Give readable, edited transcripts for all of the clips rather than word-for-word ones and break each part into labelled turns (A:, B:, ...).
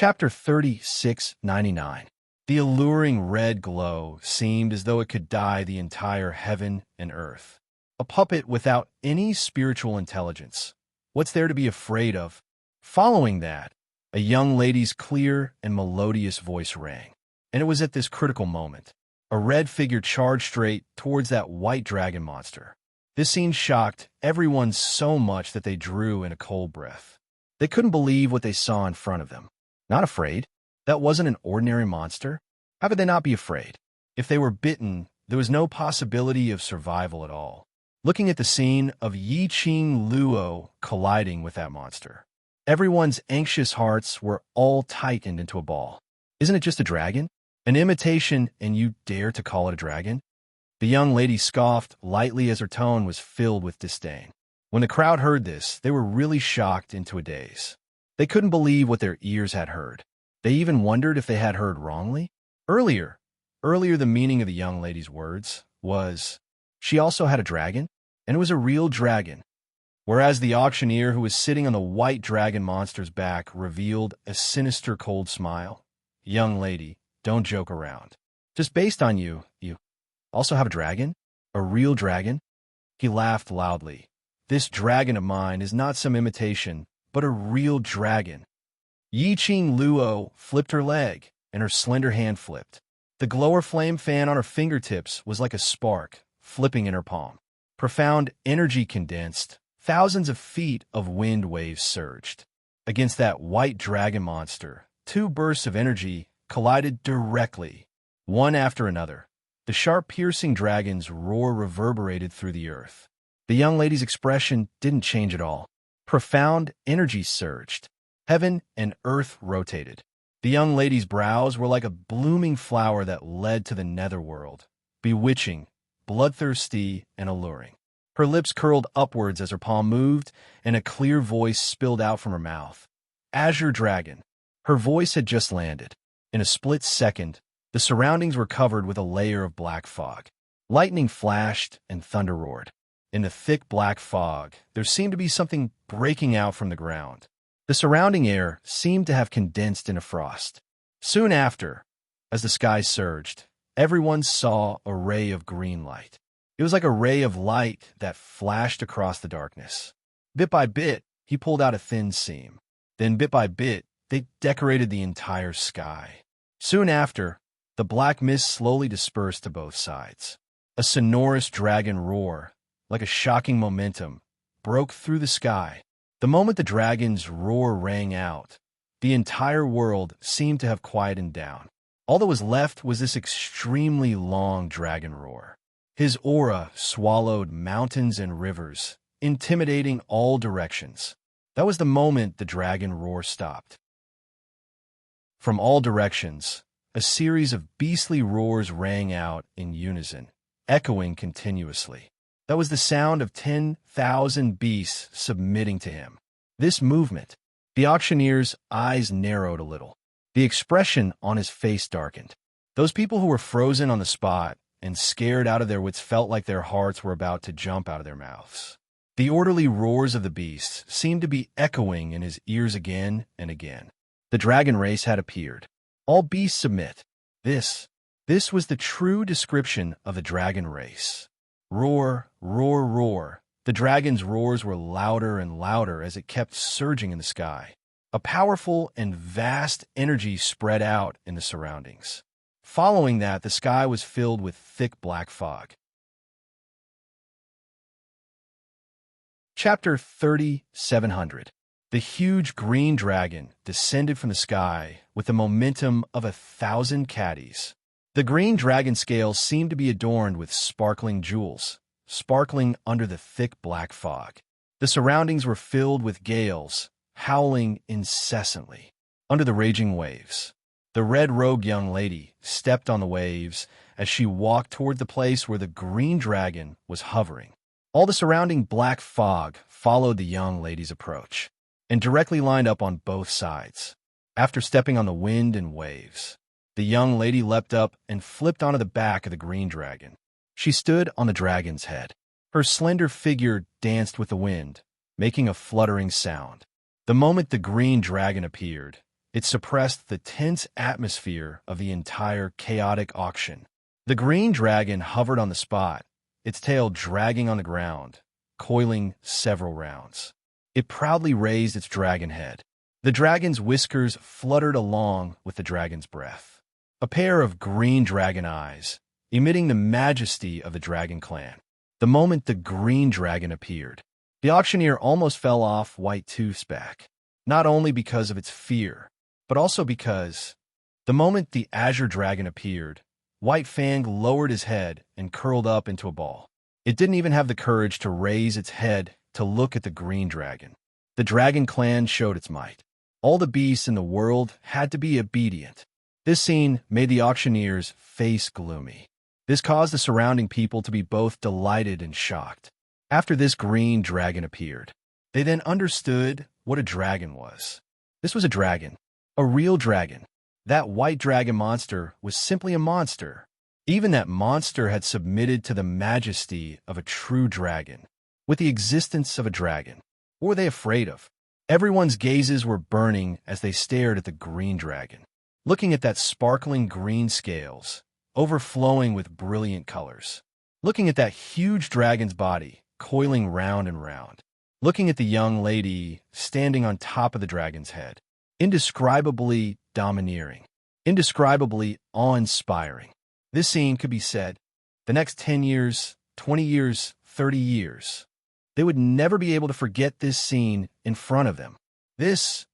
A: Chapter 3699. The alluring red glow seemed as though it could dye the entire heaven and earth. A puppet without any spiritual intelligence. What's there to be afraid of? Following that, a young lady's clear and melodious voice rang. And it was at this critical moment. A red figure charged straight towards that white dragon monster. This scene shocked everyone so much that they drew in a cold breath. They couldn't believe what they saw in front of them. Not afraid? That wasn't an ordinary monster? How could they not be afraid? If they were bitten, there was no possibility of survival at all. Looking at the scene of Yi Qing Luo colliding with that monster, everyone's anxious hearts were all tightened into a ball. Isn't it just a dragon? An imitation, and you dare to call it a dragon? The young lady scoffed lightly as her tone was filled with disdain. When the crowd heard this, they were really shocked into a daze. They couldn't believe what their ears had heard. They even wondered if they had heard wrongly. Earlier, the meaning of the young lady's words was, she also had a dragon, and it was a real dragon. Whereas the auctioneer who was sitting on the white dragon monster's back revealed a sinister cold smile. Young lady, don't joke around. Just based on you also have a dragon? A real dragon? He laughed loudly. This dragon of mine is not some imitation, but a real dragon. Yi Qing Luo flipped her leg, and her slender hand flipped. The glower flame fan on her fingertips was like a spark, flipping in her palm. Profound energy condensed. Thousands of feet of wind waves surged. Against that white dragon monster, two bursts of energy collided directly, one after another. The sharp, piercing dragon's roar reverberated through the earth. The young lady's expression didn't change at all. Profound energy surged. Heaven and earth rotated. The young lady's brows were like a blooming flower that led to the netherworld, bewitching, bloodthirsty, and alluring. Her lips curled upwards as her palm moved, and a clear voice spilled out from her mouth. Azure Dragon. Her voice had just landed. In a split second, the surroundings were covered with a layer of black fog. Lightning flashed and thunder roared. In the thick black fog, there seemed to be something breaking out from the ground. The surrounding air seemed to have condensed into frost. Soon after, as the sky surged, everyone saw a ray of green light. It was like a ray of light that flashed across the darkness. Bit by bit, he pulled out a thin seam. Then bit by bit, they decorated the entire sky. Soon after, the black mist slowly dispersed to both sides. A sonorous dragon roar, like a shocking momentum, broke through the sky. The moment the dragon's roar rang out, the entire world seemed to have quieted down. All that was left was this extremely long dragon roar. His aura swallowed mountains and rivers, intimidating all directions. That was the moment the dragon roar stopped. From all directions, a series of beastly roars rang out in unison, echoing continuously. That was the sound of 10,000 beasts submitting to him. This movement, the auctioneer's eyes narrowed a little. The expression on his face darkened. Those people who were frozen on the spot and scared out of their wits felt like their hearts were about to jump out of their mouths. The orderly roars of the beasts seemed to be echoing in his ears again and again. The dragon race had appeared. All beasts submit. This was the true description of the dragon race. Roar, roar, roar. The dragon's roars were louder and louder as it kept surging in the sky. A powerful and vast energy spread out in the surroundings. Following that, the sky was filled with thick black fog. Chapter 3700. The huge green dragon descended from the sky with the momentum of 1,000 caddies. The green dragon scales seemed to be adorned with sparkling jewels, sparkling under the thick black fog. The surroundings were filled with gales, howling incessantly. Under the raging waves, the red-robed young lady stepped on the waves as she walked toward the place where the green dragon was hovering. All the surrounding black fog followed the young lady's approach and directly lined up on both sides. After stepping on the wind and waves, the young lady leapt up and flipped onto the back of the green dragon. She stood on the dragon's head. Her slender figure danced with the wind, making a fluttering sound. The moment the green dragon appeared, It suppressed the tense atmosphere of the entire chaotic auction. The green dragon hovered on the spot, its tail dragging on the ground, coiling several rounds. It proudly raised its dragon head. The dragon's whiskers fluttered along with the dragon's breath. A pair of green dragon eyes, emitting the majesty of the dragon clan. The moment the green dragon appeared, the auctioneer almost fell off White Tooth's back, not only because of its fear, but also because the moment the azure dragon appeared, White Fang lowered his head and curled up into a ball. It didn't even have the courage to raise its head to look at the green dragon. The dragon clan showed its might. All the beasts in the world had to be obedient. This scene made the auctioneer's face gloomy. This caused the surrounding people to be both delighted and shocked. After this green dragon appeared, they then understood what a dragon was. This was a dragon, a real dragon. That white dragon monster was simply a monster. Even that monster had submitted to the majesty of a true dragon. With the existence of a dragon, what were they afraid of? Everyone's gazes were burning as they stared at the green dragon, looking at that sparkling green scales, overflowing with brilliant colors. Looking at that huge dragon's body, coiling round and round. Looking at the young lady standing on top of the dragon's head. Indescribably domineering. Indescribably awe-inspiring. This scene could be said, the next 10 years, 20 years, 30 years. They would never be able to forget this scene in front of them.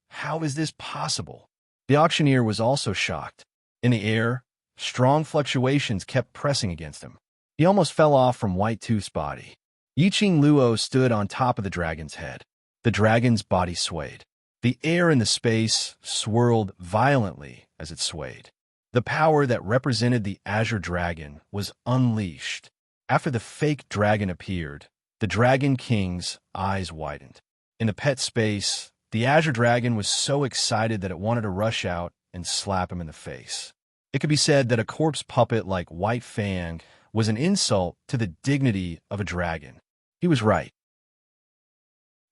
A: How is this possible? The auctioneer was also shocked. In the air, strong fluctuations kept pressing against him. He almost fell off from White Tooth's body. Yiqing Luo stood on top of the dragon's head. The dragon's body swayed. The air in the space swirled violently as it swayed. The power that represented the azure dragon was unleashed. After the fake dragon appeared, the Dragon King's eyes widened. In the pet space, the azure dragon was so excited that it wanted to rush out and slap him in the face. It could be said that a corpse puppet like White Fang was an insult to the dignity of a dragon. He was right.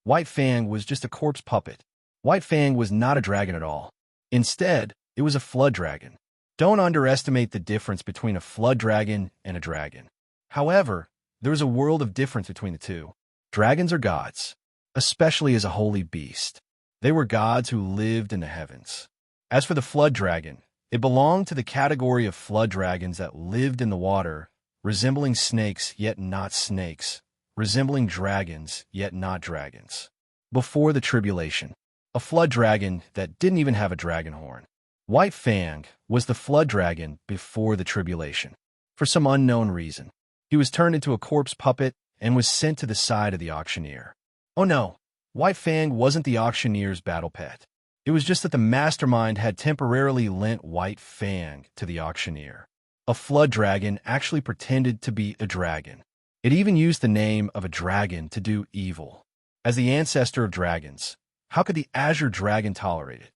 A: White Fang was just a corpse puppet. White Fang was not a dragon at all. Instead, it was a flood dragon. Don't underestimate the difference between a flood dragon and a dragon. However, there is a world of difference between the two. Dragons are gods, especially as a holy beast. They were gods who lived in the heavens. As for the flood dragon, it belonged to the category of flood dragons that lived in the water, resembling snakes yet not snakes, resembling dragons yet not dragons. Before the tribulation, a flood dragon that didn't even have a dragon horn. White Fang was the flood dragon before the tribulation. For some unknown reason, he was turned into a corpse puppet and was sent to the side of the auctioneer. Oh no, White Fang wasn't the auctioneer's battle pet. It was just that the mastermind had temporarily lent White Fang to the auctioneer. A flood dragon actually pretended to be a dragon. It even used the name of a dragon to do evil. As the ancestor of dragons, how could the azure dragon tolerate it?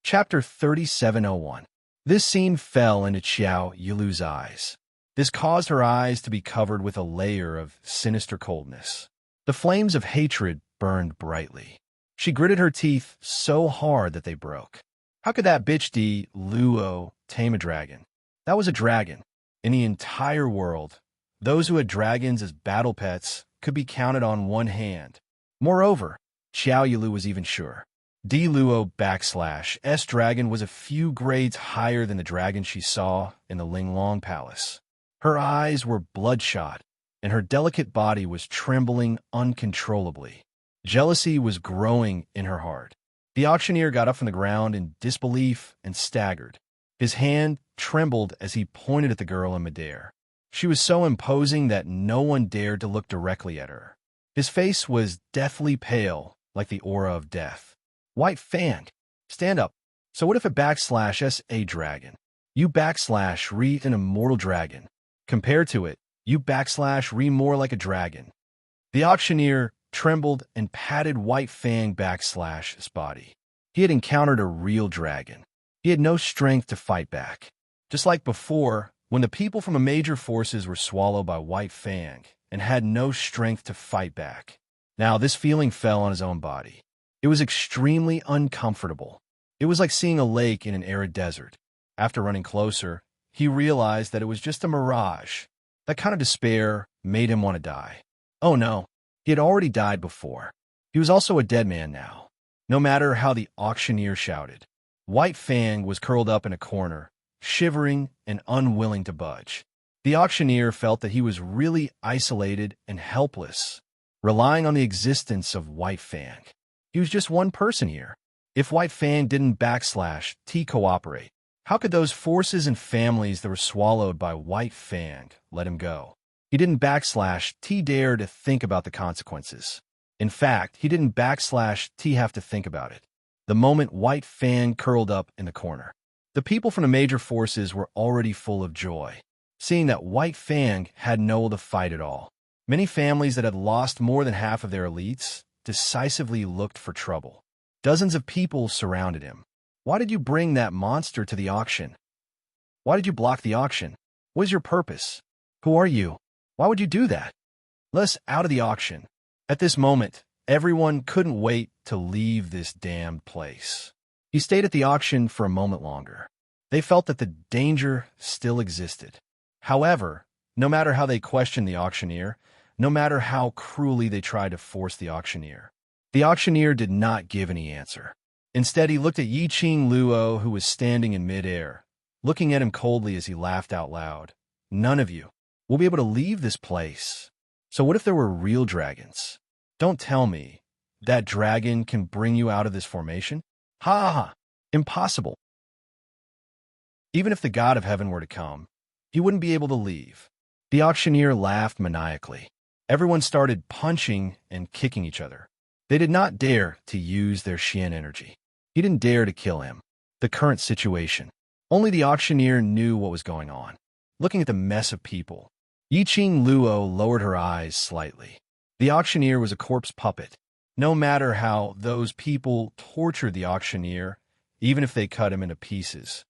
A: Chapter 3701. This scene fell into Xiao Yilu's eyes. This caused her eyes to be covered with a layer of sinister coldness. The flames of hatred burned brightly. She gritted her teeth so hard that they broke. How could that bitch D. Luo tame a dragon? That was a dragon. In the entire world, those who had dragons as battle pets could be counted on one hand. Moreover, Xiao Yilu was even sure. D. Luo /S dragon was a few grades higher than the dragon she saw in the Linglong Palace. Her eyes were bloodshot, and her delicate body was trembling uncontrollably. Jealousy was growing in her heart. The auctioneer got up from the ground in disbelief and staggered. His hand trembled as he pointed at the girl in midair. She was so imposing that no one dared to look directly at her. His face was deathly pale, like the aura of death. White Fang, stand up. So what if a /S a dragon? You /re an immortal dragon. Compared to it, you /re more like a dragon. The auctioneer trembled and patted White Fang /his body. He had encountered a real dragon. He had no strength to fight back. Just like before, when the people from the major forces were swallowed by White Fang and had no strength to fight back. Now, this feeling fell on his own body. It was extremely uncomfortable. It was like seeing a lake in an arid desert. After running closer, he realized that it was just a mirage. That kind of despair made him want to die. Oh no, he had already died before. He was also a dead man now. No matter how the auctioneer shouted, White Fang was curled up in a corner, shivering and unwilling to budge. The auctioneer felt that he was really isolated and helpless, relying on the existence of White Fang. He was just one person here. If White Fang didn't cooperate, how could those forces and families that were swallowed by White Fang let him go? He didn't dare to think about the consequences. In fact, he didn't have to think about it. The moment White Fang curled up in the corner, the people from the major forces were already full of joy, seeing that White Fang had no will to fight at all. Many families that had lost more than half of their elites decisively looked for trouble. Dozens of people surrounded him. Why did you bring that monster to the auction? Why did you block the auction? What is your purpose? Who are you? Why would you do that? Let us out of the auction. At this moment, everyone couldn't wait to leave this damned place. He stayed at the auction for a moment longer. They felt that the danger still existed. However, no matter how they questioned the auctioneer, no matter how cruelly they tried to force the auctioneer did not give any answer. Instead, he looked at Yiqing Luo, who was standing in midair, looking at him coldly as he laughed out loud. None of you will be able to leave this place. So what if there were real dragons? Don't tell me that dragon can bring you out of this formation? Ha ha ha! Impossible. Even if the god of heaven were to come, he wouldn't be able to leave. The auctioneer laughed maniacally. Everyone started punching and kicking each other. They did not dare to use their Xian energy. He didn't dare to kill him. The current situation. Only the auctioneer knew what was going on. Looking at the mess of people, Yiqing Luo lowered her eyes slightly. The auctioneer was a corpse puppet. No matter how those people tortured the auctioneer, even if they cut him into pieces.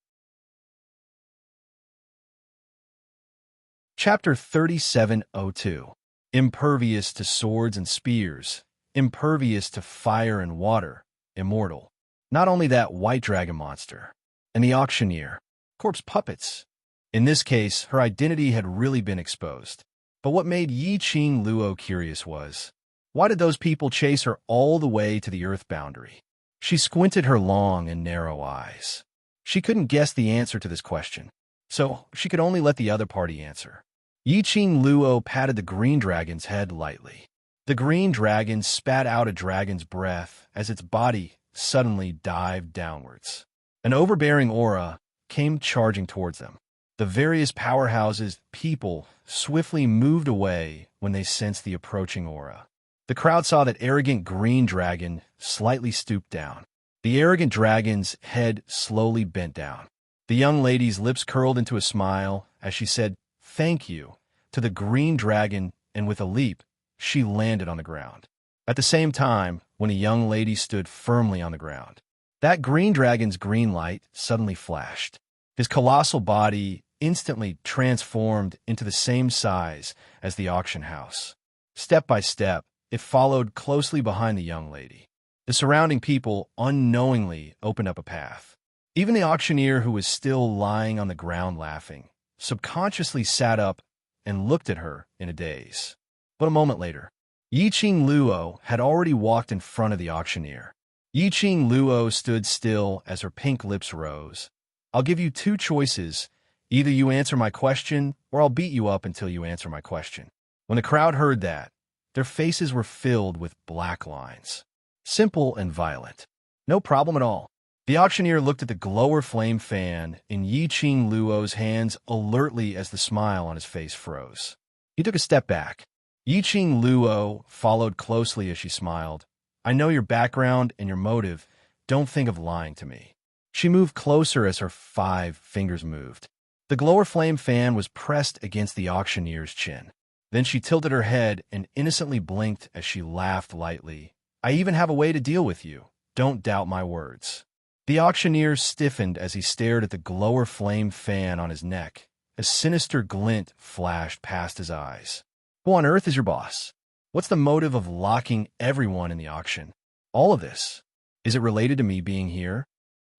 A: Chapter 3702. Impervious to swords and spears, impervious to fire and water, immortal. Not only that white dragon monster, and the auctioneer, corpse puppets. In this case, her identity had really been exposed. But what made Yiqing Luo curious was, why did those people chase her all the way to the earth boundary? She squinted her long and narrow eyes. She couldn't guess the answer to this question, so she could only let the other party answer. Yiqing Luo patted the green dragon's head lightly. The green dragon spat out a dragon's breath as its body suddenly dived downwards. An overbearing aura came charging towards them. The various powerhouses, people, swiftly moved away when they sensed the approaching aura. The crowd saw that arrogant green dragon slightly stooped down. The arrogant dragon's head slowly bent down. The young lady's lips curled into a smile as she said, "Thank you," to the green dragon, and with a leap, she landed on the ground. At the same time, when a young lady stood firmly on the ground, that green dragon's green light suddenly flashed. His colossal body instantly transformed into the same size as the auction house. Step by step, it followed closely behind the young lady. The surrounding people unknowingly opened up a path. Even the auctioneer, who was still lying on the ground laughing, subconsciously sat up and looked at her in a daze. But a moment later, Yiqing Luo had already walked in front of the auctioneer. Yiqing Luo stood still as her pink lips rose. "I'll give you two choices. Either you answer my question, or I'll beat you up until you answer my question." When the crowd heard that, their faces were filled with black lines. Simple and violent. No problem at all. The auctioneer looked at the glower flame fan in Yiqing Luo's hands alertly as the smile on his face froze. He took a step back. Yiqing Luo followed closely as she smiled. "I know your background and your motive. Don't think of lying to me." She moved closer as her 5 fingers moved. The glower flame fan was pressed against the auctioneer's chin. Then she tilted her head and innocently blinked as she laughed lightly. "I even have a way to deal with you. Don't doubt my words." The auctioneer stiffened as he stared at the glower flame fan on his neck. A sinister glint flashed past his eyes. "Who on earth is your boss?" What's the motive of locking everyone in the auction? All of this. Is it related to me being here?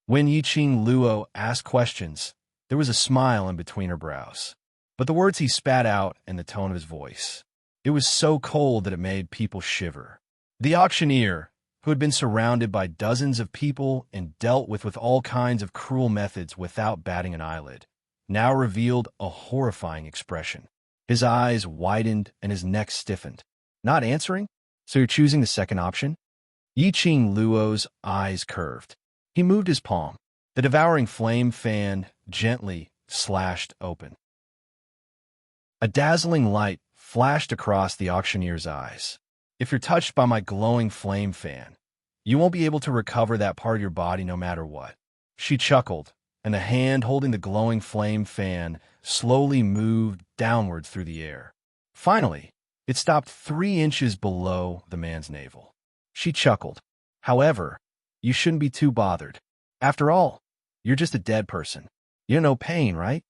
A: When Yiqing Luo asked questions, there was a smile in between her brows. But the words he spat out and the tone of his voice, it was so cold that it made people shiver. The auctioneer, who had been surrounded by dozens of people and dealt with all kinds of cruel methods without batting an eyelid, now revealed a horrifying expression. His eyes widened and his neck stiffened. Not answering? So you're choosing the second option? Yiqing Luo's eyes curved. He moved his palm. The devouring flame fan gently slashed open. A dazzling light flashed across the auctioneer's eyes. If you're touched by my glowing flame fan, you won't be able to recover that part of your body no matter what. She chuckled, and the hand holding the glowing flame fan slowly moved downwards through the air. Finally, it stopped 3 inches below the man's navel. She chuckled. However, you shouldn't be too bothered. After all, you're just a dead person. You know pain, right?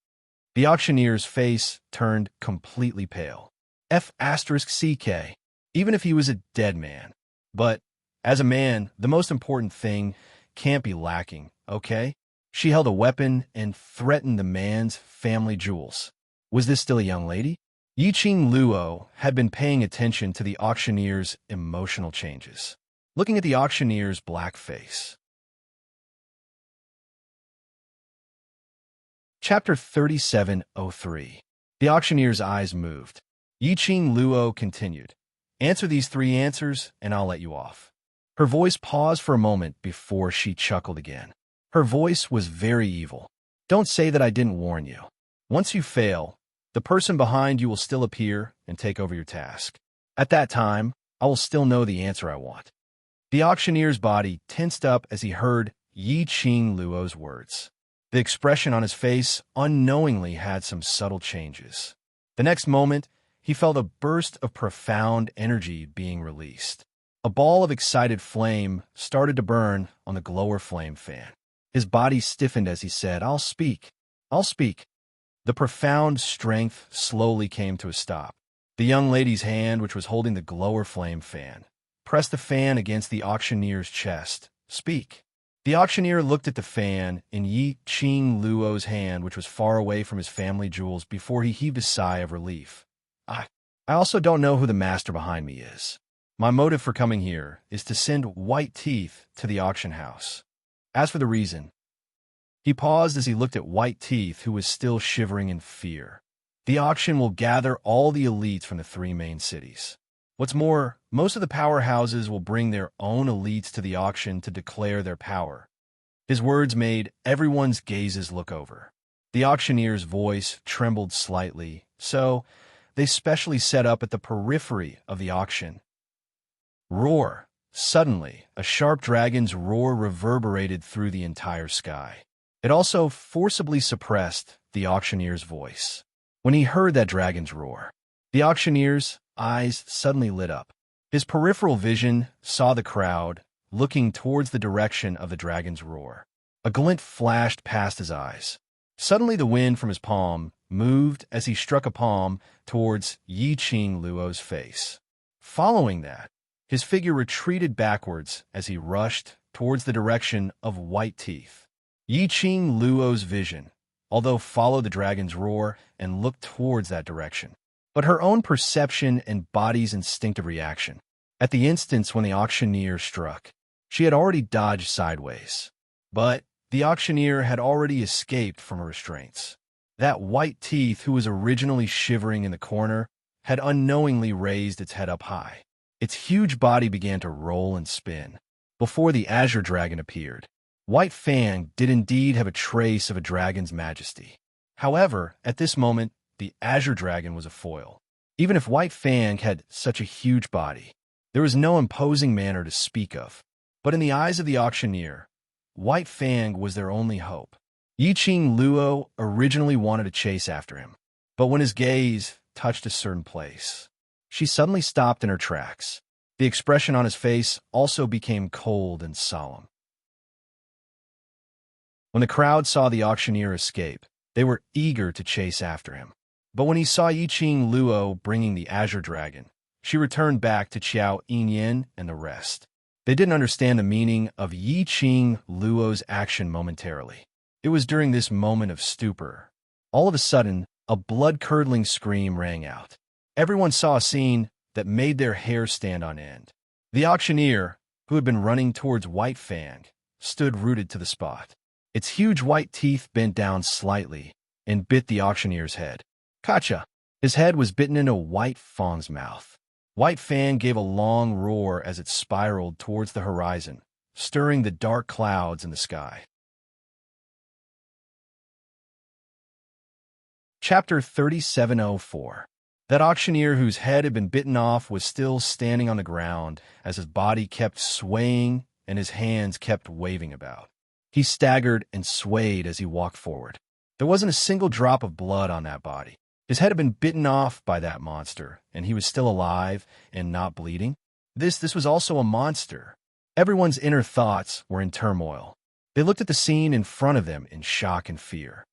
A: The auctioneer's face turned completely pale. F***CK. Even if he was a dead man. But, as a man, the most important thing can't be lacking, okay? She held a weapon and threatened the man's family jewels. Was this still a young lady? Yiqing Luo had been paying attention to the auctioneer's emotional changes, looking at the auctioneer's black face. Chapter 3703. The auctioneer's eyes moved. Yiqing Luo continued. Answer these 3 answers, and I'll let you off. Her voice paused for a moment before she chuckled again. Her voice was very evil. Don't say that I didn't warn you. Once you fail, the person behind you will still appear and take over your task. At that time, I will still know the answer I want. The auctioneer's body tensed up as he heard Yiqing Luo's words. The expression on his face unknowingly had some subtle changes. The next moment, he felt a burst of profound energy being released. A ball of excited flame started to burn on the glower flame fan. His body stiffened as he said, I'll speak. I'll speak. The profound strength slowly came to a stop. The young lady's hand, which was holding the glower flame fan, pressed the fan against the auctioneer's chest. Speak. The auctioneer looked at the fan in Yiqing Luo's hand, which was far away from his family jewels, before he heaved a sigh of relief. I also don't know who the master behind me is. My motive for coming here is to send White Teeth to the auction house. As for the reason, he paused as he looked at White Teeth, who was still shivering in fear. The auction will gather all the elites from the 3 main cities. What's more, most of the powerhouses will bring their own elites to the auction to declare their power. His words made everyone's gazes look over. The auctioneer's voice trembled slightly, so they specially set up at the periphery of the auction. Roar! Suddenly, a sharp dragon's roar reverberated through the entire sky. It also forcibly suppressed the auctioneer's voice. When he heard that dragon's roar, the auctioneer's eyes suddenly lit up. His peripheral vision saw the crowd looking towards the direction of the dragon's roar. A glint flashed past his eyes. Suddenly the wind from his palm moved as he struck a palm towards Yiqing Luo's face. Following that, his figure retreated backwards as he rushed towards the direction of White Teeth. Yiqing Luo's vision, although followed the dragon's roar and looked towards that direction, but her own perception and body's instinctive reaction. At the instance when the auctioneer struck, she had already dodged sideways. But the auctioneer had already escaped from her restraints. That White Teeth, who was originally shivering in the corner, had unknowingly raised its head up high. Its huge body began to roll and spin. Before the Azure Dragon appeared, White Fang did indeed have a trace of a dragon's majesty. However, at this moment, the Azure Dragon was a foil. Even if White Fang had such a huge body, there was no imposing manner to speak of. But in the eyes of the auctioneer, White Fang was their only hope. Yiqing Luo originally wanted to chase after him, but when his gaze touched a certain place, she suddenly stopped in her tracks. The expression on his face also became cold and solemn. When the crowd saw the auctioneer escape, they were eager to chase after him. But when he saw Yiqing Luo bringing the Azure Dragon, She returned back to Qiao Yinyan and the rest. They didn't understand the meaning of Yi Qing Luo's action momentarily. It was during this moment of stupor. All of a sudden, a blood-curdling scream rang out. Everyone saw a scene that made their hair stand on end. The auctioneer, who had been running towards White Fang, stood rooted to the spot. Its huge white teeth bent down slightly and bit the auctioneer's head. Gotcha! His head was bitten into White Fang's mouth. White Fang gave a long roar as it spiraled towards the horizon, stirring the dark clouds in the sky. Chapter 3704. That auctioneer whose head had been bitten off was still standing on the ground as his body kept swaying and his hands kept waving about. He staggered and swayed as he walked forward. There wasn't a single drop of blood on that body. His head had been bitten off by that monster, and he was still alive and not bleeding. This was also a monster. Everyone's inner thoughts were in turmoil. They looked at the scene in front of them in shock and fear.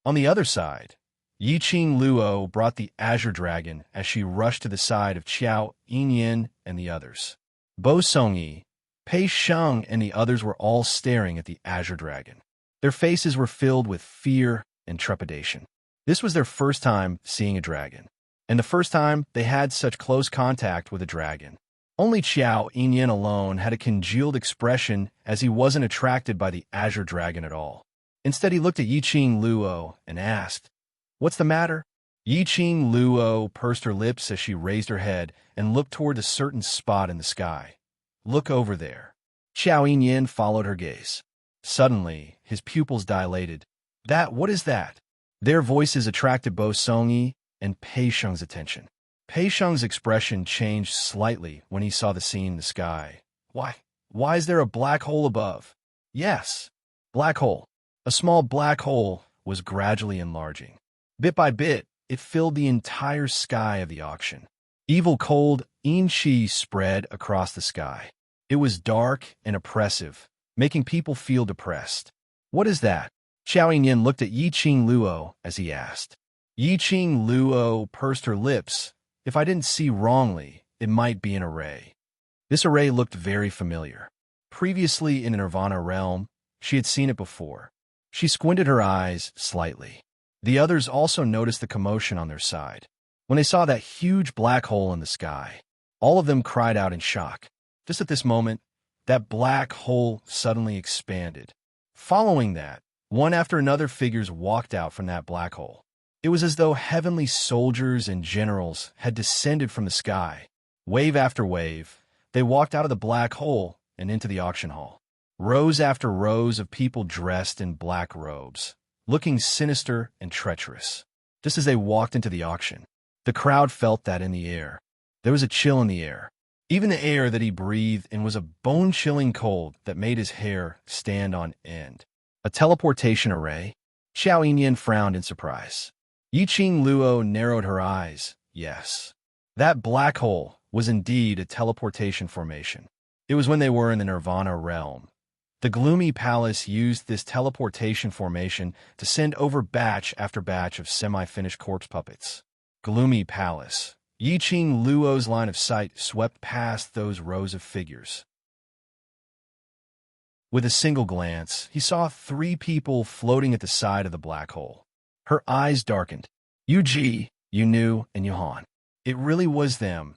A: On the other side, Yi Qing Luo brought the azure dragon as she rushed to the side of Qiao Yinyan and the others. Bo Songyi, Pei Sheng, and the others were all staring at the azure dragon. Their faces were filled with fear and trepidation. This was their first time seeing a dragon, and the first time they had such close contact with a dragon. Only Qiao Yinyan alone had a congealed expression as he wasn't attracted by the azure dragon at all. Instead, he looked at Yi Qing Luo and asked, "What's the matter?" Yi Qing Luo pursed her lips as she raised her head and looked toward a certain spot in the sky. "Look over there." Qiao Yinyan followed her gaze. Suddenly, his pupils dilated. What is that?" Their voices attracted Bo Songyi and Pei Sheng's attention. Pei Sheng's expression changed slightly when he saw the scene in the sky. Why is there a black hole above?" "Yes, black hole." A small black hole was gradually enlarging. Bit by bit, it filled the entire sky of the auction. Evil cold Yin-Chi spread across the sky. It was dark and oppressive, making people feel depressed. "What is that?" Qiao Yinyan looked at Yi Qing Luo as he asked. Yi Qing Luo pursed her lips. "If I didn't see wrongly, it might be an array." This array looked very familiar. Previously in a Nirvana realm, she had seen it before. She squinted her eyes slightly. The others also noticed the commotion on their side. When they saw that huge black hole in the sky, all of them cried out in shock. Just at this moment, that black hole suddenly expanded. Following that, one after another figures walked out from that black hole. It was as though heavenly soldiers and generals had descended from the sky. Wave after wave, they walked out of the black hole and into the auction hall. Rows after rows of people dressed in black robes, looking sinister and treacherous. Just as they walked into the auction, the crowd felt that in the air. There was a chill in the air. Even the air that he breathed in was a bone-chilling cold that made his hair stand on end. A teleportation array? Qiao Yinyan frowned in surprise. Yi Qing Luo narrowed her eyes. Yes. That black hole was indeed a teleportation formation. It was when they were in the Nirvana realm. The gloomy palace used this teleportation formation to send over batch after batch of semi-finished corpse puppets. Gloomy palace. Yi Qing Luo's line of sight swept past those rows of figures. With a single glance, he saw 3 people floating at the side of the black hole. Her eyes darkened. Yuji, Yunu, and Yuhan. It really was them.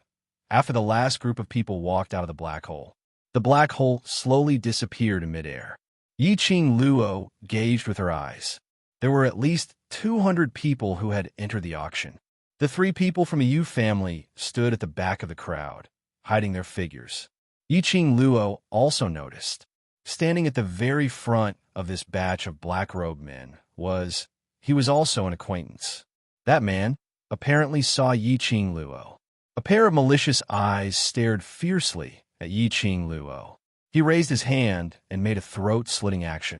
A: After the last group of people walked out of the black hole, the black hole slowly disappeared in midair. Yi Qing Luo gauged with her eyes. There were at least 200 people who had entered the auction. The 3 people from the Yu family stood at the back of the crowd, hiding their figures. Yi Qing Luo also noticed. Standing at the very front of this batch of black-robed men he was also an acquaintance. That man apparently saw Yi Qing Luo. A pair of malicious eyes stared fiercely at Yi Qing Luo. He raised his hand and made a throat-slitting action.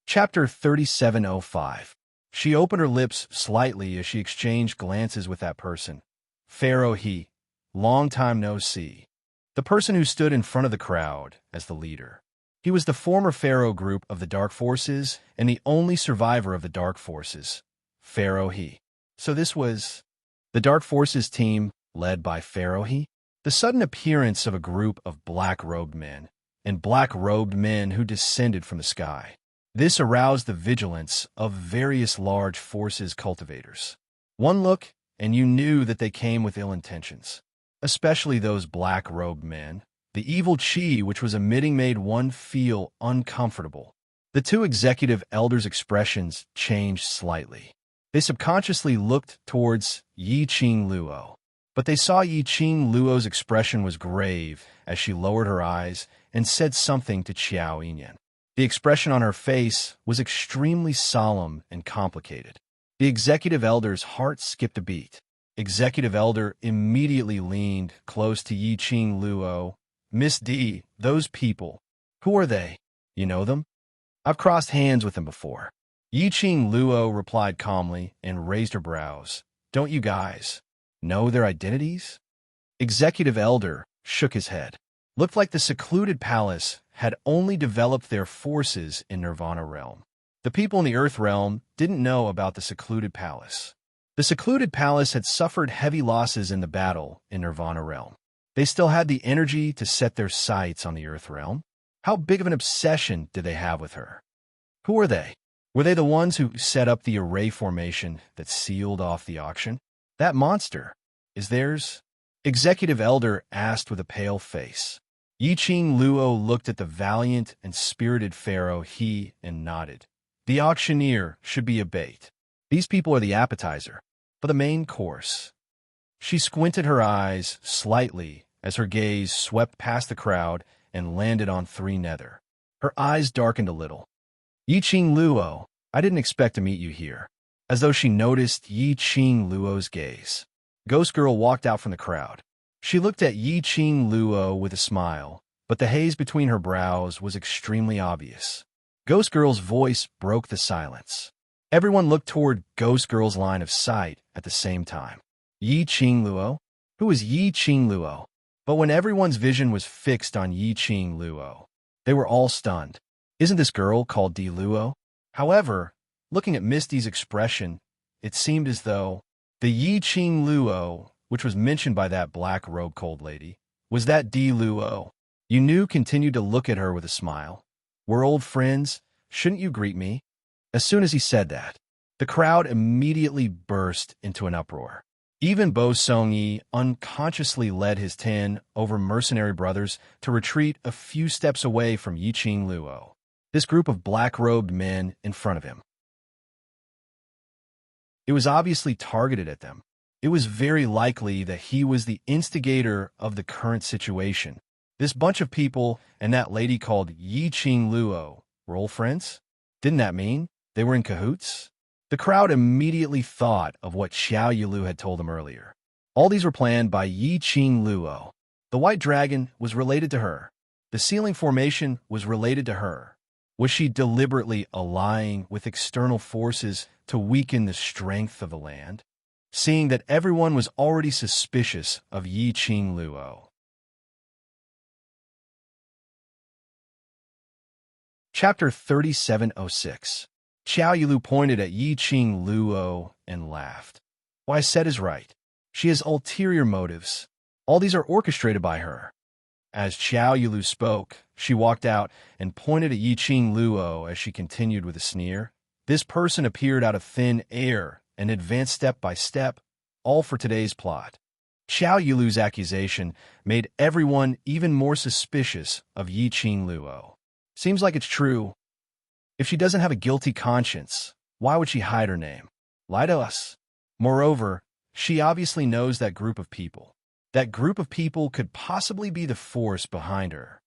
A: Chapter 3705. She opened her lips slightly as she exchanged glances with that person. Pharaoh He. Long time no see. The person who stood in front of the crowd as the leader. He was the former Pharaoh group of the Dark Forces and the only survivor of the Dark Forces. Pharaoh He. So this was the Dark Forces team led by Pharaoh. The sudden appearance of a group of black-robed men, and black-robed men who descended from the sky. This aroused the vigilance of various large forces cultivators. One look, and you knew that they came with ill intentions, especially those black-robed men. The evil chi which was emitting made one feel uncomfortable. The two executive elders' expressions changed slightly. They subconsciously looked towards Yi Qing Luo, but they saw Yi Qing Luo's expression was grave as she lowered her eyes and said something to Qiao Yinyan. The expression on her face was extremely solemn and complicated. The executive elder's heart skipped a beat. Executive elder immediately leaned close to Yi Qing Luo. Miss D, those people. Who are they? You know them? I've crossed hands with them before. Yi Qing Luo replied calmly and raised her brows. Don't you guys know their identities? Executive elder shook his head. Looked like the secluded palace had only developed their forces in Nirvana realm. The people in the Earth realm didn't know about the secluded palace. The secluded palace had suffered heavy losses in the battle in Nirvana realm. They still had the energy to set their sights on the Earth realm. How big of an obsession did they have with her? Who are they? Were they the ones who set up the array formation that sealed off the auction? That monster is theirs? Executive elder asked with a pale face. Yi Qing Luo looked at the valiant and spirited pharaoh and nodded. The auctioneer should be a bait. These people are the appetizer, but the main course. She squinted her eyes slightly as her gaze swept past the crowd and landed on three nether. Her eyes darkened a little. Yi Qing Luo, I didn't expect to meet you here. As though she noticed Yi Qing Luo's gaze. Ghost Girl walked out from the crowd. She looked at Yi Qing Luo with a smile, but the haze between her brows was extremely obvious. Ghost Girl's voice broke the silence. Everyone looked toward Ghost Girl's line of sight at the same time. Yi Qing Luo? Who is Yi Qing Luo? But when everyone's vision was fixed on Yi Qing Luo, they were all stunned. Isn't this girl called Di Luo? However, looking at Misty's expression, it seemed as though the Yi Qing Luo, which was mentioned by that black-robed cold lady, was that Di Luo. You knew continued to look at her with a smile. We're old friends. Shouldn't you greet me? As soon as he said that, the crowd immediately burst into an uproar. Even Bo Song-yi unconsciously led his 10 over mercenary brothers to retreat a few steps away from Yi Qing Luo, this group of black-robed men in front of him. It was obviously targeted at them. It was very likely that he was the instigator of the current situation. This bunch of people and that lady called Yi Qing Luo were old friends? Didn't that mean they were in cahoots? The crowd immediately thought of what Xiao Yilu had told them earlier. All these were planned by Yi Qing Luo. The white dragon was related to her. The ceiling formation was related to her. Was she deliberately allying with external forces to weaken the strength of the land? Seeing that everyone was already suspicious of Yi Qing Luo. Chapter 3706. Xiao Yilu pointed at Yi Qing Luo and laughed. What I said is right. She has ulterior motives. All these are orchestrated by her. As Xiao Yilu spoke, she walked out and pointed at Yi Qing Luo as she continued with a sneer. This person appeared out of thin air and advanced step by step, all for today's plot. Xiao Yilu's accusation made everyone even more suspicious of Yi Qing Luo. Seems like it's true. If she doesn't have a guilty conscience, why would she hide her name? Lie to us. Moreover, she obviously knows that group of people. That group of people could possibly be the force behind her.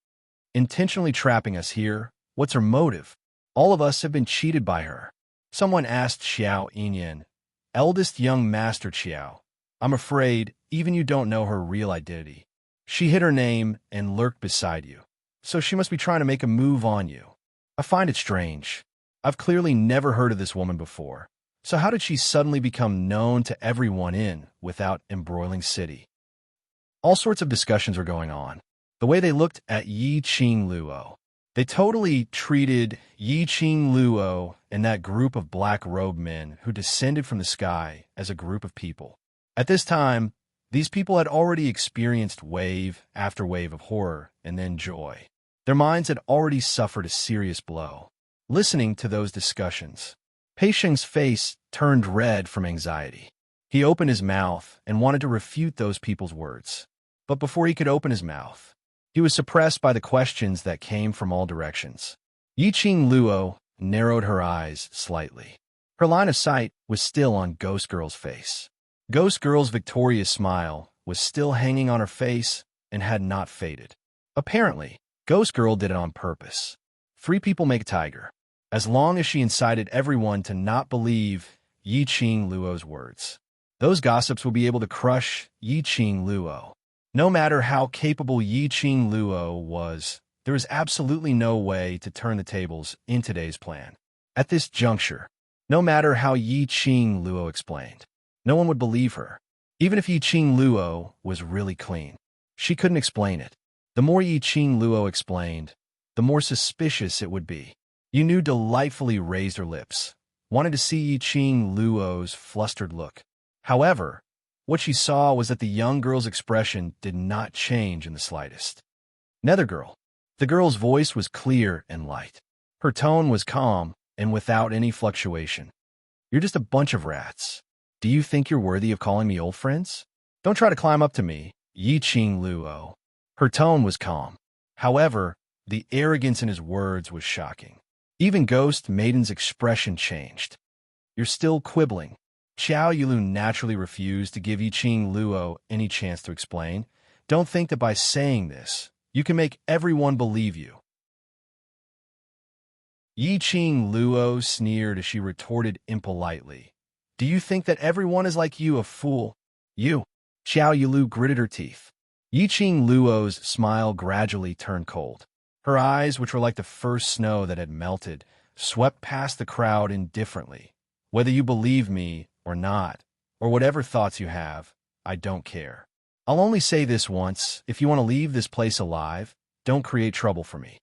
A: Intentionally trapping us here, what's her motive? All of us have been cheated by her. Someone asked Xiao Yinyan, eldest young master Qiao. I'm afraid even you don't know her real identity. She hid her name and lurked beside you. So she must be trying to make a move on you. I find it strange. I've clearly never heard of this woman before. So how did she suddenly become known to everyone in without embroiling city? All sorts of discussions were going on. The way they looked at Yi Qing Luo. They totally treated Yi Ching Luo and that group of black-robed men who descended from the sky as a group of people. At this time, these people had already experienced wave after wave of horror and then joy. Their minds had already suffered a serious blow. Listening to those discussions, Pei Sheng's face turned red from anxiety. He opened his mouth and wanted to refute those people's words. But before he could open his mouth, he was suppressed by the questions that came from all directions. Yi Ching Luo narrowed her eyes slightly. Her line of sight was still on Ghost Girl's face. Ghost Girl's victorious smile was still hanging on her face and had not faded. Apparently, Ghost Girl did it on purpose. 3 people make a tiger. As long as she incited everyone to not believe Yi Ching Luo's words, those gossips will be able to crush Yi Ching Luo. No matter how capable Yi Ching Luo was, there is absolutely no way to turn the tables in today's plan. At this juncture, no matter how Yi Ching Luo explained, no one would believe her. Even if Yi Ching Luo was really clean, she couldn't explain it. The more Yi Ching Luo explained, the more suspicious it would be. Yunu delightfully raised her lips, wanted to see Yi Ching Luo's flustered look. However, what she saw was that the young girl's expression did not change in the slightest. Nether girl. The girl's voice was clear and light. Her tone was calm and without any fluctuation. You're just a bunch of rats. Do you think you're worthy of calling me old friends? Don't try to climb up to me, Yi Ching Luo. Her tone was calm. However, the arrogance in his words was shocking. Even Ghost Maiden's expression changed. You're still quibbling. Xiao Yulu naturally refused to give Yi Ching Luo any chance to explain. Don't think that by saying this, you can make everyone believe you. Yi Ching Luo sneered as she retorted impolitely. Do you think that everyone is like you, a fool? You. Xiao Yulu gritted her teeth. Yi Ching Luo's smile gradually turned cold. Her eyes, which were like the first snow that had melted, swept past the crowd indifferently. Whether you believe me or not, or whatever thoughts you have, I don't care. I'll only say this once. If you want to leave this place alive, don't create trouble for me.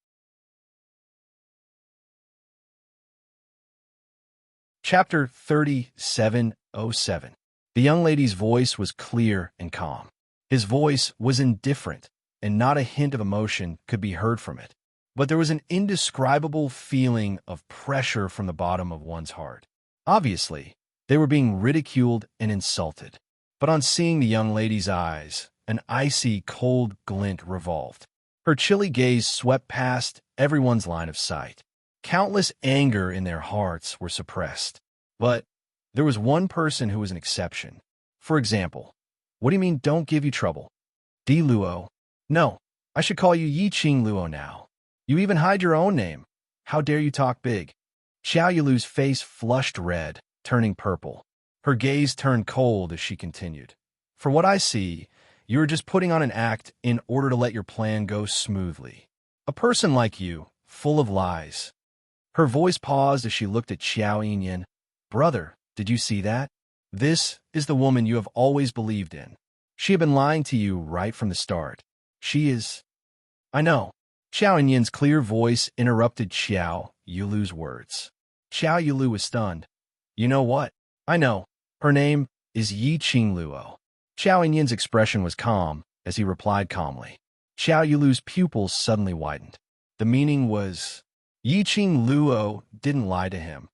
A: Chapter 3707. The young lady's voice was clear and calm. His voice was indifferent, and not a hint of emotion could be heard from it. But there was an indescribable feeling of pressure from the bottom of one's heart. Obviously, they were being ridiculed and insulted. But on seeing the young lady's eyes, an icy, cold glint revolved. Her chilly gaze swept past everyone's line of sight. Countless anger in their hearts were suppressed. But there was one person who was an exception. For example, what do you mean don't give you trouble? Di Luo. No, I should call you Yi Ching Luo now. You even hide your own name. How dare you talk big? Xiao Yulu's face flushed red, turning purple. Her gaze turned cold as she continued. For what I see, you are just putting on an act in order to let your plan go smoothly. A person like you, full of lies. Her voice paused as she looked at Xiao Yinyan. Brother, did you see that? This is the woman you have always believed in. She had been lying to you right from the start. She is... I know. Xiao Yinyan's clear voice interrupted Xiao Yulu's words. Xiao Yulu was stunned. You know what? I know. Her name is Yi Ching Luo. Xiao Yinyan's expression was calm as he replied calmly. Xiao Yulu's pupils suddenly widened. The meaning was, Yi Ching Luo didn't lie to him,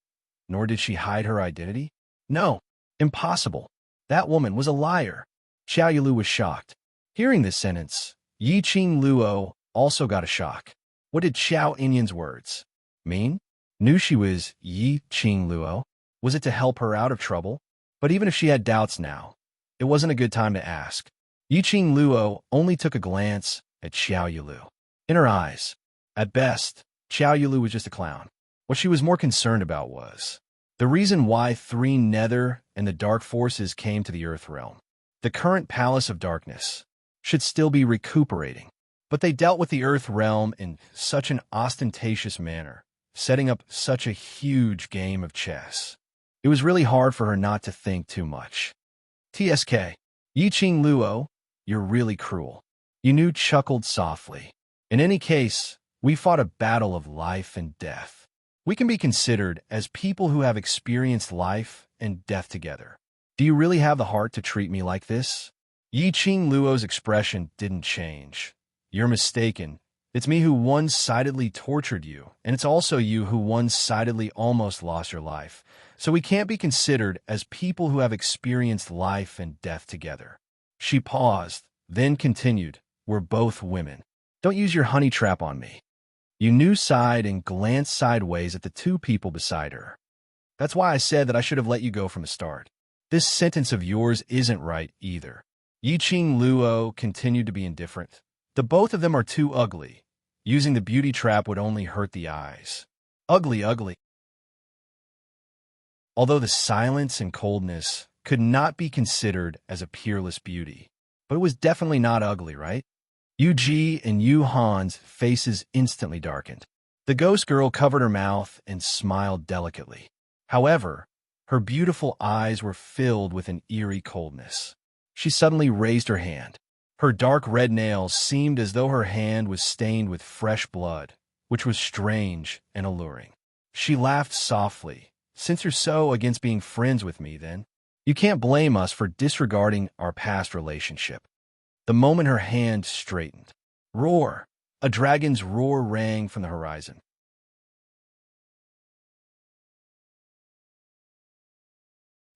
A: nor did she hide her identity. No, impossible. That woman was a liar. Xiao Yulu was shocked. Hearing this sentence, Yi Ching Luo also got a shock. What did Xiao Yinyan's words mean? Knew she was Yi Ching Luo. Was it to help her out of trouble? But even if she had doubts now, it wasn't a good time to ask. Yi Ching Luo only took a glance at Xiao Yulu. In her eyes, at best, Xiao Yulu was just a clown. What she was more concerned about was the reason why 3 nether and the dark forces came to the Earth realm. The current Palace of Darkness should still be recuperating, but they dealt with the Earth realm in such an ostentatious manner, setting up such a huge game of chess. It was really hard for her not to think too much. TSK. Yi Ching Luo, you're really cruel. Yunu chuckled softly. In any case, We fought a battle of life and death. We can be considered as people who have experienced life and death together. Do you really have the heart to treat me like this? Yi Qing Luo's expression didn't change. You're mistaken. It's me who one-sidedly tortured you, and it's also you who one-sidedly almost lost your life. So we can't be considered as people who have experienced life and death together. She paused, then continued, We're both women. Don't use your honey trap on me. Yu sighed and glanced sideways at the two people beside her. That's why I said that I should have let you go from the start. This sentence of yours isn't right either. Yi Qing Luo continued to be indifferent. The both of them are too ugly. Using the beauty trap would only hurt the eyes. Ugly, ugly. Although the silence and coldness could not be considered as a peerless beauty, but it was definitely not ugly, right? Yu Ji and Yu Han's faces instantly darkened. The ghost girl covered her mouth and smiled delicately. However, her beautiful eyes were filled with an eerie coldness. She suddenly raised her hand. Her dark red nails seemed as though her hand was stained with fresh blood, which was strange and alluring. She laughed softly. Since you're so against being friends with me, then, you can't blame us for disregarding our past relationship. The moment her hand straightened, roar! A dragon's roar rang from the horizon.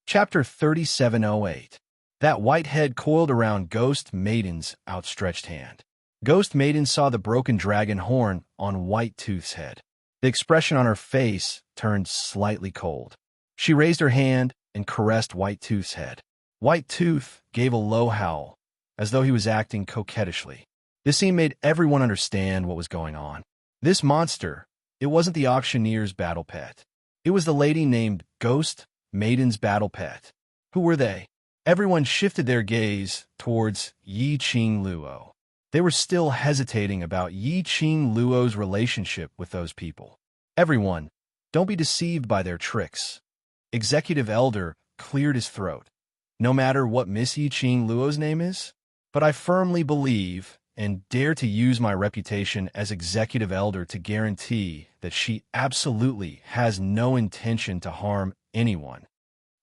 A: Chapter 3708. That white head coiled around Ghost Maiden's outstretched hand. Ghost Maiden saw the broken dragon horn on White Tooth's head. The expression on her face turned slightly cold. She raised her hand and caressed White Tooth's head. White Tooth gave a low howl, as though he was acting coquettishly. This scene made everyone understand what was going on. This monster, it wasn't the auctioneer's battle pet. It was the lady named Ghost Maiden's battle pet. Who were they? Everyone shifted their gaze towards Yi Qing Luo. They were still hesitating about Yi Qing Luo's relationship with those people. Everyone, don't be deceived by their tricks. Executive Elder cleared his throat. No matter what Miss Yi Qing Luo's name is, but I firmly believe and dare to use my reputation as Executive Elder to guarantee that she absolutely has no intention to harm anyone.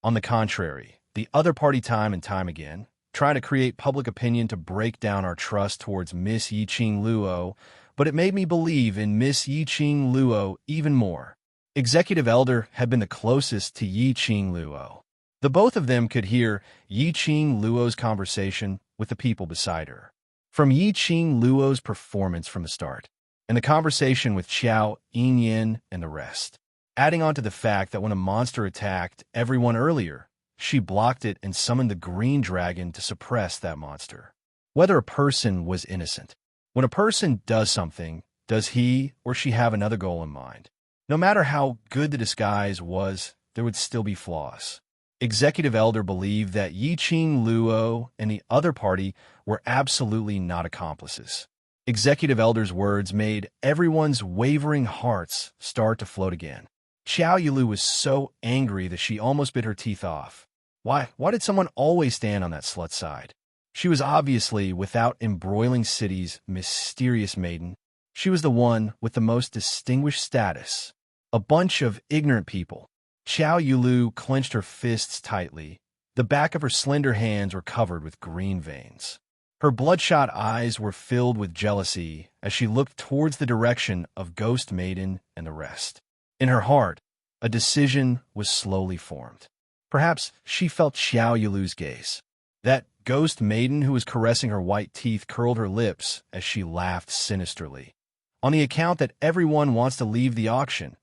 A: On the contrary, the other party time and time again try to create public opinion to break down our trust towards Miss Yi Qing Luo, but it made me believe in Miss Yi Qing Luo even more. Executive Elder had been the closest to Yi Qing Luo. The both of them could hear Yi Qing Luo's conversation with the people beside her. From Yi Qing Luo's performance from the start, and the conversation with Qiao, Yin and the rest. Adding on to the fact that when a monster attacked everyone earlier, she blocked it and summoned the green dragon to suppress that monster. Whether a person was innocent. When a person does something, does he or she have another goal in mind? No matter how good the disguise was, there would still be flaws. Executive Elder believed that Yi Qing Luo and the other party were absolutely not accomplices. Executive Elder's words made everyone's wavering hearts start to float again. Xiao Yulu was so angry that she almost bit her teeth off. Why did someone always stand on that slut's side? She was obviously without embroiling city's mysterious maiden. She was the one with the most distinguished status. A bunch of ignorant people. Xiao Yulu clenched her fists tightly. The back of her slender hands were covered with green veins. Her bloodshot eyes were filled with jealousy as she looked towards the direction of Ghost Maiden and the rest. In her heart, a decision was slowly formed. Perhaps she felt Xiao Yulu's gaze. That Ghost Maiden who was caressing her white teeth curled her lips as she laughed sinisterly. On the account that everyone wants to leave the auction,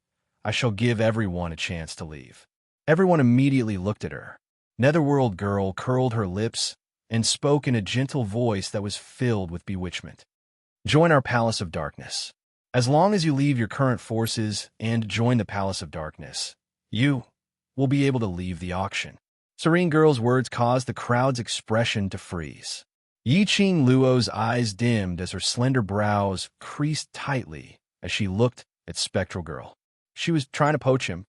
A: I shall give everyone a chance to leave. Everyone immediately looked at her. Netherworld Girl curled her lips and spoke in a gentle voice that was filled with bewitchment. Join our Palace of Darkness. As long as you leave your current forces and join the Palace of Darkness, you will be able to leave the auction. Serene Girl's words caused the crowd's expression to freeze. Yi Qing Luo's eyes dimmed as her slender brows creased tightly as she looked at Spectral Girl. She was trying to poach him.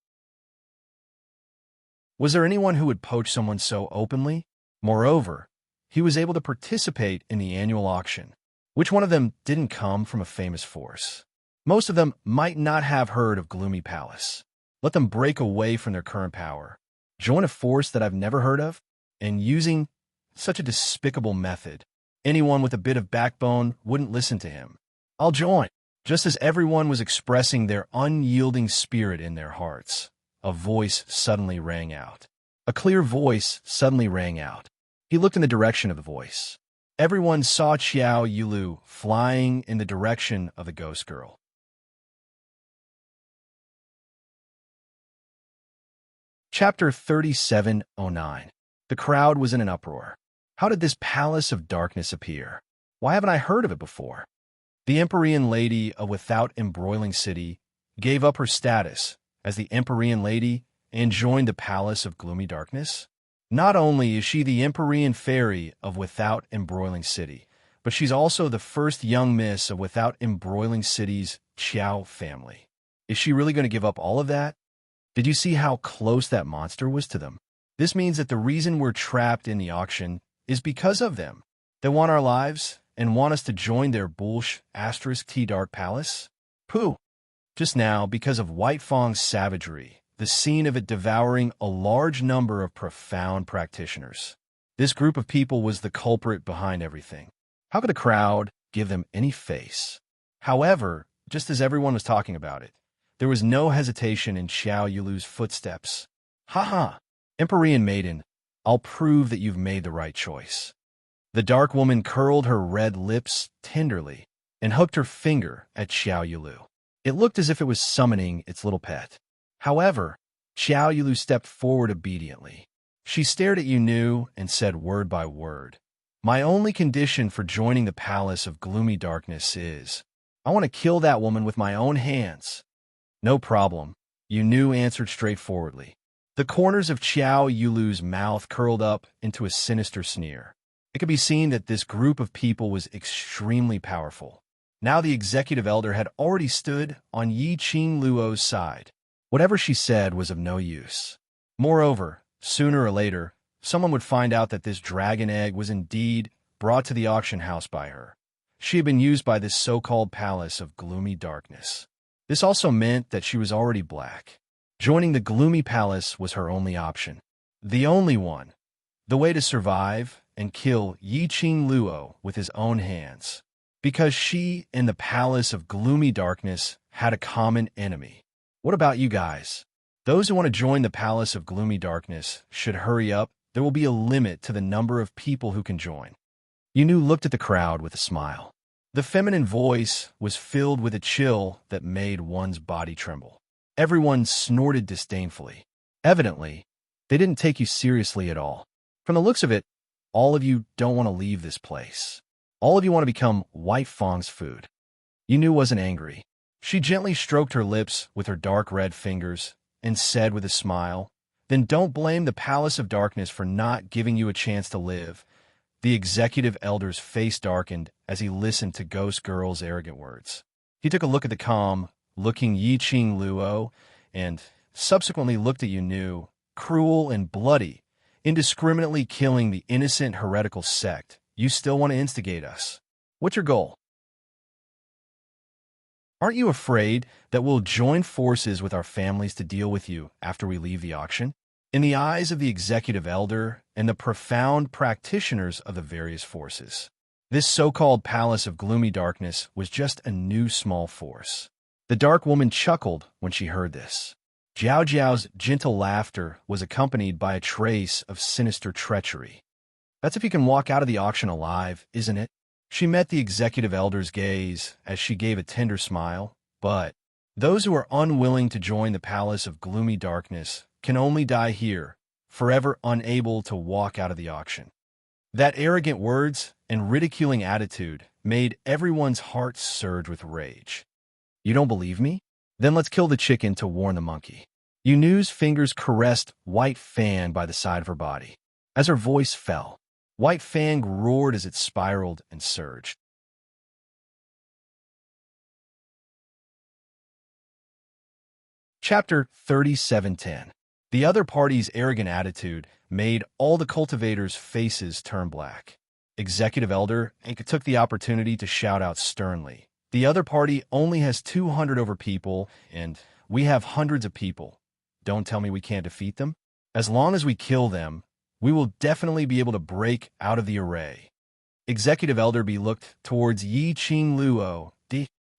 A: Was there anyone who would poach someone so openly? Moreover, he was able to participate in the annual auction. Which one of them didn't come from a famous force? Most of them might not have heard of Gloomy Palace. Let them break away from their current power. Join a force that I've never heard of, and using such a despicable method. Anyone with a bit of backbone wouldn't listen to him. I'll join. Just as everyone was expressing their unyielding spirit in their hearts, a voice suddenly rang out. A clear voice suddenly rang out. He looked in the direction of the voice. Everyone saw Xiao Yulu flying in the direction of the ghost girl. Chapter 3709. The crowd was in an uproar. How did this palace of darkness appear? Why haven't I heard of it before? The Empyrean lady of Without Embroiling City gave up her status as the Empyrean lady and joined the palace of gloomy darkness. Not only is she the Empyrean fairy of Without Embroiling City, but she's also the first young miss of Without Embroiling City's Qiao family. Is she really going to give up all of that? Did you see how close that monster was to them? This means that the reason we're trapped in the auction is because of them. They want our lives and want us to join their bullsh *T dark palace? Pooh! Just now, because of White Fang's savagery, the scene of it devouring a large number of profound practitioners. This group of people was the culprit behind everything. How could the crowd give them any face? However, just as everyone was talking about it, there was no hesitation in Xiao Yulu's footsteps. Ha! Empyrean maiden, I'll prove that you've made the right choice. The dark woman curled her red lips tenderly and hooked her finger at Xiao Yulu. It looked as if it was summoning its little pet. However, Xiao Yulu stepped forward obediently. She stared at Yunu and said word by word, "My only condition for joining the palace of gloomy darkness is, I want to kill that woman with my own hands." "No problem," Yunu answered straightforwardly. The corners of Xiao Yulu's mouth curled up into a sinister sneer. It could be seen that this group of people was extremely powerful. Now the executive elder had already stood on Yi Qing Luo's side. Whatever she said was of no use. Moreover, sooner or later, someone would find out that this dragon egg was indeed brought to the auction house by her. She had been used by this so-called palace of gloomy darkness. This also meant that she was already black. Joining the gloomy palace was her only option. The only one. The way to survive and kill Yi Qing Luo with his own hands. Because she and the palace of gloomy darkness had a common enemy. What about you guys? Those who want to join the palace of gloomy darkness should hurry up. There will be a limit to the number of people who can join. Yunu looked at the crowd with a smile. The feminine voice was filled with a chill that made one's body tremble. Everyone snorted disdainfully. Evidently, they didn't take you seriously at all. From the looks of it, all of you don't want to leave this place. All of you want to become White Fang's food. Yunu wasn't angry. She gently stroked her lips with her dark red fingers and said with a smile, "Then don't blame the Palace of Darkness for not giving you a chance to live." The executive elder's face darkened as he listened to Ghost Girl's arrogant words. He took a look at the calm-looking Yi Qing Luo and subsequently looked at Yunu, cruel and bloody, indiscriminately killing the innocent heretical sect. "You still want to instigate us. What's your goal? Aren't you afraid that we'll join forces with our families to deal with you after we leave the auction?" In the eyes of the executive elder and the profound practitioners of the various forces, this so-called palace of gloomy darkness was just a new small force. The dark woman chuckled when she heard this. Jiao Jiao's gentle laughter was accompanied by a trace of sinister treachery. "That's if you can walk out of the auction alive, isn't it?" She met the executive elder's gaze as she gave a tender smile. "But those who are unwilling to join the palace of gloomy darkness can only die here, forever unable to walk out of the auction." That arrogant words and ridiculing attitude made everyone's heart surge with rage. "You don't believe me? Then let's kill the chicken to warn the monkey." Yunu's fingers caressed White Fang by the side of her body. As her voice fell, White Fang roared as it spiraled and surged. Chapter 3710. The other party's arrogant attitude made all the cultivators' faces turn black. Executive Elder took the opportunity to shout out sternly, The other party only has 200 over people, and we have hundreds of people. Don't tell me we can't defeat them. As long as we kill them, we will definitely be able to break out of the array. Executive Elder B looked towards Yi Qing Luo.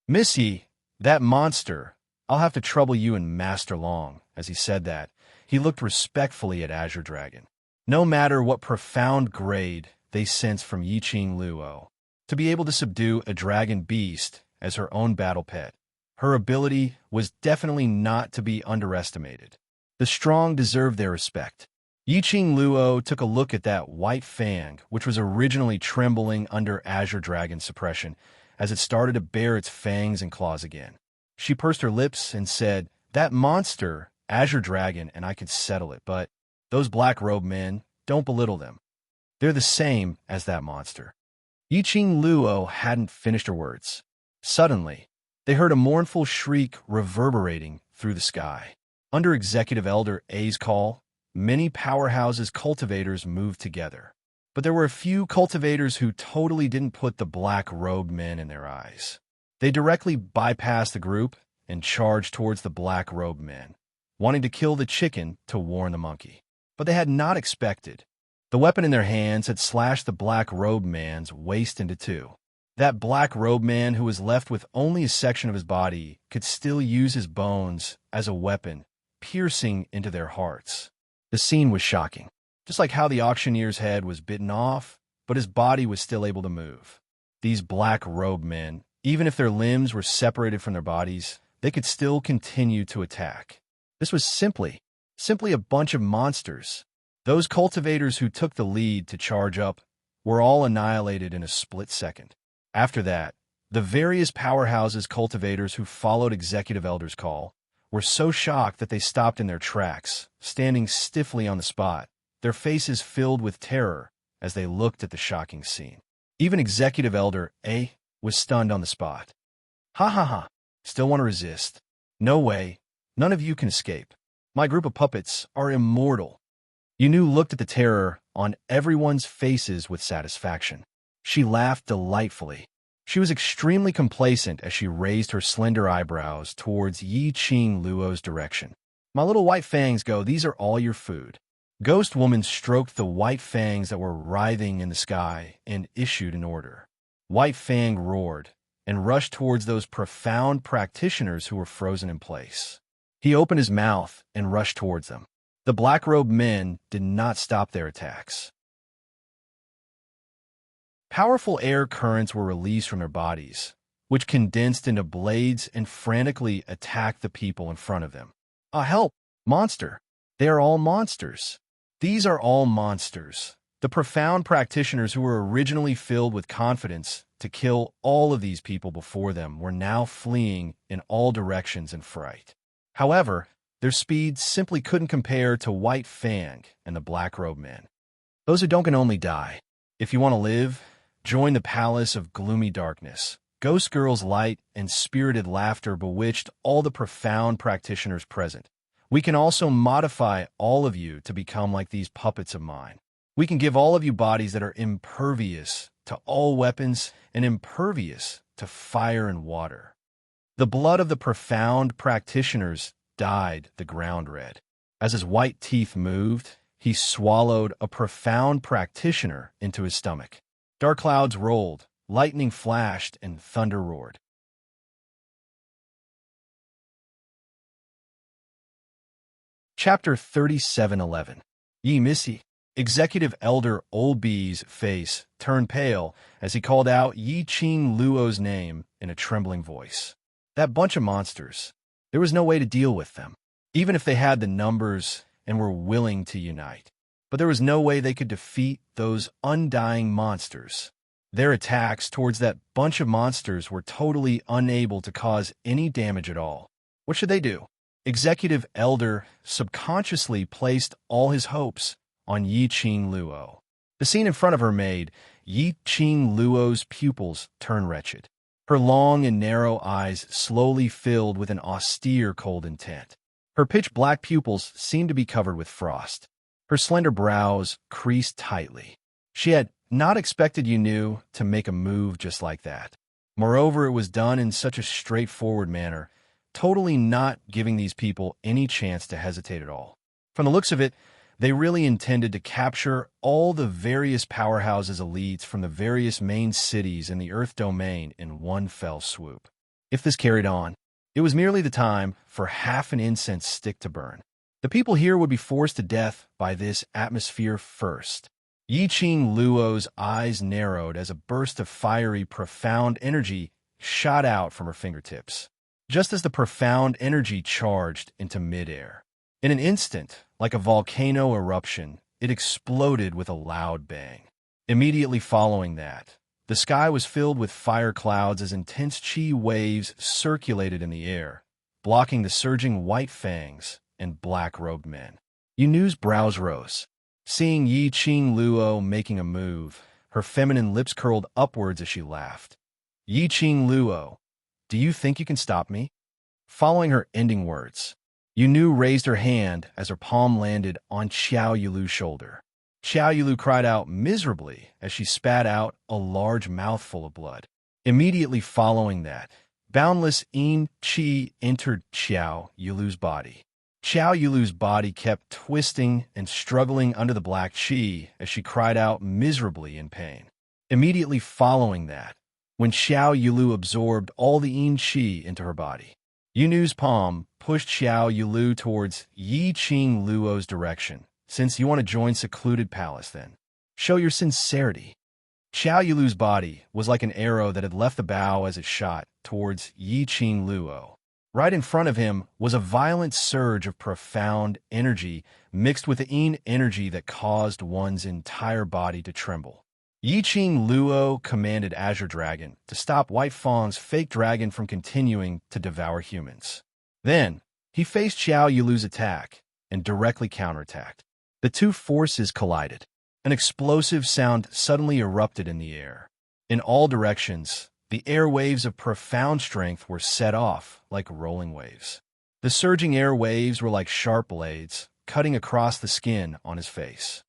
A: Miss Yi, that monster. I'll have to trouble you and Master Long. As he said that, he looked respectfully at Azure Dragon. No matter what profound grade they sensed from Yi Qing Luo, to be able to subdue a dragon beast as her own battle pet, her ability was definitely not to be underestimated. The strong deserve their respect. Yi Qing Luo took a look at that white fang, which was originally trembling under Azure Dragon's suppression, as it started to bare its fangs and claws again. She pursed her lips and said, "That monster, Azure Dragon, and I could settle it, but those black-robed men, don't belittle them. They're the same as that monster." Yi Qing Luo hadn't finished her words. Suddenly, they heard a mournful shriek reverberating through the sky. Under Executive Elder A's call, many powerhouses cultivators moved together. But there were a few cultivators who totally didn't put the black-robed men in their eyes. They directly bypassed the group and charged towards the black-robed men, wanting to kill the chicken to warn the monkey. But they had not expected. The weapon in their hands had slashed the black-robed man's waist into two. That black-robed man, who was left with only a section of his body, could still use his bones as a weapon, piercing into their hearts. The scene was shocking. Just like how the auctioneer's head was bitten off, but his body was still able to move. These black-robed men, even if their limbs were separated from their bodies, they could still continue to attack. This was simply a bunch of monsters. Those cultivators who took the lead to charge up were all annihilated in a split second. After that, the various powerhouses cultivators who followed Executive Elder's call were so shocked that they stopped in their tracks, standing stiffly on the spot, their faces filled with terror as they looked at the shocking scene. Even Executive Elder A was stunned on the spot. "Ha ha ha, still want to resist? No way, none of you can escape. My group of puppets are immortal." Yunu looked at the terror on everyone's faces with satisfaction. She laughed delightfully. She was extremely complacent as she raised her slender eyebrows towards Yi Qing Luo's direction. "My little white fangs go, these are all your food." Ghost Woman stroked the white fangs that were writhing in the sky and issued an order. White Fang roared and rushed towards those profound practitioners who were frozen in place. He opened his mouth and rushed towards them. The black-robed men did not stop their attacks. Powerful air currents were released from their bodies, which condensed into blades and frantically attacked the people in front of them. Help! Monster! They are all monsters. These are all monsters. The profound practitioners who were originally filled with confidence to kill all of these people before them were now fleeing in all directions in fright. However, their speed simply couldn't compare to White Fang and the black-robed men. Those who don't can only die. If you want to live, join the Palace of Gloomy Darkness. Ghost Girl's light and spirited laughter bewitched all the profound practitioners present. We can also modify all of you to become like these puppets of mine. We can give all of you bodies that are impervious to all weapons and impervious to fire and water. The blood of the profound practitioners dyed the ground red. As his white teeth moved, he swallowed a profound practitioner into his stomach. Dark clouds rolled, lightning flashed, and thunder roared. Chapter 37:11. Yi Missy. Executive Elder Old B's face turned pale as he called out Yi Qing Luo's name in a trembling voice. That bunch of monsters. There was no way to deal with them, even if they had the numbers and were willing to unite. But there was no way they could defeat those undying monsters. Their attacks towards that bunch of monsters were totally unable to cause any damage at all. What should they do? Executive Elder subconsciously placed all his hopes on Yi Qing Luo. The scene in front of her made Yi Qing Luo's pupils turn wretched. Her long and narrow eyes slowly filled with an austere cold intent. Her pitch-black pupils seemed to be covered with frost. Her slender brows creased tightly. She had not expected Yunu to make a move just like that. Moreover, it was done in such a straightforward manner, totally not giving these people any chance to hesitate at all. From the looks of it, they really intended to capture all the various powerhouses elites from the various main cities in the Earth domain in one fell swoop. If this carried on, it was merely the time for half an incense stick to burn. The people here would be forced to death by this atmosphere first. Yi-Ching Luo's eyes narrowed as a burst of fiery, profound energy shot out from her fingertips, just as the profound energy charged into midair. In an instant, like a volcano eruption, it exploded with a loud bang. Immediately following that, the sky was filled with fire clouds as intense chi waves circulated in the air, blocking the surging white fangs and black-robed men. Yunu's brows rose. Seeing Yi-Ching Luo making a move, her feminine lips curled upwards as she laughed. Yi-Ching Luo, do you think you can stop me? Following her ending words, Yunu raised her hand as her palm landed on Xiao Yulu's shoulder. Xiao Yulu cried out miserably as she spat out a large mouthful of blood. Immediately following that, boundless yin qi entered Xiao Yulu's body. Xiao Yulu's body kept twisting and struggling under the black qi as she cried out miserably in pain. Immediately following that, when Xiao Yulu absorbed all the yin qi into her body, Yunu's palm pushed Xiao Yulu towards Yi-Ching Luo's direction. Since you want to join secluded palace, then show your sincerity. Xiao Yulu's body was like an arrow that had left the bow as it shot towards Yi-Ching Luo. Right in front of him was a violent surge of profound energy mixed with the yin energy that caused one's entire body to tremble. Yi-Ching Luo commanded Azure Dragon to stop White Fang's fake dragon from continuing to devour humans. Then, he faced Xiao Yulu's attack and directly counterattacked. The two forces collided. An explosive sound suddenly erupted in the air. In all directions, the air waves of profound strength were set off like rolling waves. The surging air waves were like sharp blades, cutting across the skin on his face.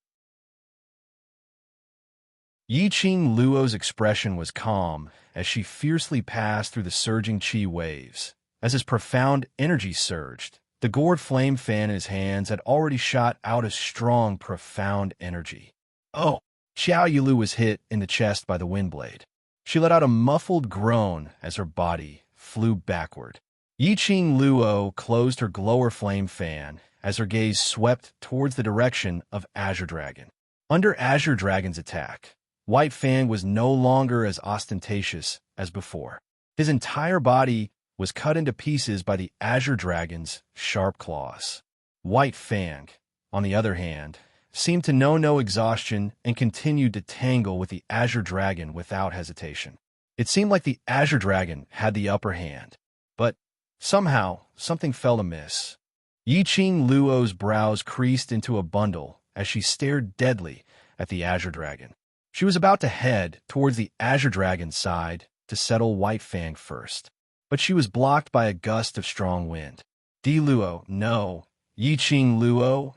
A: Yi-Ching Luo's expression was calm as she fiercely passed through the surging chi waves. As his profound energy surged, the gourd flame fan in his hands had already shot out a strong, profound energy. Oh! Xiao Yulu was hit in the chest by the wind blade. She let out a muffled groan as her body flew backward. Yi-Ching Luo closed her glower flame fan as her gaze swept towards the direction of Azure Dragon. Under Azure Dragon's attack, White Fang was no longer as ostentatious as before. His entire body was cut into pieces by the Azure Dragon's sharp claws. White Fang, on the other hand, seemed to know no exhaustion and continued to tangle with the Azure Dragon without hesitation. It seemed like the Azure Dragon had the upper hand, but somehow something felt amiss. Yi-Ching Luo's brows creased into a bundle as she stared deadly at the Azure Dragon. She was about to head towards the Azure Dragon's side to settle White Fang first, but she was blocked by a gust of strong wind. Di Luo, no. Yi-Ching Luo.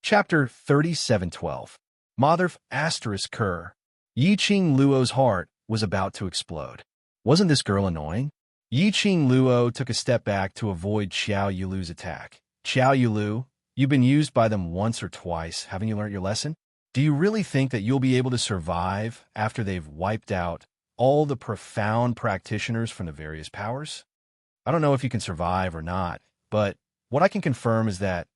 A: Chapter 3712. Motherf * Cur. Yi-Ching Luo's heart was about to explode. Wasn't this girl annoying? Yi-Ching Luo took a step back to avoid Xiao Yulu's attack. Xiao Yulu, you've been used by them once or twice. Haven't you learned your lesson? Do you really think that you'll be able to survive after they've wiped out all the profound practitioners from the various powers? I don't know if you can survive or not, but what I can confirm is that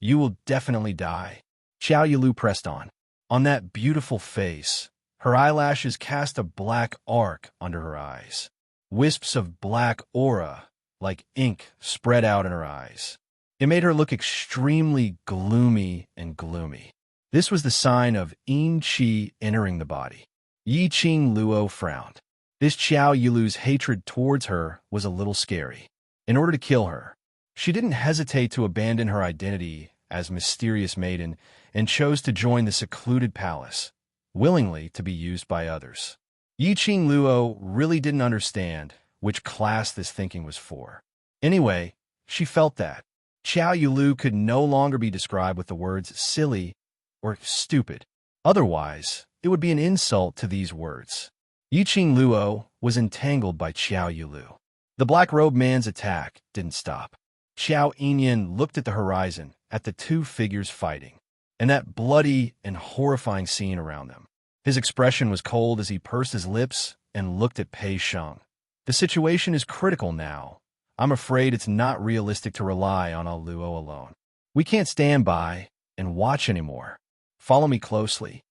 A: you will definitely die. Xiao Yulu pressed on. On that beautiful face, her eyelashes cast a black arc under her eyes. Wisps of black aura, like ink, spread out in her eyes. It made her look extremely gloomy and gloomy. This was the sign of yin qi entering the body. Yi-Ching Luo frowned. This Xiao Yulu's hatred towards her was a little scary. In order to kill her, she didn't hesitate to abandon her identity as mysterious maiden and chose to join the secluded palace, willingly to be used by others. Yi-Ching Luo really didn't understand which class this thinking was for. Anyway, she felt that Xiao Yulu could no longer be described with the words silly or stupid. Otherwise, it would be an insult to these words. Yiqing Luo was entangled by Xiao Yulu. The black-robed man's attack didn't stop. Xiao Yinyan looked at the horizon, at the two figures fighting, and that bloody and horrifying scene around them. His expression was cold as he pursed his lips and looked at Pei Sheng. The situation is critical now. I'm afraid it's not realistic to rely on Luo alone. We can't stand by and watch anymore. Follow me closely.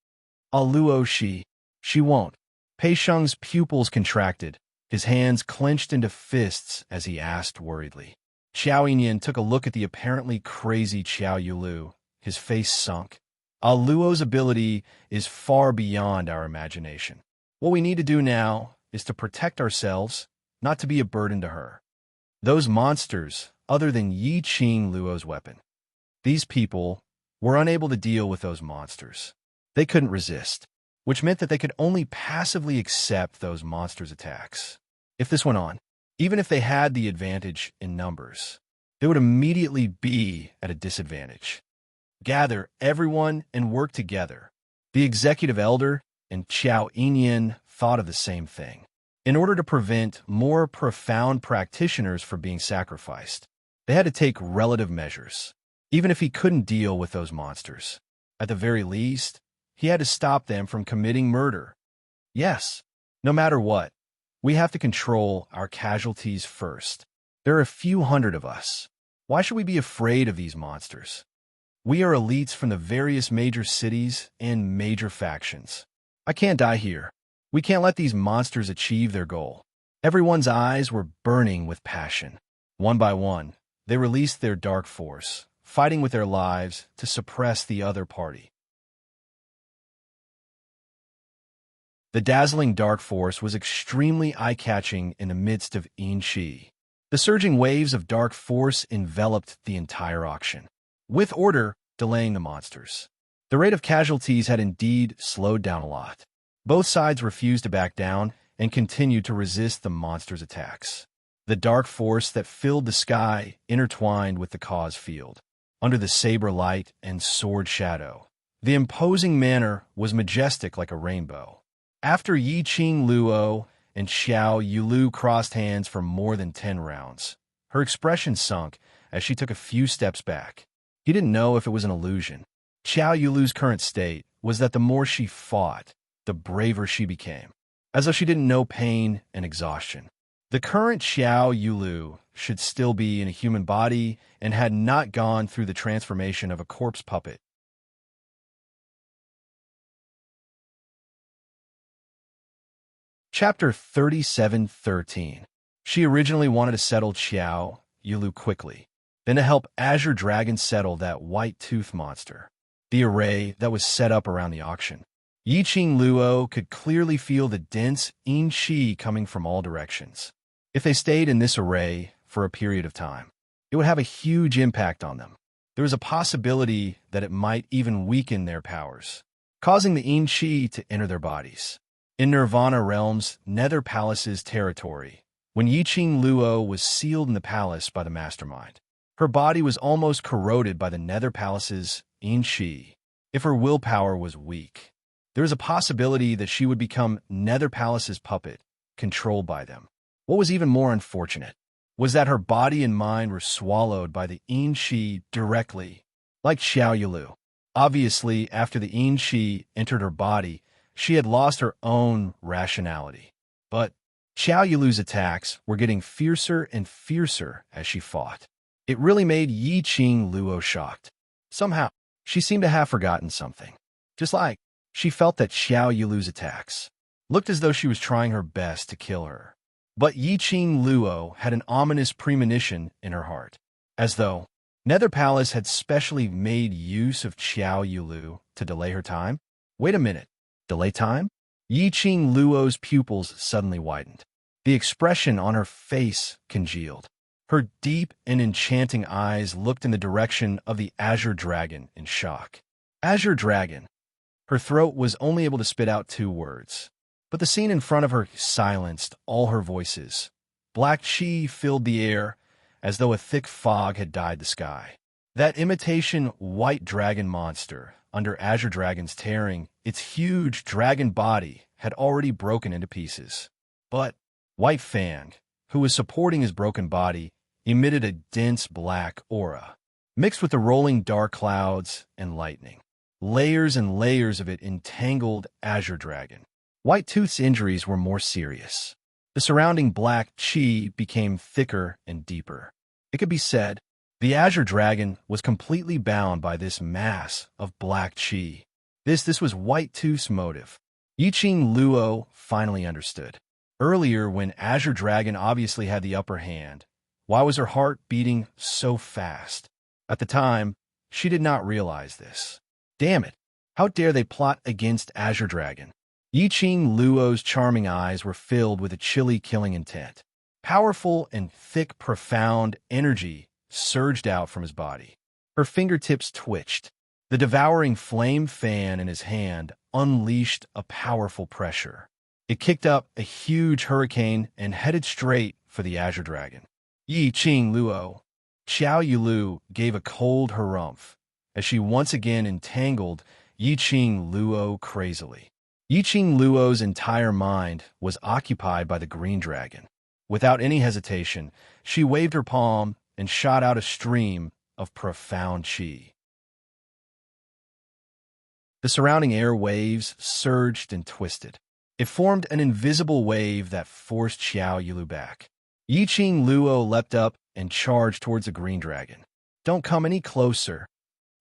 A: Luo, she won't. Pei Sheng's pupils contracted. His hands clenched into fists as he asked worriedly. Xiao Yinyan took a look at the apparently crazy Xiao Yulu. His face sunk. Luo's ability is far beyond our imagination. What we need to do now is to protect ourselves, not to be a burden to her. Those monsters, other than Yiqing Luo's weapon. These people were unable to deal with those monsters. They couldn't resist, which meant that they could only passively accept those monsters' attacks. If this went on, even if they had the advantage in numbers, they would immediately be at a disadvantage. Gather everyone and work together. The executive elder and Xiao Yinyan thought of the same thing. In order to prevent more profound practitioners from being sacrificed, they had to take relative measures, even if he couldn't deal with those monsters. At the very least, he had to stop them from committing murder. Yes, no matter what, we have to control our casualties first. There are a few hundred of us. Why should we be afraid of these monsters? We are elites from the various major cities and major factions. I can't die here. We can't let these monsters achieve their goal. Everyone's eyes were burning with passion. One by one, they released their dark force, fighting with their lives to suppress the other party. The dazzling dark force was extremely eye-catching in the midst of Yin-Chi. The surging waves of dark force enveloped the entire auction, with order delaying the monsters. The rate of casualties had indeed slowed down a lot. Both sides refused to back down and continued to resist the monsters' attacks. The dark force that filled the sky intertwined with the cause field. Under the saber light and sword shadow, the imposing manner was majestic like a rainbow. After Yiqing Luo and Xiao Yulu crossed hands for more than 10 rounds, her expression sunk as she took a few steps back. He didn't know if it was an illusion. Xiao Yulu's current state was that the more she fought, the braver she became, as though she didn't know pain and exhaustion. The current Xiao Yulu should still be in a human body and had not gone through the transformation of a corpse puppet. Chapter 37:13. She originally wanted to settle Xiao Yulu quickly, then to help Azure Dragon settle that white tooth monster. The array that was set up around the auction. Yiqing Luo could clearly feel the dense Yin-Chi coming from all directions. If they stayed in this array for a period of time, it would have a huge impact on them. There was a possibility that it might even weaken their powers, causing the Yin-Chi to enter their bodies. In Nirvana Realm's Nether Palace's territory, when Yiqing Luo was sealed in the palace by the mastermind, her body was almost corroded by the Nether Palace's Yin-Chi. If her willpower was weak, there was a possibility that she would become Nether Palace's puppet, controlled by them. What was even more unfortunate was that her body and mind were swallowed by the Yin-Chi directly, like Xiao Yulu. Obviously, after the Yin-Chi entered her body, she had lost her own rationality. But Xiao Yulu's attacks were getting fiercer and fiercer as she fought. It really made Yiqing Luo shocked. Somehow, she seemed to have forgotten something. Just like she felt that Xiao Yulu's attacks looked as though she was trying her best to kill her. But Yiqing Luo had an ominous premonition in her heart, as though Nether Palace had specially made use of Xiao Yulu to delay her time. Wait a minute. Delay time? Yiqing Luo's pupils suddenly widened. The expression on her face congealed. Her deep and enchanting eyes looked in the direction of the Azure Dragon in shock. Azure Dragon. Her throat was only able to spit out 2 words, but the scene in front of her silenced all her voices. Black chi filled the air as though a thick fog had dyed the sky. That imitation white dragon monster under Azure Dragon's tearing, its huge dragon body had already broken into pieces. But White Fang, who was supporting his broken body, emitted a dense black aura, mixed with the rolling dark clouds and lightning. Layers and layers of it entangled Azure Dragon. White Tooth's injuries were more serious. The surrounding black chi became thicker and deeper. It could be said, the Azure Dragon was completely bound by this mass of black chi. This was White Tooth's motive. Yiqing Luo finally understood. Earlier, when Azure Dragon obviously had the upper hand, why was her heart beating so fast? At the time, she did not realize this. Damn it! How dare they plot against Azure Dragon? Yiqing Luo's charming eyes were filled with a chilly killing intent. Powerful and thick, profound energy surged out from his body. Her fingertips twitched. The devouring flame fan in his hand unleashed a powerful pressure. It kicked up a huge hurricane and headed straight for the Azure Dragon. Yiqing Luo. Xiao Yulu gave a cold harumph as she once again entangled Yiqing Luo crazily. Yiqing Luo's entire mind was occupied by the green dragon. Without any hesitation, she waved her palm and shot out a stream of profound chi. The surrounding air waves surged and twisted. It formed an invisible wave that forced Xiao Yulu back. Yiqing Luo leapt up and charged towards the green dragon. "Don't come any closer."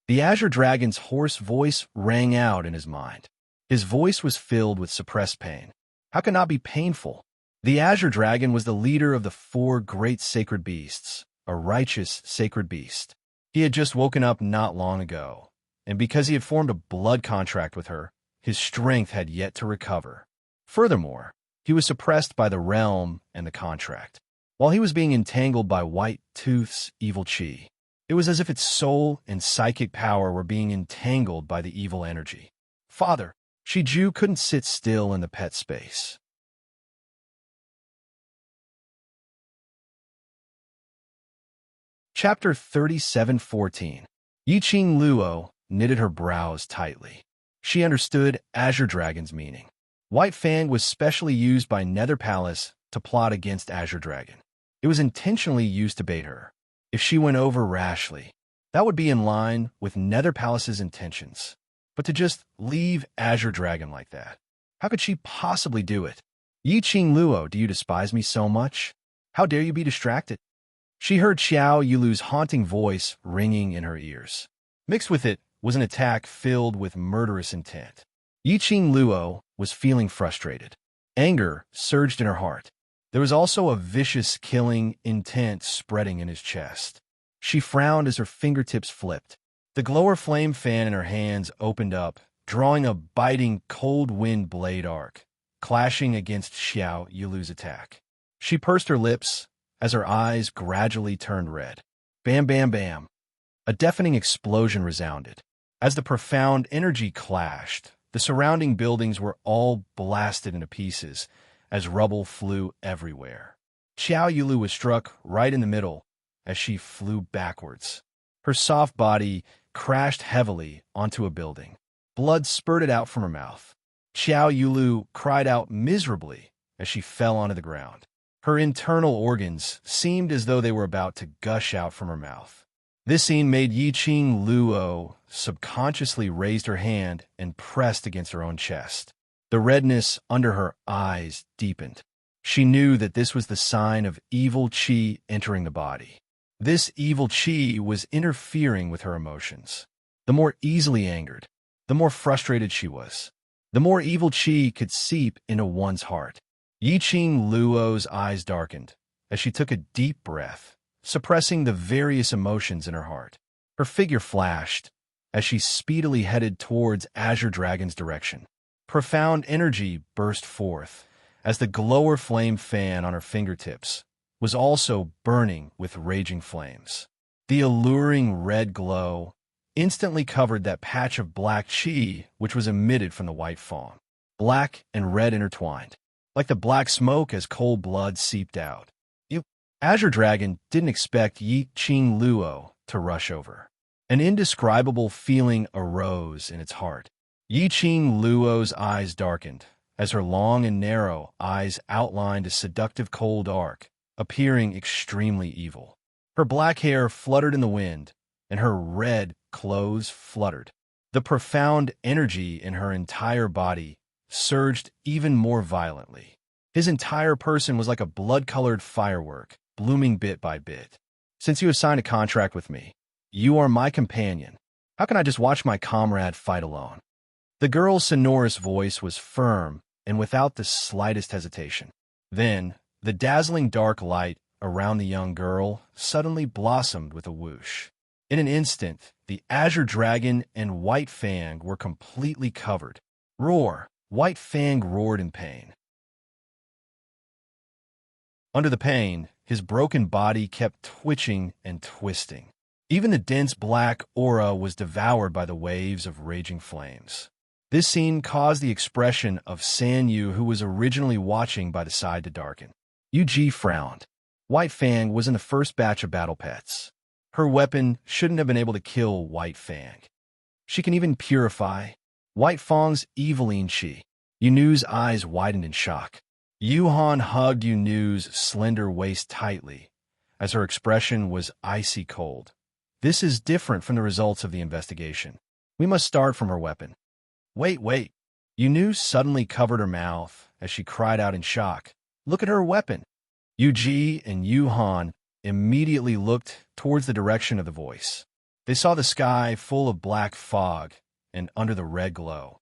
A: The Azure Dragon's hoarse voice rang out in his mind. His voice was filled with suppressed pain. How could not be painful? The Azure Dragon was the leader of the 4 great sacred beasts, a righteous sacred beast. He had just woken up not long ago, and because he had formed a blood contract with her, his strength had yet to recover. Furthermore, he was suppressed by the realm and the contract. While he was being entangled by White Tooth's evil chi, it was as if its soul and psychic power were being entangled by the evil energy. Father, Shiju couldn't sit still in the pet space. Chapter 37:14. Yiqing Luo knitted her brows tightly. She understood Azure Dragon's meaning. White Fang was specially used by Nether Palace to plot against Azure Dragon. It was intentionally used to bait her. If she went over rashly, that would be in line with Nether Palace's intentions. But to just leave Azure Dragon like that, how could she possibly do it? Yiqing Luo, do you despise me so much? How dare you be distracted? She heard Xiao Yulu's haunting voice ringing in her ears. Mixed with it was an attack filled with murderous intent. Yiqing Luo was feeling frustrated. Anger surged in her heart. There was also a vicious killing intent spreading in his chest. She frowned as her fingertips flipped. The glower flame fan in her hands opened up, drawing a biting cold wind blade arc, clashing against Xiao Yulu's attack. She pursed her lips as her eyes gradually turned red. Bam, bam, bam. A deafening explosion resounded. As the profound energy clashed, the surrounding buildings were all blasted into pieces as rubble flew everywhere. Xiao Yulu was struck right in the middle as she flew backwards. Her soft body crashed heavily onto a building. Blood spurted out from her mouth. Xiao Yulu cried out miserably as she fell onto the ground. Her internal organs seemed as though they were about to gush out from her mouth. This scene made Yiqing Luo subconsciously raise her hand and pressed against her own chest. The redness under her eyes deepened. She knew that this was the sign of evil chi entering the body. This evil chi was interfering with her emotions. The more easily angered, the more frustrated she was. The more evil chi could seep into one's heart. Yiqing Luo's eyes darkened as she took a deep breath, suppressing the various emotions in her heart. Her figure flashed as she speedily headed towards Azure Dragon's direction. Profound energy burst forth as the glower flame fan on her fingertips was also burning with raging flames. The alluring red glow instantly covered that patch of black chi which was emitted from the white fawn. Black and red intertwined, like the black smoke as cold blood seeped out. Azure Dragon didn't expect Yiqing Luo to rush over. An indescribable feeling arose in its heart. Yi-Ching Luo's eyes darkened, as her long and narrow eyes outlined a seductive cold arc, appearing extremely evil. Her black hair fluttered in the wind, and her red clothes fluttered. The profound energy in her entire body surged even more violently. His entire person was like a blood-colored firework, blooming bit by bit. Since you have signed a contract with me, you are my companion. How can I just watch my comrade fight alone? The girl's sonorous voice was firm and without the slightest hesitation. Then, the dazzling dark light around the young girl suddenly blossomed with a whoosh. In an instant, the azure dragon and White Fang were completely covered. Roar! White Fang roared in pain. Under the pain, his broken body kept twitching and twisting. Even the dense black aura was devoured by the waves of raging flames. This scene caused the expression of San Yu, who was originally watching by the side, to darken. Yu Ji frowned. White Fang was in the first batch of battle pets. Her weapon shouldn't have been able to kill White Fang. She can even purify. White Fang's eviling chi. Yunu's eyes widened in shock. Yuhan hugged Yunu's slender waist tightly, as her expression was icy cold. This is different from the results of the investigation. We must start from her weapon. Wait. Yunu suddenly covered her mouth as she cried out in shock. Look at her weapon. Yuji and Yuhan immediately looked towards the direction of the voice. They saw the sky full of black fog and under the red glow.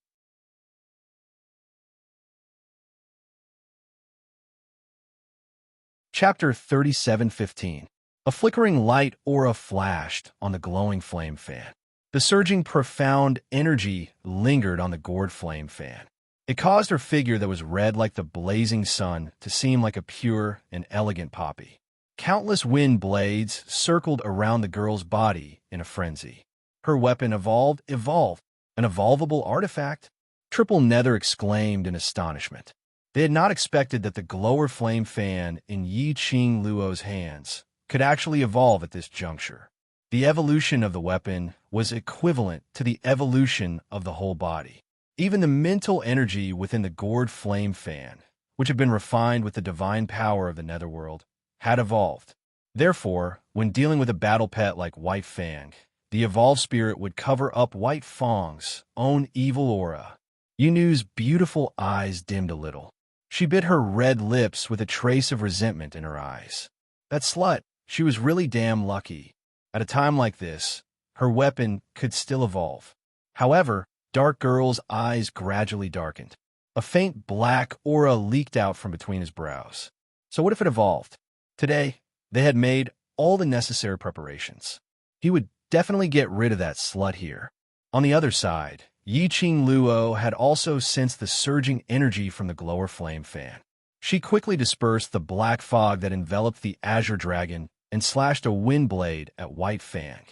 A: Chapter 37:15. A flickering light aura flashed on the glowing flame fan. The surging profound energy lingered on the gourd flame fan. It caused her figure that was red like the blazing sun to seem like a pure and elegant poppy. Countless wind blades circled around the girl's body in a frenzy. Her weapon evolved, an evolvable artifact? Triple Nether exclaimed in astonishment. They had not expected that the glower flame fan in Yi-Ching Luo's hands could actually evolve at this juncture. The evolution of the weapon was equivalent to the evolution of the whole body. Even the mental energy within the gourd flame fan, which had been refined with the divine power of the netherworld, had evolved. Therefore, when dealing with a battle pet like White Fang, the evolved spirit would cover up White Fang's own evil aura. Yunu's beautiful eyes dimmed a little. She bit her red lips with a trace of resentment in her eyes. That slut, she was really damn lucky. At a time like this, her weapon could still evolve. However, Dark Girl's eyes gradually darkened. A faint black aura leaked out from between his brows. So what if it evolved? Today, they had made all the necessary preparations. He would definitely get rid of that slut here. On the other side, Yi-Ching Luo had also sensed the surging energy from the glower flame fan. She quickly dispersed the black fog that enveloped the azure dragon and slashed a wind blade at White Fang.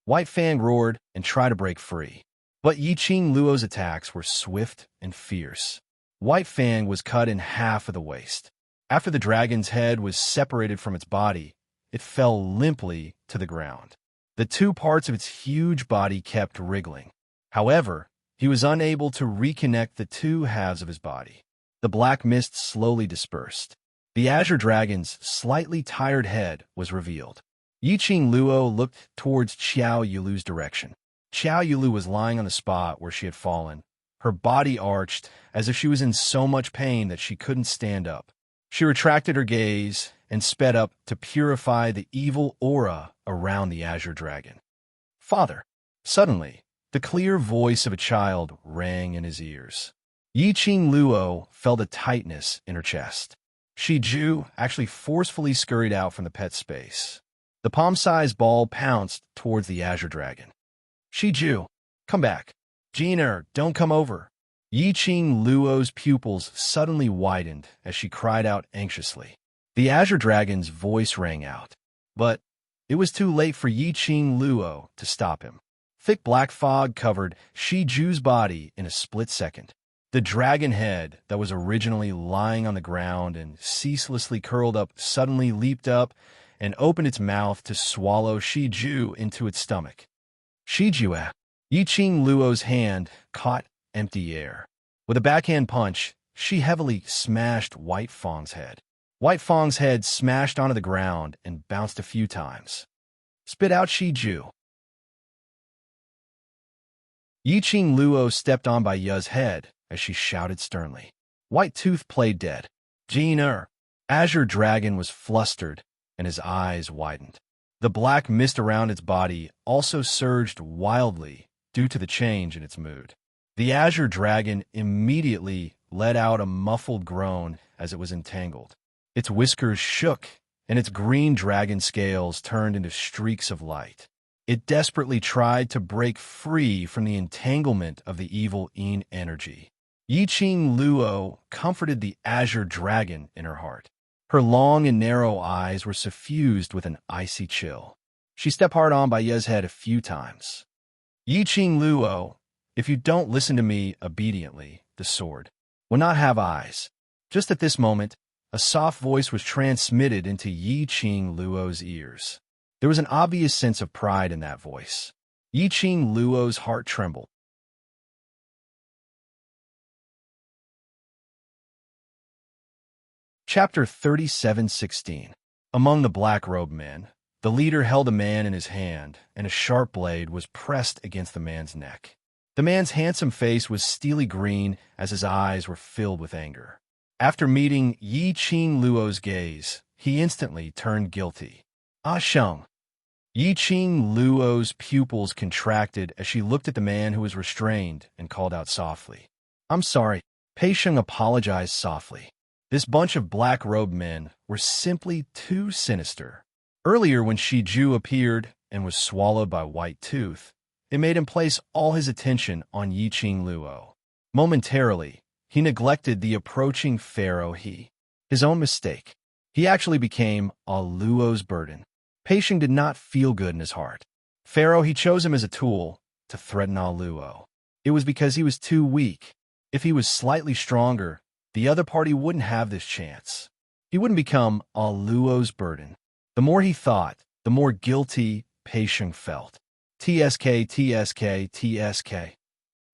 A: White Fang roared and tried to break free. But Yi-Ching Luo's attacks were swift and fierce. White Fang was cut in half at the waist. After the dragon's head was separated from its body, it fell limply to the ground. The two parts of its huge body kept wriggling. However, he was unable to reconnect the two halves of his body. The black mist slowly dispersed. The azure dragon's slightly tired head was revealed. Yi-Ching Luo looked towards Qiao Yulu's direction. Qiao Yulu was lying on the spot where she had fallen. Her body arched as if she was in so much pain that she couldn't stand up. She retracted her gaze and sped up to purify the evil aura around the azure dragon. Father! Suddenly, the clear voice of a child rang in his ears. Yi-Ching Luo felt a tightness in her chest. Shiju actually forcefully scurried out from the pet space. The palm-sized ball pounced towards the azure dragon. Shiju, come back. Jeaner, don't come over. Yi-Ching Luo's pupils suddenly widened as she cried out anxiously. The azure dragon's voice rang out, but it was too late for Yi-Ching Luo to stop him. Thick black fog covered Shiju's body in a split second. The dragon head that was originally lying on the ground and ceaselessly curled up suddenly leaped up and opened its mouth to swallow Shiju into its stomach. Shijue. Yi Qing Luo's hand caught empty air. With a backhand punch, she heavily smashed White Fang's head. White Fang's head smashed onto the ground and bounced a few times. Spit out Shiju. Yi Qing Luo stepped on by Ya's head as she shouted sternly. White Tooth played dead. Jin Azure Dragon was flustered and his eyes widened. The black mist around its body also surged wildly due to the change in its mood. The Azure Dragon immediately let out a muffled groan as it was entangled. Its whiskers shook, and its green dragon scales turned into streaks of light. It desperately tried to break free from the entanglement of the evil Yin energy. Yi Qing Luo comforted the Azure Dragon in her heart. Her long and narrow eyes were suffused with an icy chill. She stepped hard on by Ye's head a few times. Yi Qing Luo, if you don't listen to me obediently, the sword will not have eyes. Just at this moment, a soft voice was transmitted into Yi Qing Luo's ears. There was an obvious sense of pride in that voice. Yi Qing Luo's heart trembled. Chapter 37:16. Among the black-robed men, the leader held a man in his hand, and a sharp blade was pressed against the man's neck. The man's handsome face was steely green as his eyes were filled with anger. After meeting Yi Qing Luo's gaze, he instantly turned guilty. Ah Sheng. Yi Qing Luo's pupils contracted as she looked at the man who was restrained and called out softly. I'm sorry. Pei Sheng apologized softly. This bunch of black-robed men were simply too sinister. Earlier, when Shiju appeared and was swallowed by White Tooth, it made him place all his attention on Yi Qing Luo. Momentarily, he neglected the approaching Pharaoh He. His own mistake. He actually became a Luo's burden. Pei Sheng did not feel good in his heart. Pharaoh He chose him as a tool to threaten Ah Luo. It was because he was too weak. If he was slightly stronger, the other party wouldn't have this chance. He wouldn't become Ah Luo's burden. The more he thought, the more guilty Pei Sheng felt. TSK, TSK, TSK.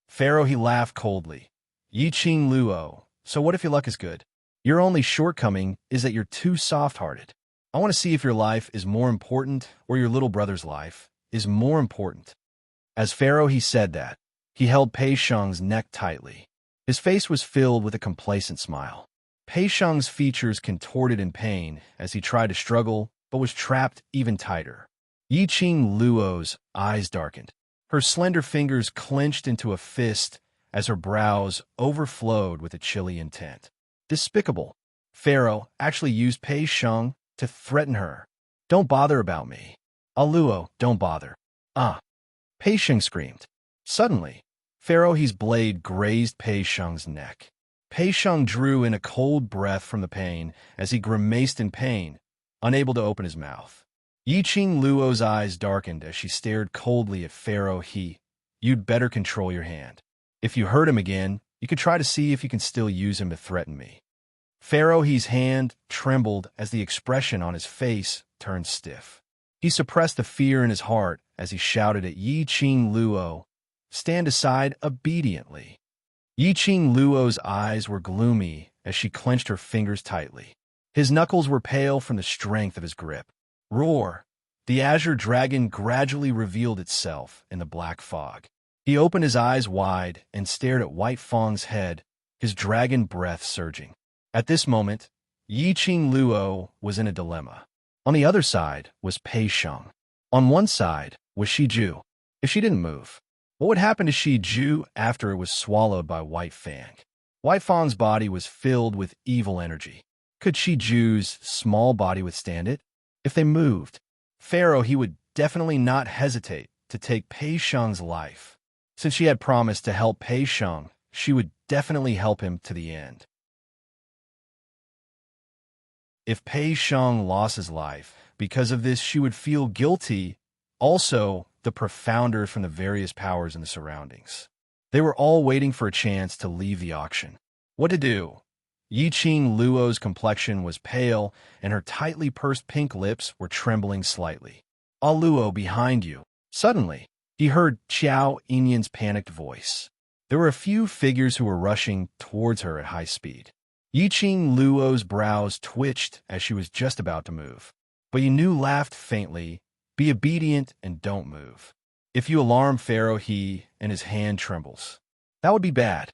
A: Pharaoh He laughed coldly. Yi Qing Luo, so what if your luck is good? Your only shortcoming is that you're too soft-hearted. I want to see if your life is more important or your little brother's life is more important. As Pharaoh He said that, he held Pei Sheng's neck tightly. His face was filled with a complacent smile. Pei Sheng's features contorted in pain as he tried to struggle, but was trapped even tighter. Yi Qing Luo's eyes darkened. Her slender fingers clenched into a fist as her brows overflowed with a chilly intent. Despicable. Pharaoh actually used Pei Sheng to threaten her. Don't bother about me. Ah Luo, don't bother. Ah. Pei Sheng screamed. Suddenly, Pharaoh He's blade grazed Pei Sheng's neck. Pei Sheng drew in a cold breath from the pain as he grimaced in pain, unable to open his mouth. Yi Qing Luo's eyes darkened as she stared coldly at Pharaoh He. You'd better control your hand. If you hurt him again, you could try to see if you can still use him to threaten me. Pharaoh He's hand trembled as the expression on his face turned stiff. He suppressed the fear in his heart as he shouted at Yi Qing Luo, stand aside obediently. Yi Qing Luo's eyes were gloomy as she clenched her fingers tightly. His knuckles were pale from the strength of his grip. Roar! The Azure Dragon gradually revealed itself in the black fog. He opened his eyes wide and stared at White Fang's head, his dragon breath surging. At this moment, Yi Qing Luo was in a dilemma. On the other side was Pei Sheng. On one side was Shiju. If she didn't move, what would happen to Shiju after it was swallowed by White Fang? White Fang's body was filled with evil energy. Could Shiju's small body withstand it? If they moved, Pharaoh He would definitely not hesitate to take Pei Sheng's life. Since she had promised to help Pei Sheng, she would definitely help him to the end. If Pei Sheng lost his life because of this, she would feel guilty. Also, the profounders from the various powers in the surroundings. They were all waiting for a chance to leave the auction. What to do? Yi Qing Luo's complexion was pale, and her tightly pursed pink lips were trembling slightly. Ah Luo behind you. Suddenly, He heard Xiao Yinyan's panicked voice. There were a few figures who were rushing towards her at high speed. Yiqing Luo's brows twitched as she was just about to move. But Yinu laughed faintly. Be obedient and don't move. If you alarm Pharaoh, and his hand trembles. That would be bad.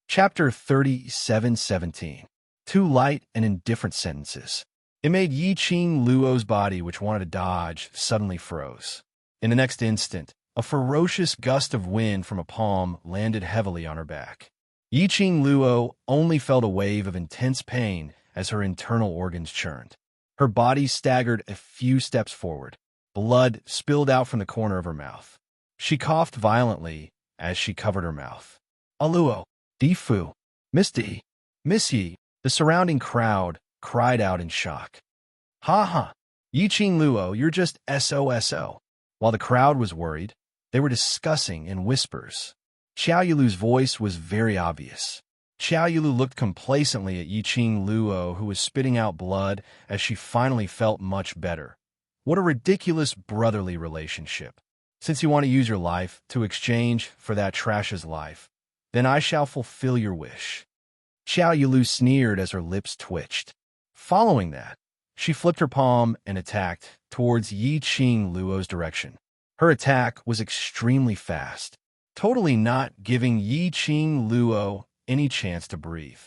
A: Chapter 37:17. Too light and indifferent sentences. It made Yiqing Luo's body, which wanted to dodge, suddenly froze. In the next instant, a ferocious gust of wind from a palm landed heavily on her back. Yiqing Luo only felt a wave of intense pain as her internal organs churned. Her body staggered a few steps forward. Blood spilled out from the corner of her mouth. She coughed violently as she covered her mouth. Aluo, Difu, Misty, Miss Yi, the surrounding crowd cried out in shock. Ha ha, Yiqing Luo, you're just SOSO. While the crowd was worried, they were discussing in whispers. Xiao Yulu's voice was very obvious. Xiao Yulu looked complacently at Yiqing Luo, who was spitting out blood as she finally felt much better. What a ridiculous brotherly relationship. Since you want to use your life to exchange for that trash's life, then I shall fulfill your wish. Xiao Yulu sneered as her lips twitched. Following that, she flipped her palm and attacked towards Yiqing Luo's direction. Her attack was extremely fast, totally not giving Yiqing Luo any chance to breathe.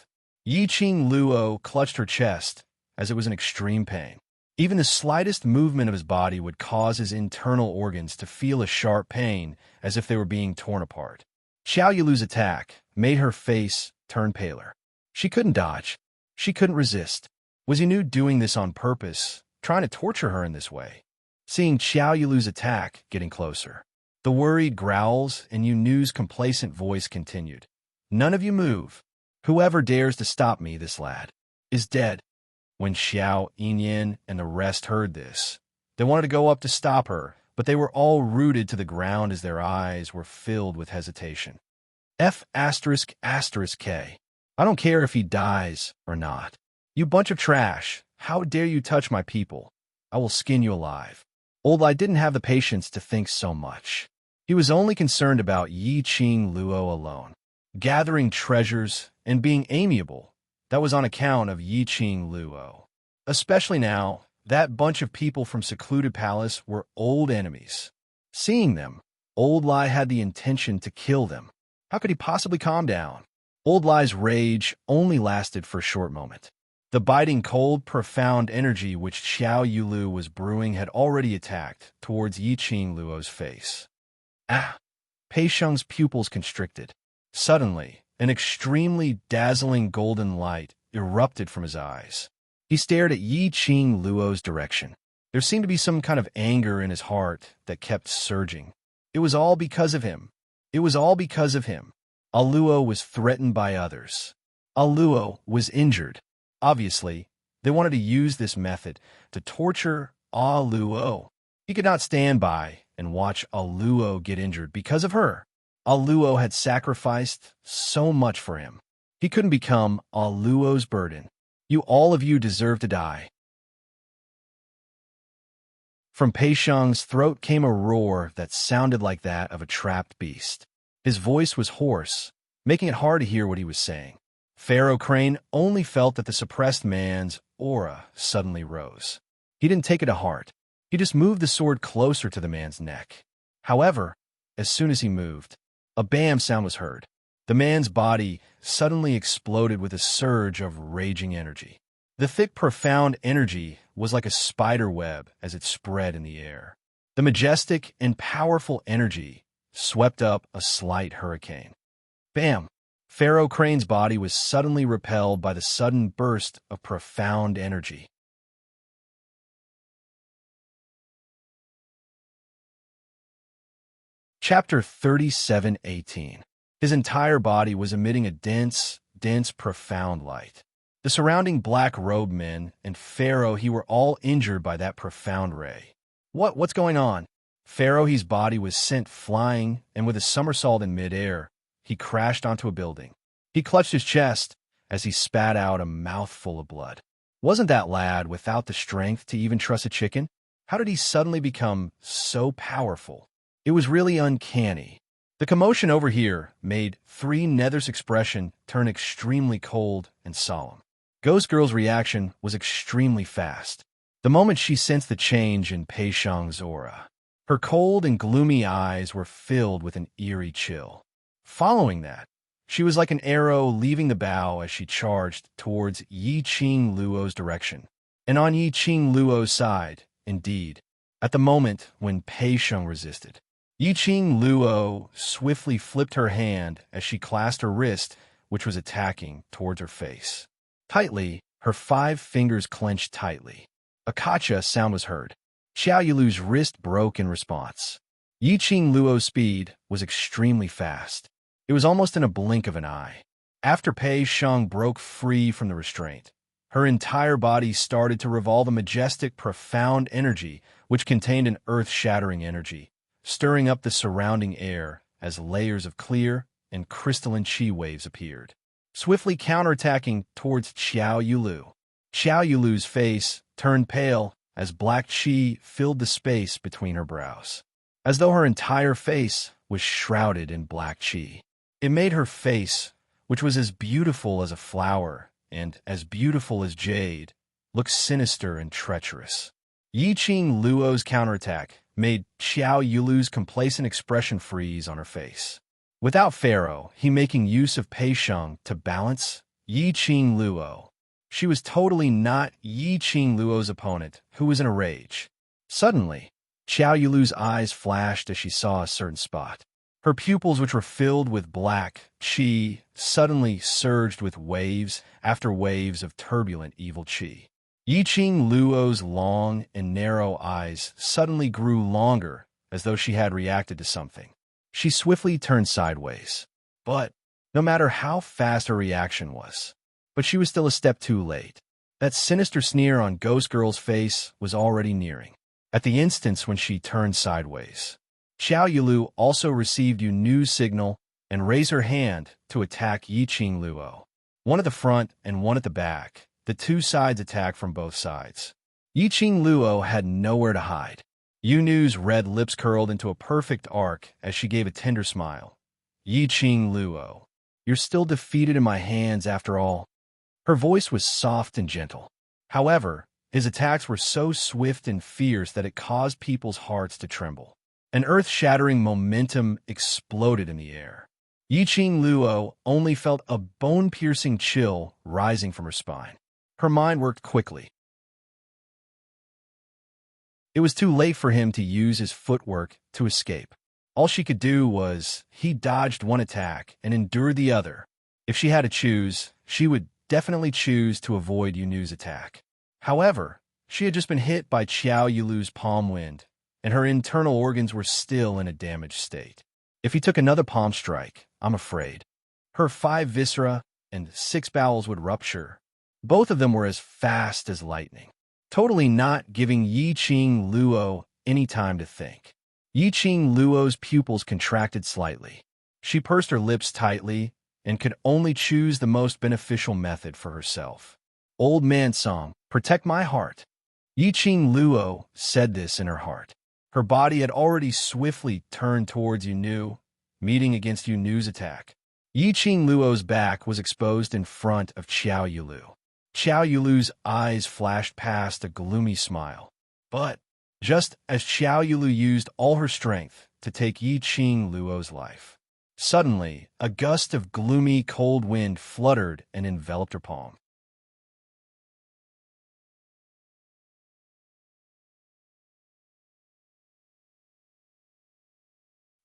A: Yiqing Luo clutched her chest as it was in extreme pain. Even the slightest movement of his body would cause his internal organs to feel a sharp pain as if they were being torn apart. Xiao Yulu's attack made her face turn paler. She couldn't dodge. She couldn't resist. Was Yinu doing this on purpose, trying to torture her in this way? Seeing Xiao Yulu's attack getting closer, the worried growls and Yinu's complacent voice continued. None of you move. Whoever dares to stop me, this lad, is dead. When Xiao Yinyan and the rest heard this, they wanted to go up to stop her, but they were all rooted to the ground as their eyes were filled with hesitation. F***K. I don't care if he dies or not. You bunch of trash. How dare you touch my people? I will skin you alive. Old Lai didn't have the patience to think so much. He was only concerned about Yiqing Luo alone. Gathering treasures and being amiable, that was on account of Yiqing Luo. Especially now, that bunch of people from Secluded Palace were old enemies. Seeing them, Old Lai had the intention to kill them. How could he possibly calm down? Old Lai's rage only lasted for a short moment. The biting cold, profound energy which Xiao Yulu was brewing had already attacked towards Yiqing Luo's face. Ah! Pei Sheng's pupils constricted. Suddenly, an extremely dazzling golden light erupted from his eyes. He stared at Yiqing Luo's direction. There seemed to be some kind of anger in his heart that kept surging. It was all because of him. It was all because of him. Aluo was threatened by others. Aluo was injured. Obviously, they wanted to use this method to torture Aluo. He could not stand by and watch Aluo get injured because of her. Aluo had sacrificed so much for him. He couldn't become Aluo's burden. All of you deserve to die. From Pei Sheng's throat came a roar that sounded like that of a trapped beast. His voice was hoarse, making it hard to hear what he was saying. Pharaoh Crane only felt that the suppressed man's aura suddenly rose. He didn't take it to heart. He just moved the sword closer to the man's neck. However, as soon as he moved, a bam sound was heard. The man's body suddenly exploded with a surge of raging energy. The thick, profound energy was like a spider web as it spread in the air. The majestic and powerful energy swept up a slight hurricane. Bam! Pharaoh Crane's body was suddenly repelled by the sudden burst of profound energy. Chapter 37:18. His entire body was emitting a dense, profound light. The surrounding black-robed men and Pharaoh he were all injured by that profound ray. What's going on? Pharaoh's body was sent flying, and with a somersault in midair, he crashed onto a building. He clutched his chest as he spat out a mouthful of blood. Wasn't that lad without the strength to even truss a chicken? How did he suddenly become so powerful? It was really uncanny. The commotion over here made Three Nether's expression turn extremely cold and solemn. Ghost Girl's reaction was extremely fast. The moment she sensed the change in Pei Xiang's aura, her cold and gloomy eyes were filled with an eerie chill. Following that, she was like an arrow leaving the bow as she charged towards Yi Qing Luo's direction. And on Yi Qing Luo's side, indeed, at the moment when Pei Xiang resisted, Yi Qing Luo swiftly flipped her hand as she clasped her wrist, which was attacking towards her face. Tightly, her 5 fingers clenched tightly. A kacha sound was heard. Xiao Yulu's wrist broke in response. Yi Qing Luo's speed was extremely fast. It was almost in a blink of an eye. After Pei Xiang broke free from the restraint, her entire body started to revolve a majestic, profound energy which contained an earth-shattering energy, stirring up the surrounding air as layers of clear and crystalline chi waves appeared, swiftly counterattacking towards Xiao Yulu. Xiao Yulu's face turned pale as black chi filled the space between her brows, as though her entire face was shrouded in black chi. It made her face, which was as beautiful as a flower and as beautiful as jade, look sinister and treacherous. Yi Qing Luo's counterattack made Xiao Yulu's complacent expression freeze on her face. Without Pharaoh, he making use of Pei Xiang to balance Yi Qing Luo. She was totally not Yi Qing Luo's opponent, who was in a rage. Suddenly, Xiao Yulu's eyes flashed as she saw a certain spot. Her pupils, which were filled with black chi, suddenly surged with waves after waves of turbulent evil chi. Yi Qing Luo's long and narrow eyes suddenly grew longer, as though she had reacted to something. She swiftly turned sideways. But, no matter how fast her reaction was, she was still a step too late. That sinister sneer on Ghost Girl's face was already nearing. At the instant when she turned sideways, Xiao Yulu also received Yunu's signal and raised her hand to attack Yi Qing Luo. One at the front and one at the back, the 2 sides attacked from both sides. Yi Qing Luo had nowhere to hide. Yunu's red lips curled into a perfect arc as she gave a tender smile. Yi Qing Luo, you're still defeated in my hands after all. Her voice was soft and gentle. However, his attacks were so swift and fierce that it caused people's hearts to tremble. An earth-shattering momentum exploded in the air. Yi Qing Luo only felt a bone-piercing chill rising from her spine. Her mind worked quickly. It was too late for him to use his footwork to escape. All she could do was, he dodged one attack and endured the other. If she had to choose, she would definitely choose to avoid Yunu's attack. However, she had just been hit by Xiao Yulu's palm wind, and her internal organs were still in a damaged state. If he took another palm strike, I'm afraid her 5 viscera and 6 bowels would rupture. Both of them were as fast as lightning, totally not giving Yi Qing Luo any time to think. Yi Qing Luo's pupils contracted slightly. She pursed her lips tightly and could only choose the most beneficial method for herself. Old man song, protect my heart. Yi Qing Luo said this in her heart. Her body had already swiftly turned towards Yunu, meeting against Yunu's attack. Yi Qing Luo's back was exposed in front of Xiao Yulu. Xiao Yulu's eyes flashed past a gloomy smile. But, just as Xiao Yulu used all her strength to take Yi Qing Luo's life, suddenly, a gust of gloomy, cold wind fluttered and enveloped her palm.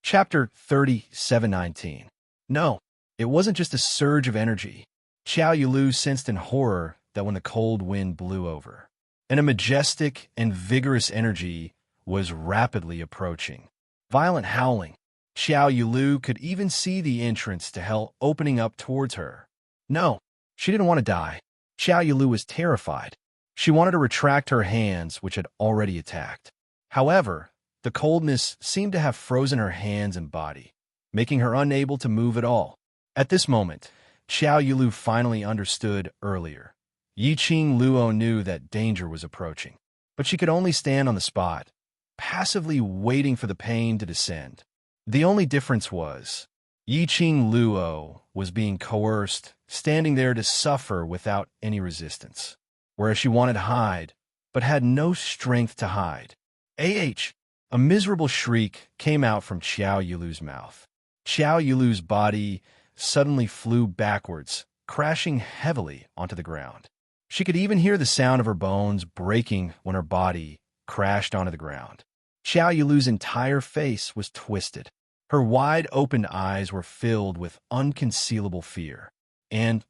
A: Chapter 37:19. No, it wasn't just a surge of energy. Xiao Yulu sensed in horror that when the cold wind blew over, and a majestic and vigorous energy was rapidly approaching. Violent howling. Xiao Yulu could even see the entrance to hell opening up towards her. No, she didn't want to die. Xiao Yulu was terrified. She wanted to retract her hands, which had already attacked. However, the coldness seemed to have frozen her hands and body, making her unable to move at all. At this moment, Xiao Yulu finally understood earlier. Yiqing Luo knew that danger was approaching, but she could only stand on the spot, passively waiting for the pain to descend. The only difference was, Yiqing Luo was being coerced, standing there to suffer without any resistance, whereas she wanted to hide, but had no strength to hide. A miserable shriek came out from Xiao Yulu's mouth. Xiao Yulu's body suddenly flew backwards, crashing heavily onto the ground. She could even hear the sound of her bones breaking when her body crashed onto the ground. Xiao Yulu's entire face was twisted. Her wide-open eyes were filled with unconcealable fear, and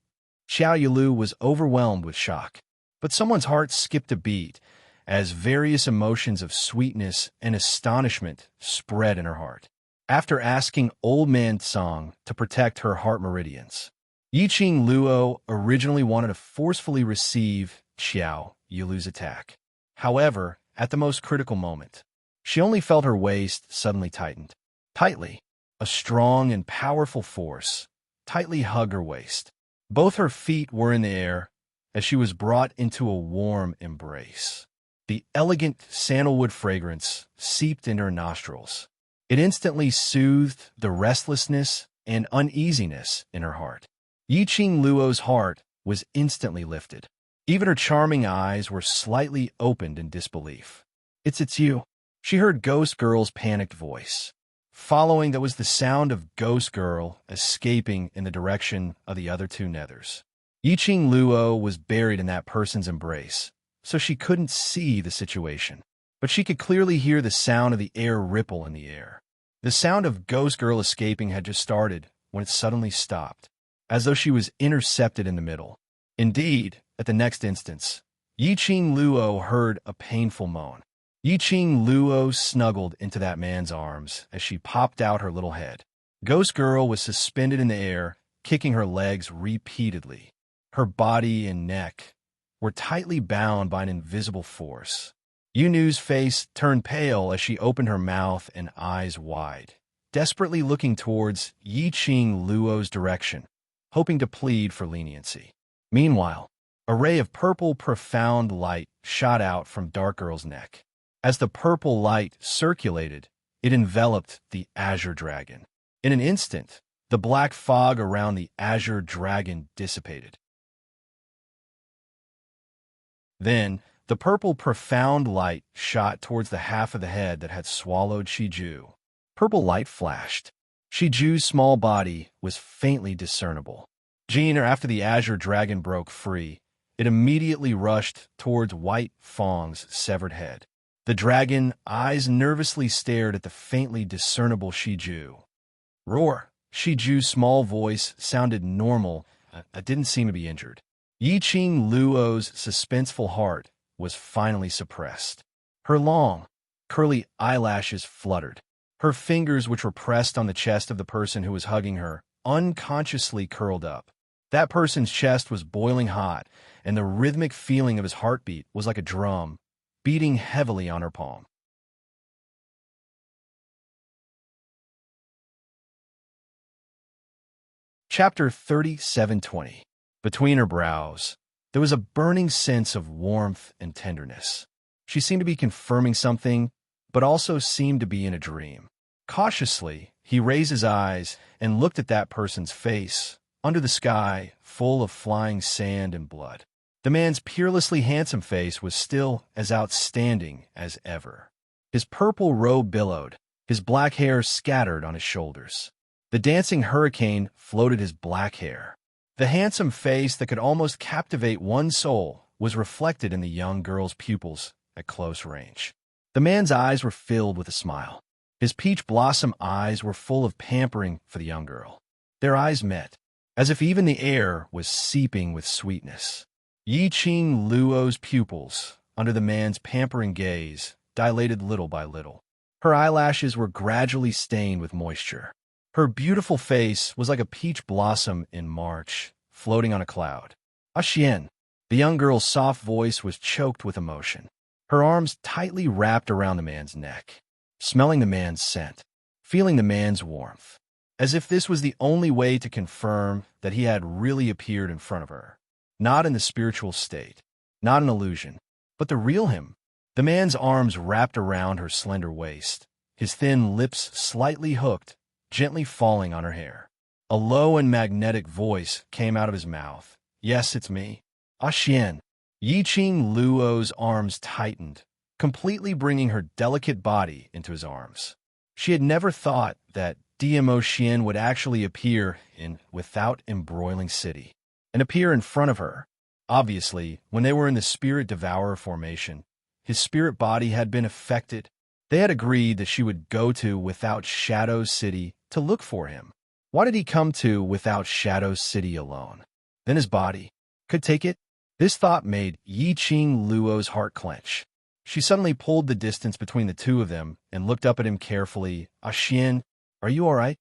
A: Xiao Yulu was overwhelmed with shock. But someone's heart skipped a beat as various emotions of sweetness and astonishment spread in her heart. After asking Old Man Song to protect her heart meridians, Yiqing Luo originally wanted to forcefully receive Xiao Yulu's attack. However, at the most critical moment, she only felt her waist suddenly tightened. Tightly, a strong and powerful force tightly hugged her waist. Both her feet were in the air as she was brought into a warm embrace. The elegant sandalwood fragrance seeped into her nostrils. It instantly soothed the restlessness and uneasiness in her heart. Yiqing Luo's heart was instantly lifted. Even her charming eyes were slightly opened in disbelief. It's you," she heard Ghost Girl's panicked voice. Following that was the sound of Ghost Girl escaping in the direction of the other two nethers. Yiqing Luo was buried in that person's embrace, so she couldn't see the situation. But she could clearly hear the sound of the air ripple in the air. The sound of Ghost Girl escaping had just started when it suddenly stopped, as though she was intercepted in the middle. Indeed, at the next instance, Yiqing Luo heard a painful moan. Yiqing Luo snuggled into that man's arms as she popped out her little head. Ghost Girl was suspended in the air, kicking her legs repeatedly. Her body and neck were tightly bound by an invisible force. Yunu's face turned pale as she opened her mouth and eyes wide, desperately looking towards Yiqing Luo's direction, hoping to plead for leniency. Meanwhile, a ray of purple profound light shot out from Dark Girl's neck. As the purple light circulated, it enveloped the Azure Dragon. In an instant, the black fog around the Azure Dragon dissipated. Then, the purple profound light shot towards the half of the head that had swallowed Shiju. Purple light flashed. Shiju's small body was faintly discernible. After the Azure Dragon broke free, it immediately rushed towards White Fong's severed head. The dragon eyes nervously stared at the faintly discernible Shiju. Roar! Shiju's small voice sounded normal. I didn't seem to be injured. Yiqing Luo's suspenseful heart was finally suppressed. Her long, curly eyelashes fluttered. Her fingers, which were pressed on the chest of the person who was hugging her, unconsciously curled up. That person's chest was boiling hot, and the rhythmic feeling of his heartbeat was like a drum, beating heavily on her palm. Chapter 37:20. Between her brows, there was a burning sense of warmth and tenderness. She seemed to be confirming something, but also seemed to be in a dream. Cautiously, he raised his eyes and looked at that person's face, under the sky, full of flying sand and blood. The man's peerlessly handsome face was still as outstanding as ever. His purple robe billowed, his black hair scattered on his shoulders. The dancing hurricane floated his black hair. The handsome face that could almost captivate one's soul was reflected in the young girl's pupils at close range. The man's eyes were filled with a smile. His peach blossom eyes were full of pampering for the young girl. Their eyes met, as if even the air was seeping with sweetness. Yiqing Luo's pupils, under the man's pampering gaze, dilated little by little. Her eyelashes were gradually stained with moisture. Her beautiful face was like a peach blossom in March, floating on a cloud. Xian. The young girl's soft voice was choked with emotion. Her arms tightly wrapped around the man's neck, smelling the man's scent, feeling the man's warmth, as if this was the only way to confirm that he had really appeared in front of her. not in the spiritual state, not an illusion, but the real him. The man's arms wrapped around her slender waist, his thin lips slightly hooked, gently falling on her hair. A low and magnetic voice came out of his mouth. Yes, it's me. Xian. Yiqing Luo's arms tightened, completely bringing her delicate body into his arms. She had never thought that Dmo Xian would actually appear in Without Embroiling City, and appear in front of her. Obviously, when they were in the Spirit Devourer formation, his spirit body had been affected. They had agreed that she would go to Without Shadows City to look for him. Why did he come to Without Shadows City alone? Then his body could take it? This thought made Yiqing Luo's heart clench. She suddenly pulled the distance between the two of them and looked up at him carefully. Xian, are you all right?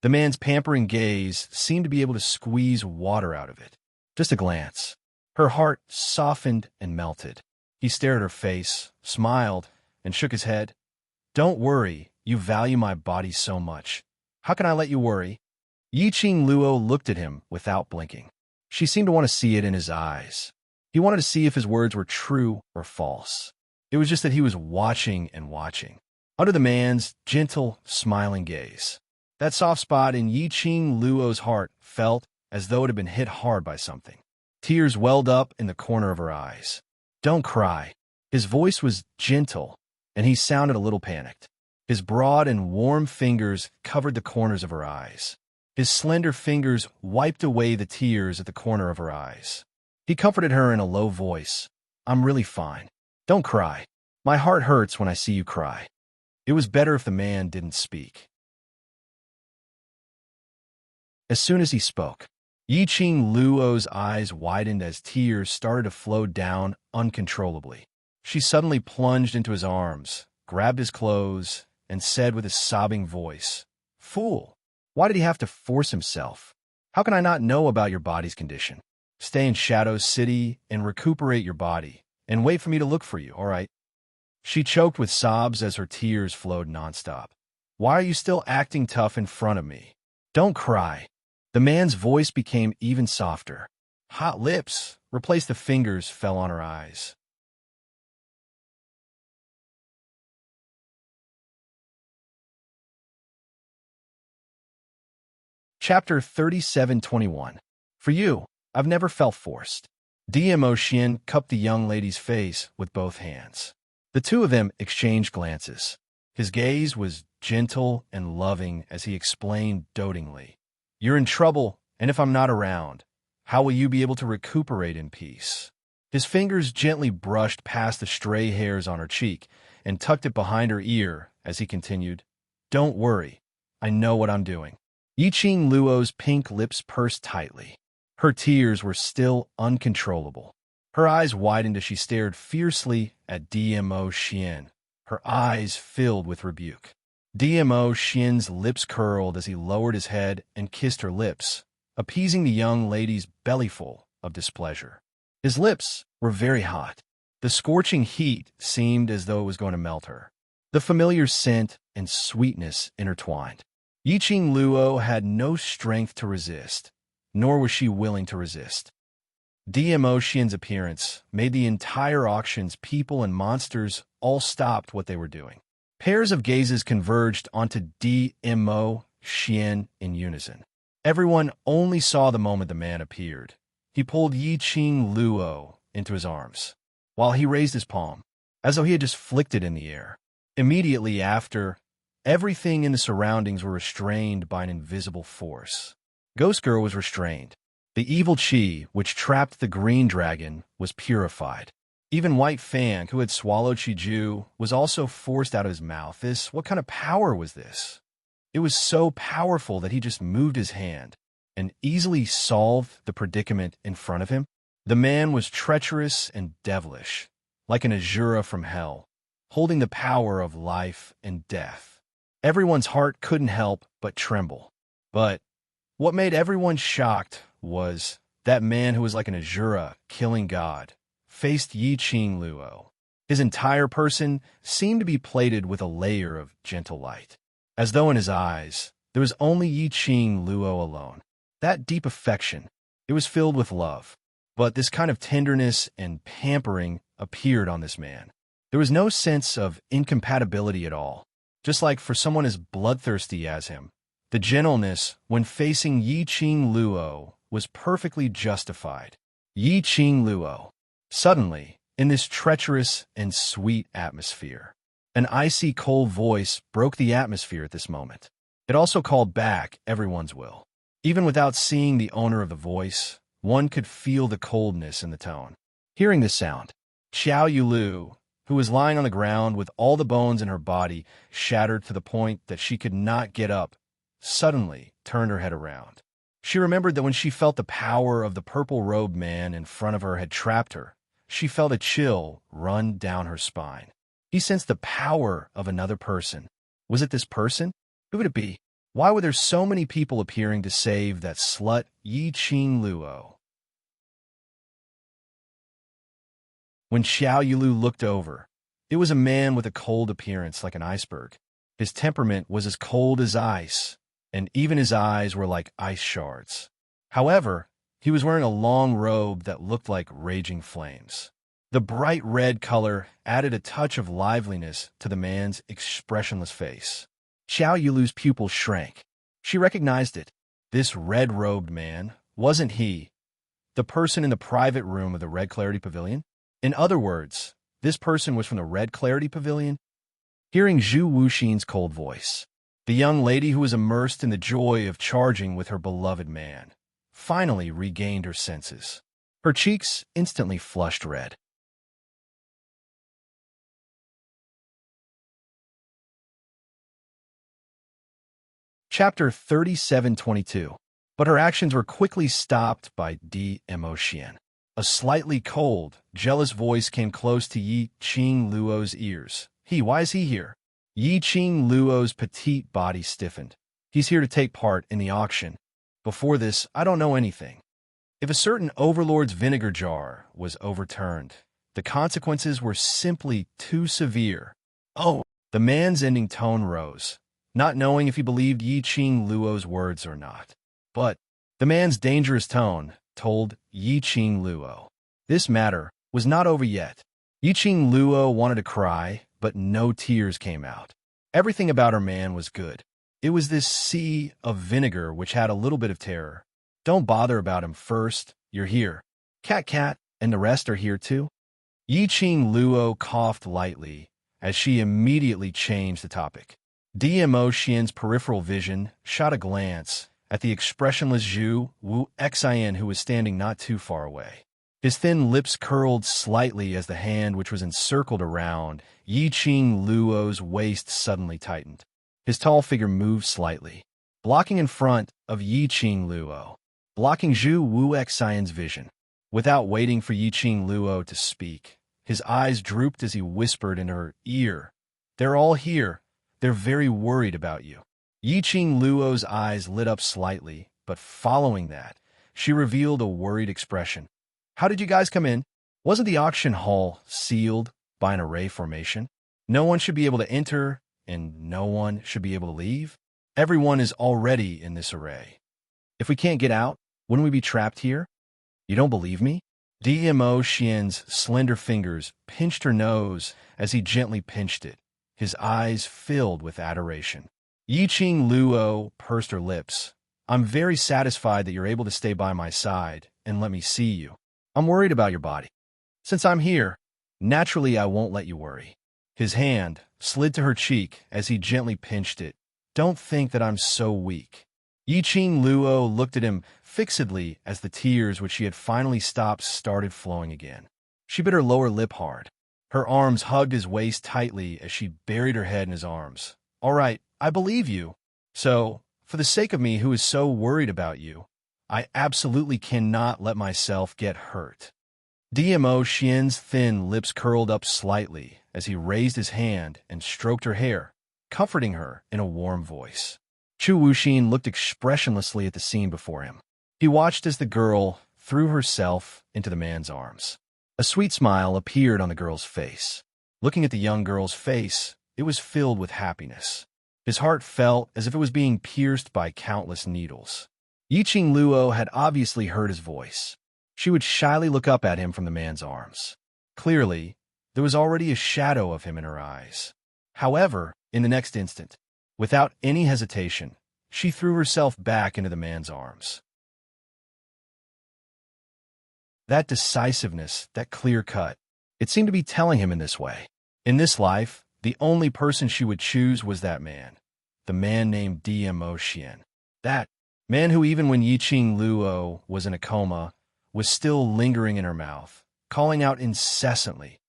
A: The man's pampering gaze seemed to be able to squeeze water out of it. Just a glance. Her heart softened and melted. He stared at her face, smiled, and shook his head. Don't worry, you value my body so much. How can I let you worry? Yiqing Luo looked at him without blinking. She seemed to want to see it in his eyes. He wanted to see if his words were true or false. It was just that he was watching and watching, under the man's gentle, smiling gaze. That soft spot in Yiqing Luo's heart felt as though it had been hit hard by something. Tears welled up in the corner of her eyes. Don't cry. His voice was gentle, and he sounded a little panicked. His broad and warm fingers covered the corners of her eyes. His slender fingers wiped away the tears at the corner of her eyes. He comforted her in a low voice. I'm really fine. Don't cry. My heart hurts when I see you cry. It was better if the man didn't speak. As soon as he spoke, Yiqing Luo's eyes widened as tears started to flow down uncontrollably. She suddenly plunged into his arms, grabbed his clothes, and said with a sobbing voice, Fool! Why did he have to force himself? How can I not know about your body's condition? Stay in Shadows City and recuperate your body, and wait for me to look for you, all right? She choked with sobs as her tears flowed nonstop. Why are you still acting tough in front of me? Don't cry. The man's voice became even softer. Hot lips replaced the fingers fell on her eyes. Chapter 37:21. For you, I've never felt forced. Dmo Xian cupped the young lady's face with both hands. The two of them exchanged glances. His gaze was gentle and loving as he explained dotingly. You're in trouble, and if I'm not around, how will you be able to recuperate in peace? His fingers gently brushed past the stray hairs on her cheek and tucked it behind her ear as he continued, Don't worry, I know what I'm doing. Yiqing Luo's pink lips pursed tightly. Her tears were still uncontrollable. Her eyes widened as she stared fiercely at Dmo Xian, her eyes filled with rebuke. Dmo Xian's lips curled as he lowered his head and kissed her lips, appeasing the young lady's bellyful of displeasure. His lips were very hot. The scorching heat seemed as though it was going to melt her. The familiar scent and sweetness intertwined. Yiqing Luo had no strength to resist, nor was she willing to resist. Dmo Xian's appearance made the entire auction's people and monsters all stopped what they were doing. Pairs of gazes converged onto Dmo Xian in unison. Everyone only saw the moment the man appeared. He pulled Yiqing Luo into his arms, while he raised his palm, as though he had just flicked it in the air. Immediately after, everything in the surroundings were restrained by an invisible force. Ghost Girl was restrained. The evil chi, which trapped the green dragon, was purified. Even White Fang, who had swallowed Shiju, was also forced out of his mouth. What kind of power was this? It was so powerful that he just moved his hand and easily solved the predicament in front of him. The man was treacherous and devilish, like an Azura from hell, holding the power of life and death. Everyone's heart couldn't help but tremble. But what made everyone shocked was that man who was like an Azura, killing God, faced Yiqing Luo. His entire person seemed to be plated with a layer of gentle light, as though in his eyes there was only Yiqing Luo alone. That deep affection, it was filled with love. But this kind of tenderness and pampering appeared on this man. There was no sense of incompatibility at all. Just like for someone as bloodthirsty as him, the gentleness when facing Yi Qing Luo was perfectly justified. Yi Qing Luo. Suddenly, in this treacherous and sweet atmosphere, an icy cold voice broke the atmosphere at this moment. It also called back everyone's will. Even without seeing the owner of the voice, one could feel the coldness in the tone. Hearing this sound, Xiao Yulu, who was lying on the ground with all the bones in her body shattered to the point that she could not get up, suddenly turned her head around. She remembered that when she felt the power of the purple-robed man in front of her had trapped her, she felt a chill run down her spine. He sensed the power of another person. Was it this person? Who would it be? Why were there so many people appearing to save that slut Yi Qing Luo? When Xiao Yulu looked over, it was a man with a cold appearance like an iceberg. His temperament was as cold as ice, and even his eyes were like ice shards. However, he was wearing a long robe that looked like raging flames. The bright red color added a touch of liveliness to the man's expressionless face. Xiao Yulu's pupils shrank. She recognized it. This red-robed man wasn't he, the person in the private room of the Red Clarity Pavilion. In other words, this person was from the Red Clarity Pavilion. Hearing Zhu Wuxin's cold voice, the young lady who was immersed in the joy of charging with her beloved man finally regained her senses. Her cheeks instantly flushed red. Chapter 3722. But her actions were quickly stopped by Immerse. A slightly cold, jealous voice came close to Yi Qing Luo's ears. Why is he here? Yi Qing Luo's petite body stiffened. He's here to take part in the auction. Before this, I don't know anything. If a certain overlord's vinegar jar was overturned, the consequences were simply too severe. Oh, the man's ending tone rose, not knowing if he believed Yi Qing Luo's words or not. But the man's dangerous tone told Yi Qing Luo this matter was not over yet. Yi Qing Luo wanted to cry, but no tears came out. Everything about her man was good. It was this sea of vinegar which had a little bit of terror. Don't bother about him first. You're here. Cat, and the rest are here too. Yi Qing Luo coughed lightly as she immediately changed the topic. Immerse's peripheral vision shot a glance at the expressionless Zhu Wuxian who was standing not too far away. His thin lips curled slightly as the hand which was encircled around Yi Qing Luo's waist suddenly tightened. His tall figure moved slightly, blocking in front of Yi Qing Luo, blocking Zhu Wuxian's vision. Without waiting for Yi Qing Luo to speak, his eyes drooped as he whispered in her ear, "They're all here. They're very worried about you." Yi Qing Luo's eyes lit up slightly, but following that, she revealed a worried expression. "How did you guys come in? Wasn't the auction hall sealed by an array formation? No one should be able to enter, and no one should be able to leave? Everyone is already in this array. If we can't get out, wouldn't we be trapped here? You don't believe me?" Immerse's slender fingers pinched her nose as he gently pinched it, his eyes filled with adoration. Yi Qing Luo pursed her lips. "I'm very satisfied that you're able to stay by my side and let me see you. I'm worried about your body. Since I'm here, naturally I won't let you worry." His hand slid to her cheek as he gently pinched it. "Don't think that I'm so weak." Yi Qing Luo looked at him fixedly as the tears which she had finally stopped started flowing again. She bit her lower lip hard. Her arms hugged his waist tightly as she buried her head in his arms. "All right, I believe you. So, for the sake of me who is so worried about you, I absolutely cannot let myself get hurt." Immerse's thin lips curled up slightly as he raised his hand and stroked her hair, comforting her in a warm voice. Zhu Wuxin looked expressionlessly at the scene before him. He watched as the girl threw herself into the man's arms. A sweet smile appeared on the girl's face. Looking at the young girl's face, it was filled with happiness. His heart felt as if it was being pierced by countless needles. Yi Qing Luo had obviously heard his voice. she would shyly look up at him from the man's arms. Clearly, there was already a shadow of him in her eyes. However, in the next instant, without any hesitation, she threw herself back into the man's arms. That decisiveness, that clear cut, it seemed to be telling him in this way. In this life, the only person she would choose was that man, the man named Immerse. That man who, even when Yiqing Luo was in a coma, was still lingering in her mouth, calling out incessantly.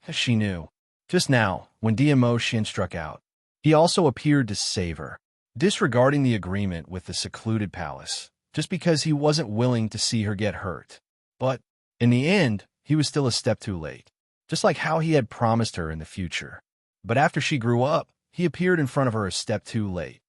A: She knew. Just now, when Immerse struck out, he also appeared to save her, disregarding the agreement with the secluded palace, just because he wasn't willing to see her get hurt. But in the end, he was still a step too late, just like how he had promised her in the future. But after she grew up, he appeared in front of her a step too late.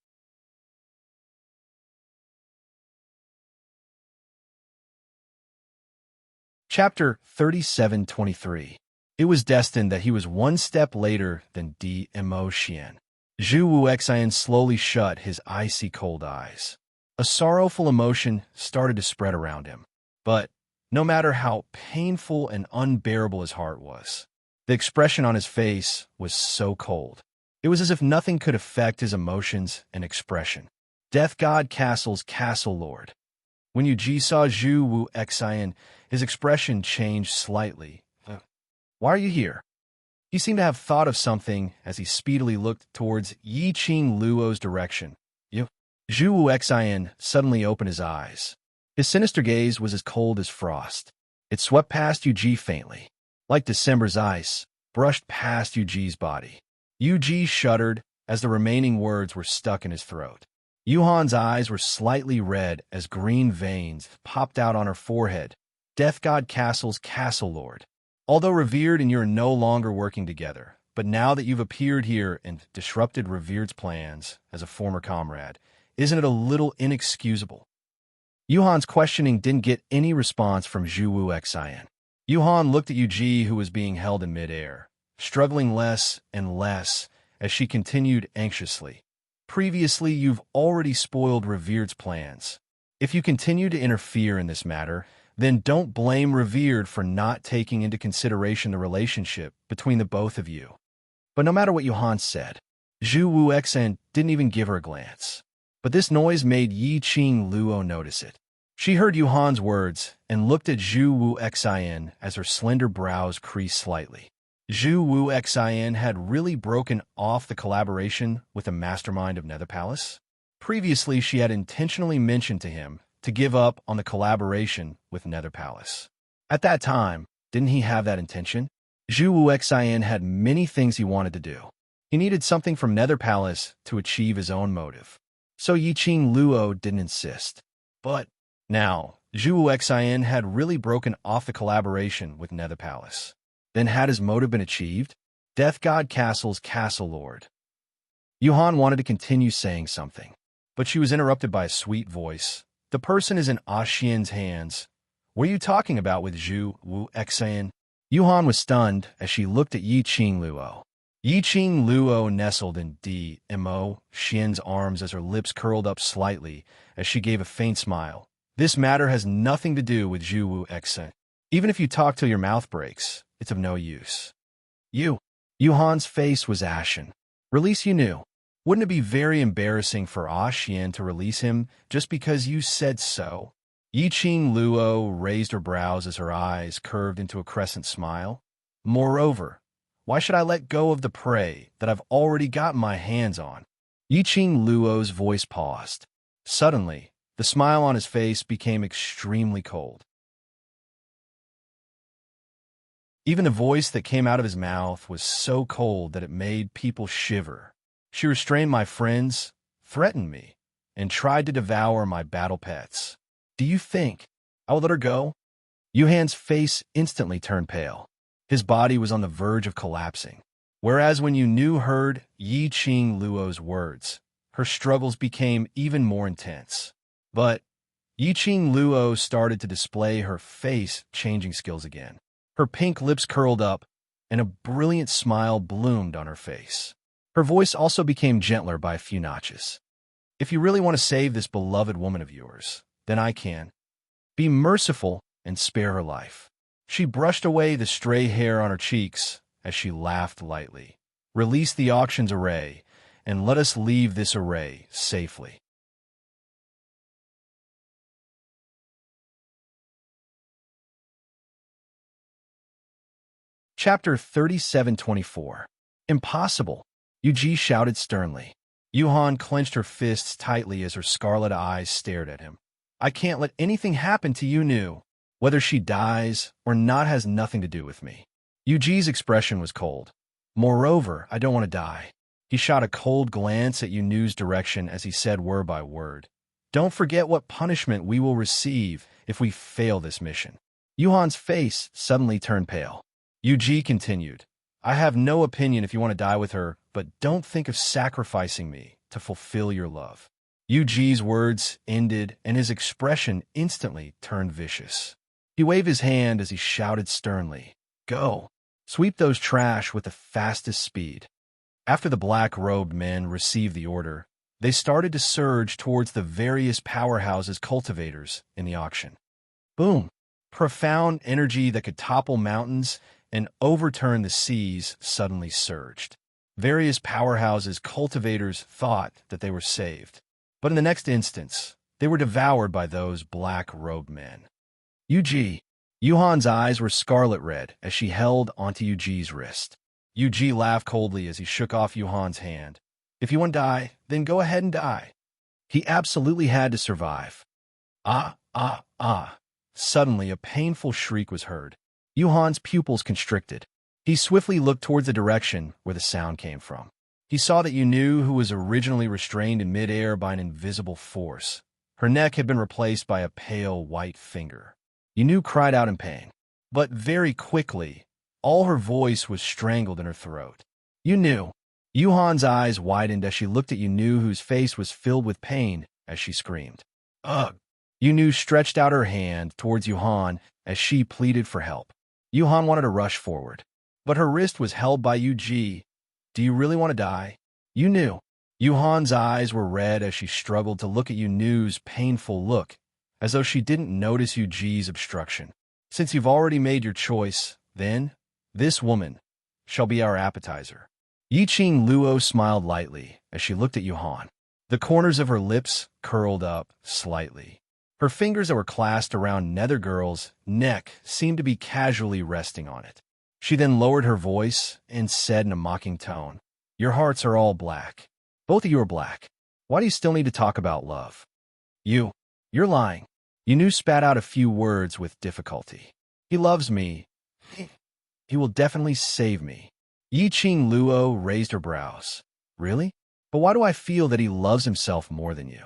A: Chapter 37:23. It was destined that he was one step later than Immerse. Zhu Wuxian slowly shut his icy cold eyes. A sorrowful emotion started to spread around him. But no matter how painful and unbearable his heart was, the expression on his face was so cold. It was as if nothing could affect his emotions and expression. Death God Castle's Castle Lord. When Yu saw Zhu Wuxian, his expression changed slightly. Why are you here? He seemed to have thought of something as he speedily looked towards Yiqing Luo's direction. Zhu Wuxian suddenly opened his eyes. His sinister gaze was as cold as frost. It swept past Yu faintly, like December's ice, brushed past Yuji's body. Yu shuddered as the remaining words were stuck in his throat. Yuhan's eyes were slightly red as green veins popped out on her forehead. Death God Castle's Castle Lord. Although revered and you're no longer working together, but now that you've appeared here and disrupted Revered's plans as a former comrade, isn't it a little inexcusable? Yuhan's questioning didn't get any response from Zhu Wuxian. Yuhan looked at Yuji, who was being held in midair, struggling less and less as she continued anxiously. Previously, you've already spoiled Revered's plans. If you continue to interfere in this matter, then don't blame Revered for not taking into consideration the relationship between the both of you. But no matter what Yuhan said, Zhu Wuxian didn't even give her a glance. But this noise made Yiqing Luo notice it. She heard Yuhan's words and looked at Zhu Wuxian as her slender brows creased slightly. Zhu Wuxian had really broken off the collaboration with the mastermind of Nether Palace. Previously, she had intentionally mentioned to him to give up on the collaboration with Nether Palace. At that time, didn't he have that intention? Zhu Wuxian had many things he wanted to do. He needed something from Nether Palace to achieve his own motive. So Yiqing Luo didn't insist. But now, Zhu Wuxian had really broken off the collaboration with Nether Palace. Then had his motive been achieved? Death God Castle's Castle Lord. Yuhan wanted to continue saying something, but she was interrupted by a sweet voice. The person is in Xian's hands. What are you talking about with Zhu Wuxian? Yuhan was stunned as she looked at Yiqing Luo. Yiqing Luo nestled in Immerse's arms as her lips curled up slightly as she gave a faint smile. This matter has nothing to do with Zhu Wuxian. Even if you talk till your mouth breaks, it's of no use. Yuhan's face was ashen. Release Yu. Wouldn't it be very embarrassing for Xian to release him just because you said so? Yiqing Luo raised her brows as her eyes curved into a crescent smile. Moreover, why should I let go of the prey that I've already got my hands on? Yiqing Luo's voice paused. Suddenly, the smile on his face became extremely cold. Even the voice that came out of his mouth was so cold that it made people shiver. She restrained my friends, threatened me, and tried to devour my battle pets. Do you think I will let her go? Yuhan's face instantly turned pale. His body was on the verge of collapsing. Whereas when Yu heard Yiqing Luo's words, her struggles became even more intense. But Yiqing Luo started to display her face-changing skills again. Her pink lips curled up, and a brilliant smile bloomed on her face. Her voice also became gentler by a few notches. If you really want to save this beloved woman of yours, then I can. Be merciful and spare her life. She brushed away the stray hair on her cheeks as she laughed lightly. Release the auction's array, and let us leave this array safely. Chapter 3724. Impossible, Yuji shouted sternly. Yuhan clenched her fists tightly as her scarlet eyes stared at him. I can't let anything happen to Yunu. Whether she dies or not has nothing to do with me. Yuji's expression was cold. Moreover, I don't want to die. He shot a cold glance at Yunu's direction as he said word by word. Don't forget what punishment we will receive if we fail this mission. Yuhan's face suddenly turned pale. Yuji continued, I have no opinion if you want to die with her, but don't think of sacrificing me to fulfill your love. Yuji's words ended, and his expression instantly turned vicious. He waved his hand as he shouted sternly, Go! Sweep those trash with the fastest speed. After the black-robed men received the order, they started to surge towards the various powerhouses cultivators in the auction. Boom! Profound energy that could topple mountains and overturn the seas suddenly surged. Various powerhouses cultivators thought that they were saved, but in the next instance, they were devoured by those black-robed men. Yuhan's eyes were scarlet red as she held onto Yuji's wrist. Yuji laughed coldly as he shook off Yuhan's hand. If you want to die, then go ahead and die. He absolutely had to survive. Ah, ah, ah. Suddenly, a painful shriek was heard. Yuhan's pupils constricted. He swiftly looked towards the direction where the sound came from. He saw that Yunu, who was originally restrained in midair by an invisible force. Her neck had been replaced by a pale white finger. Yunu cried out in pain, but very quickly, all her voice was strangled in her throat. Yunu! Yuhan's eyes widened as she looked at Yunu, whose face was filled with pain as she screamed. Ugh! Yunu stretched out her hand towards Yuhan as she pleaded for help. Yuhan wanted to rush forward, but her wrist was held by Yuji. Do you really want to die? Yunu! Yuhan's eyes were red as she struggled to look at Yunu's painful look, as though she didn't notice Yuji's obstruction. Since you've already made your choice, then, this woman shall be our appetizer. Yiqing Luo smiled lightly as she looked at Yuhan. The corners of her lips curled up slightly. Her fingers that were clasped around Nethergirl's neck seemed to be casually resting on it. She then lowered her voice and said in a mocking tone, Your hearts are all black. Both of you are black. Why do you still need to talk about love? You're lying. Yunu spat out a few words with difficulty. He loves me. He will definitely save me. Yiqing Luo raised her brows. Really? But why do I feel that he loves himself more than you?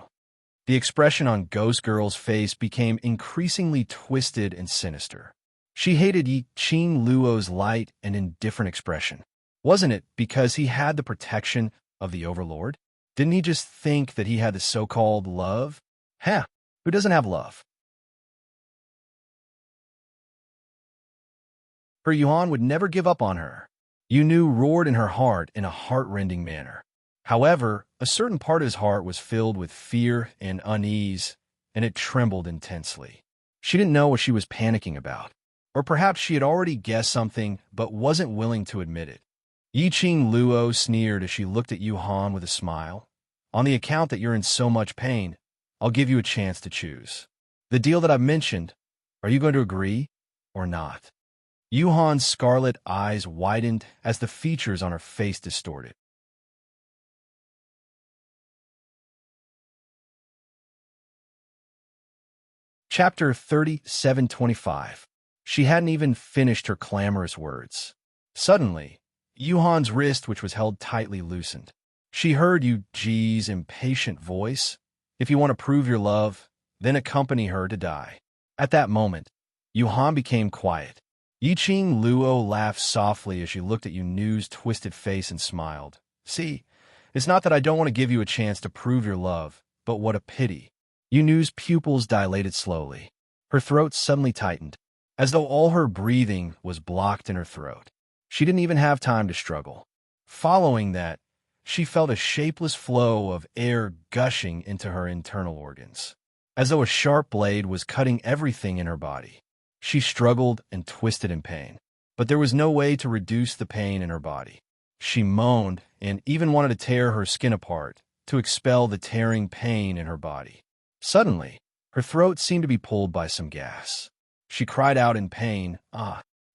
A: The expression on Ghost Girl's face became increasingly twisted and sinister. She hated Yiqing Luo's light and indifferent expression. Wasn't it because he had the protection of the Overlord? Didn't he just think that he had the so-called love? Who doesn't have love? Her Yuhan would never give up on her. Yunu roared in her heart in a heart-rending manner. However, a certain part of his heart was filled with fear and unease, and it trembled intensely. She didn't know what she was panicking about. Or perhaps she had already guessed something but wasn't willing to admit it. Yiqing Luo sneered as she looked at Yuhan with a smile. On the account that you're in so much pain, I'll give you a chance to choose. The deal that I've mentioned, are you going to agree or not? Yuhan's scarlet eyes widened as the features on her face distorted. Chapter 3725. She hadn't even finished her clamorous words. Suddenly, Yuhan's wrist, which was held tightly, loosened. She heard Yuji's impatient voice. If you want to prove your love, then accompany her to die. At that moment, Yuhan became quiet. Yiqing Luo laughed softly as she looked at Yunu's twisted face and smiled. See, it's not that I don't want to give you a chance to prove your love, but what a pity. Yunu's pupils dilated slowly. Her throat suddenly tightened, as though all her breathing was blocked in her throat. She didn't even have time to struggle. Following that, she felt a shapeless flow of air gushing into her internal organs, as though a sharp blade was cutting everything in her body. She struggled and twisted in pain, but there was no way to reduce the pain in her body. She moaned and even wanted to tear her skin apart to expel the tearing pain in her body. Suddenly, her throat seemed to be pulled by some gas. She cried out in pain.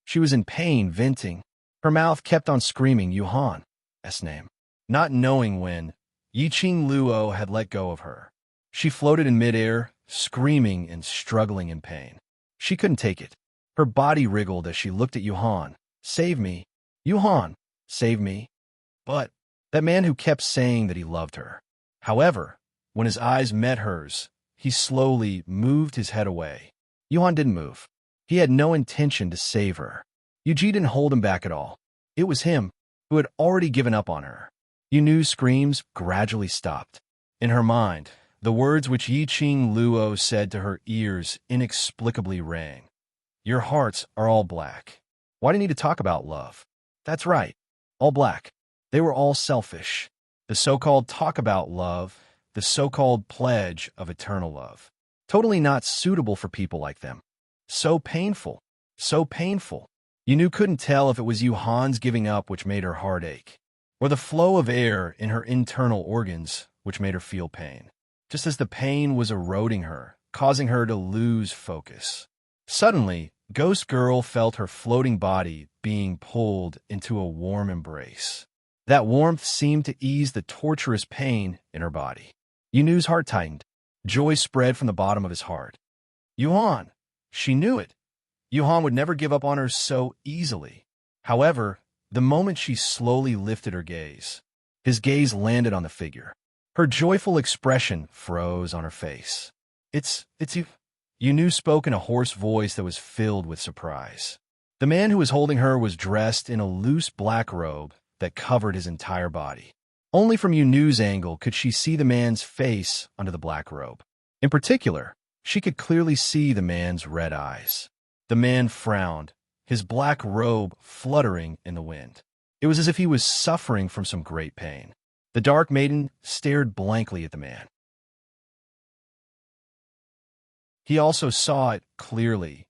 A: She was in pain, venting. Her mouth kept on screaming Yuhan's name, not knowing when Yiqing Luo had let go of her. She floated in midair, screaming and struggling in pain. She couldn't take it. Her body wriggled as she looked at Yuhan. Save me. Yuhan, save me. But that man who kept saying that he loved her. However, when his eyes met hers, he slowly moved his head away. Yuhan didn't move. He had no intention to save her. Yuji didn't hold him back at all. It was him who had already given up on her. Yunu's screams gradually stopped. In her mind, the words which Yiqing Luo said to her ears inexplicably rang. Your hearts are all black. Why do you need to talk about love? That's right, all black. They were all selfish. The so-called talk about love, the so-called pledge of eternal love. Totally not suitable for people like them. So painful, so painful. Yunu couldn't tell if it was Yuhan's giving up which made her heart ache, or the flow of air in her internal organs which made her feel pain, just as the pain was eroding her, causing her to lose focus. Suddenly, Ghost Girl felt her floating body being pulled into a warm embrace. That warmth seemed to ease the torturous pain in her body. Yunu's heart tightened. Joy spread from the bottom of his heart. Yuhan! She knew it. Yuhan would never give up on her so easily. However, the moment she slowly lifted her gaze, his gaze landed on the figure. Her joyful expression froze on her face. It's you. Yunu spoke in a hoarse voice that was filled with surprise. The man who was holding her was dressed in a loose black robe that covered his entire body. Only from Yunu's angle could she see the man's face under the black robe. In particular, she could clearly see the man's red eyes. The man frowned, his black robe fluttering in the wind. It was as if he was suffering from some great pain. The dark maiden stared blankly at the man. He also saw it clearly.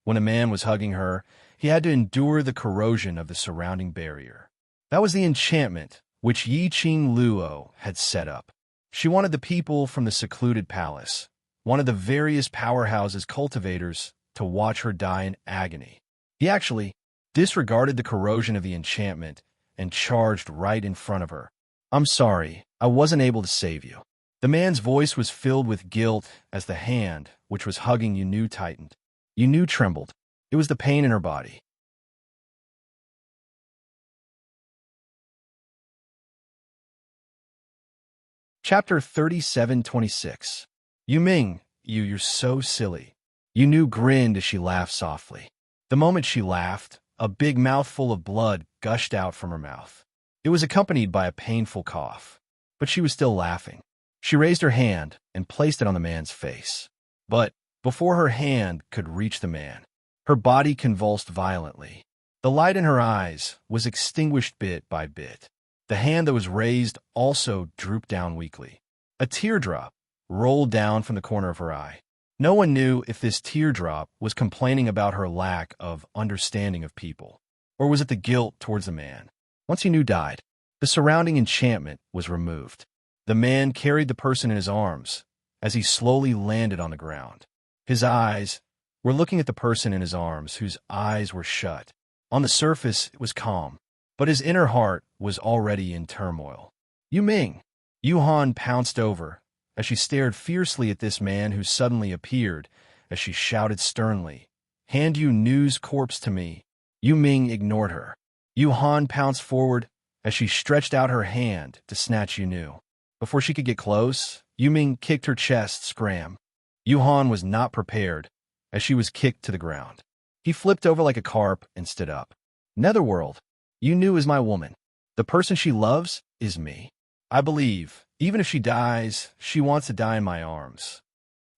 A: When a man was hugging her, he had to endure the corrosion of the surrounding barrier. That was the enchantment which Yiqing Luo had set up. She wanted the people from the secluded palace, wanted the various powerhouses' cultivators to watch her die in agony. He actually disregarded the corrosion of the enchantment and charged right in front of her. I'm sorry, I wasn't able to save you. The man's voice was filled with guilt as the hand, which was hugging Yunu, tightened. Yunu trembled. It was the pain in her body. Chapter 37:26. Yuming, you're so silly. Yunu grinned as she laughed softly. The moment she laughed, a big mouthful of blood gushed out from her mouth. It was accompanied by a painful cough, but she was still laughing. She raised her hand and placed it on the man's face. But before her hand could reach the man, her body convulsed violently. The light in her eyes was extinguished bit by bit. The hand that was raised also drooped down weakly. A teardrop rolled down from the corner of her eye. No one knew if this teardrop was complaining about her lack of understanding of people, or was it the guilt towards the man. Once Yunu died, the surrounding enchantment was removed. The man carried the person in his arms as he slowly landed on the ground. His eyes were looking at the person in his arms, whose eyes were shut. On the surface, it was calm, but his inner heart was already in turmoil. Yuming! Yuhan pounced over as she stared fiercely at this man who suddenly appeared, as she shouted sternly, "Hand Yunu's corpse to me." Yuming ignored her. Yuhan pounced forward as she stretched out her hand to snatch Yunu. Before she could get close, Yuming kicked her chest, scram. Yuhan was not prepared as she was kicked to the ground. He flipped over like a carp and stood up. Netherworld, Yunu is my woman. The person she loves is me. I believe, even if she dies, she wants to die in my arms.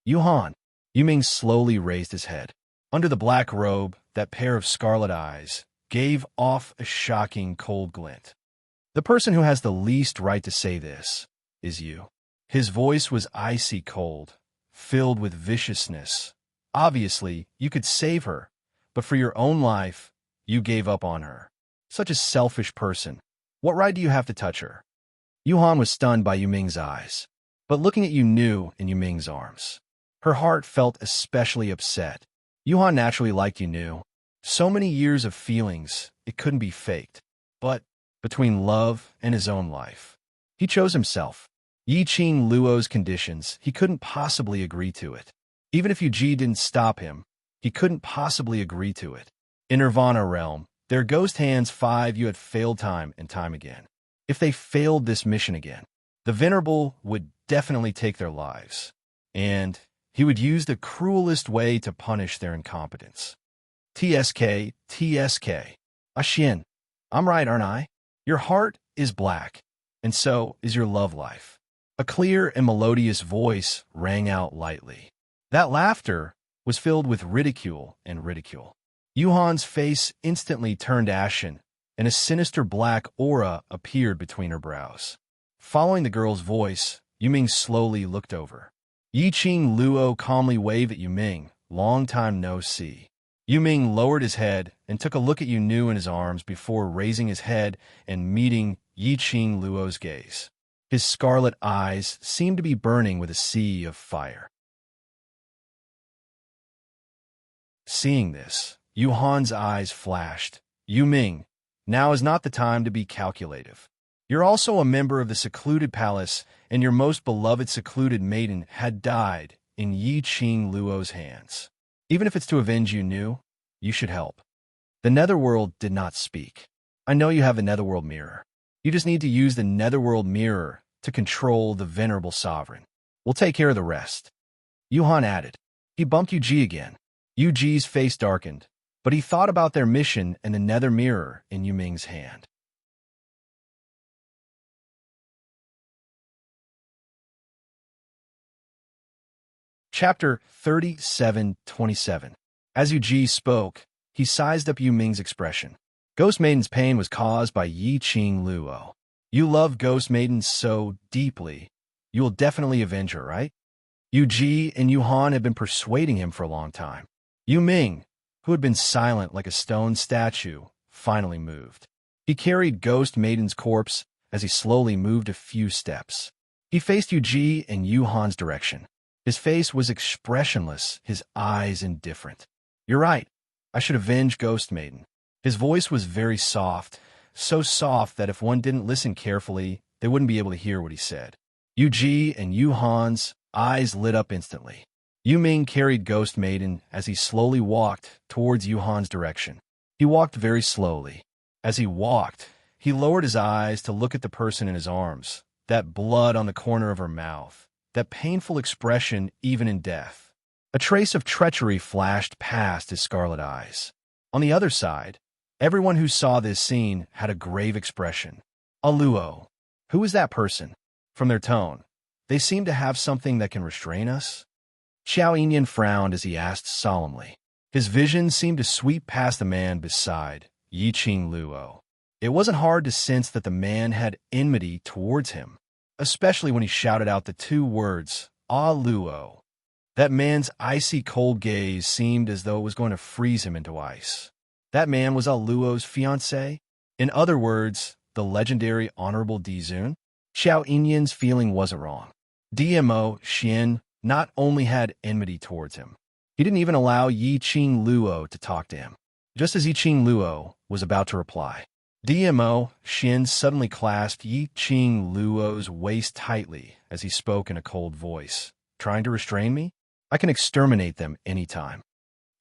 A: Yuhan. Yuming slowly raised his head. Under the black robe, that pair of scarlet eyes gave off a shocking cold glint. The person who has the least right to say this is you. His voice was icy cold, filled with viciousness, Obviously, you could save her, but for your own life, you gave up on her. Such a selfish person. What right do you have to touch her? Yuhan was stunned by Yuming's eyes, but looking at Yu knew in Yuming's arms. Her heart felt especially upset. Yuhan naturally liked Yu. So many years of feelings, it couldn't be faked. But between love and his own life, he chose himself. Yi Qing Luo's conditions, he couldn't possibly agree to it. Even if Yu Ji didn't stop him, he couldn't possibly agree to it. In Nirvana realm, their ghost hands 5 you had failed time and time again. If they failed this mission again, the Venerable would definitely take their lives. And he would use the cruelest way to punish their incompetence. TSK, TSK. Xin, I'm right, aren't I? Your heart is black, and so is your love life. A clear and melodious voice rang out lightly. That laughter was filled with ridicule and ridicule. Yuhan's face instantly turned ashen, and a sinister black aura appeared between her brows. Following the girl's voice, Yuming slowly looked over. Yi Qing Luo calmly waved at Yuming, long time no see. Yuming lowered his head and took a look at Yu in his arms before raising his head and meeting Yi Qing Luo's gaze. His scarlet eyes seemed to be burning with a sea of fire. Seeing this, Yuhan's eyes flashed. Yuming, now is not the time to be calculative. You're also a member of the secluded palace, and your most beloved secluded maiden had died in Yi Qing Luo's hands. Even if it's to avenge Yu, you should help. The Netherworld did not speak. I know you have the Netherworld mirror. You just need to use the Netherworld mirror to control the Venerable Sovereign. We'll take care of the rest. Yuhan added. He bumped Yu Ji again. Yu Ji's face darkened, but he thought about their mission and the nether mirror in Yuming's hand. Chapter 37:27. As Yu Ji spoke, he sized up Yuming's expression. Ghost Maiden's pain was caused by Yi Qing Luo. You love Ghost Maiden so deeply, you will definitely avenge her, right? Yu Ji and Yuhan had been persuading him for a long time. Yuming, who had been silent like a stone statue, finally moved. He carried Ghost Maiden's corpse as he slowly moved a few steps. He faced Yu Ji and Yuhan's direction. His face was expressionless, his eyes indifferent. You're right. I should avenge Ghost Maiden. His voice was very soft, so soft that if one didn't listen carefully, they wouldn't be able to hear what he said. Yu Ji and Yuhan's eyes lit up instantly. Yuming carried Ghost Maiden as he slowly walked towards Yuhan's direction. He walked very slowly. As he walked, he lowered his eyes to look at the person in his arms, that blood on the corner of her mouth, that painful expression even in death. A trace of treachery flashed past his scarlet eyes. On the other side, everyone who saw this scene had a grave expression. Luo. Who is that person? From their tone, they seem to have something that can restrain us. Xiao Yinyan frowned as he asked solemnly. His vision seemed to sweep past the man beside Yi Qing Luo. It wasn't hard to sense that the man had enmity towards him, especially when he shouted out the 2 words, Luo. That man's icy cold gaze seemed as though it was going to freeze him into ice. That man was Luo's fiancé? In other words, the legendary Honorable Dizun? Xiao Yinyan's feeling wasn't wrong. DMO Xian not only had enmity towards him, he didn't even allow Yi Qing Luo to talk to him. Just as Yi Qing Luo was about to reply, DMO Xian suddenly clasped Yi Qing Luo's waist tightly as he spoke in a cold voice. Trying to restrain me? I can exterminate them anytime.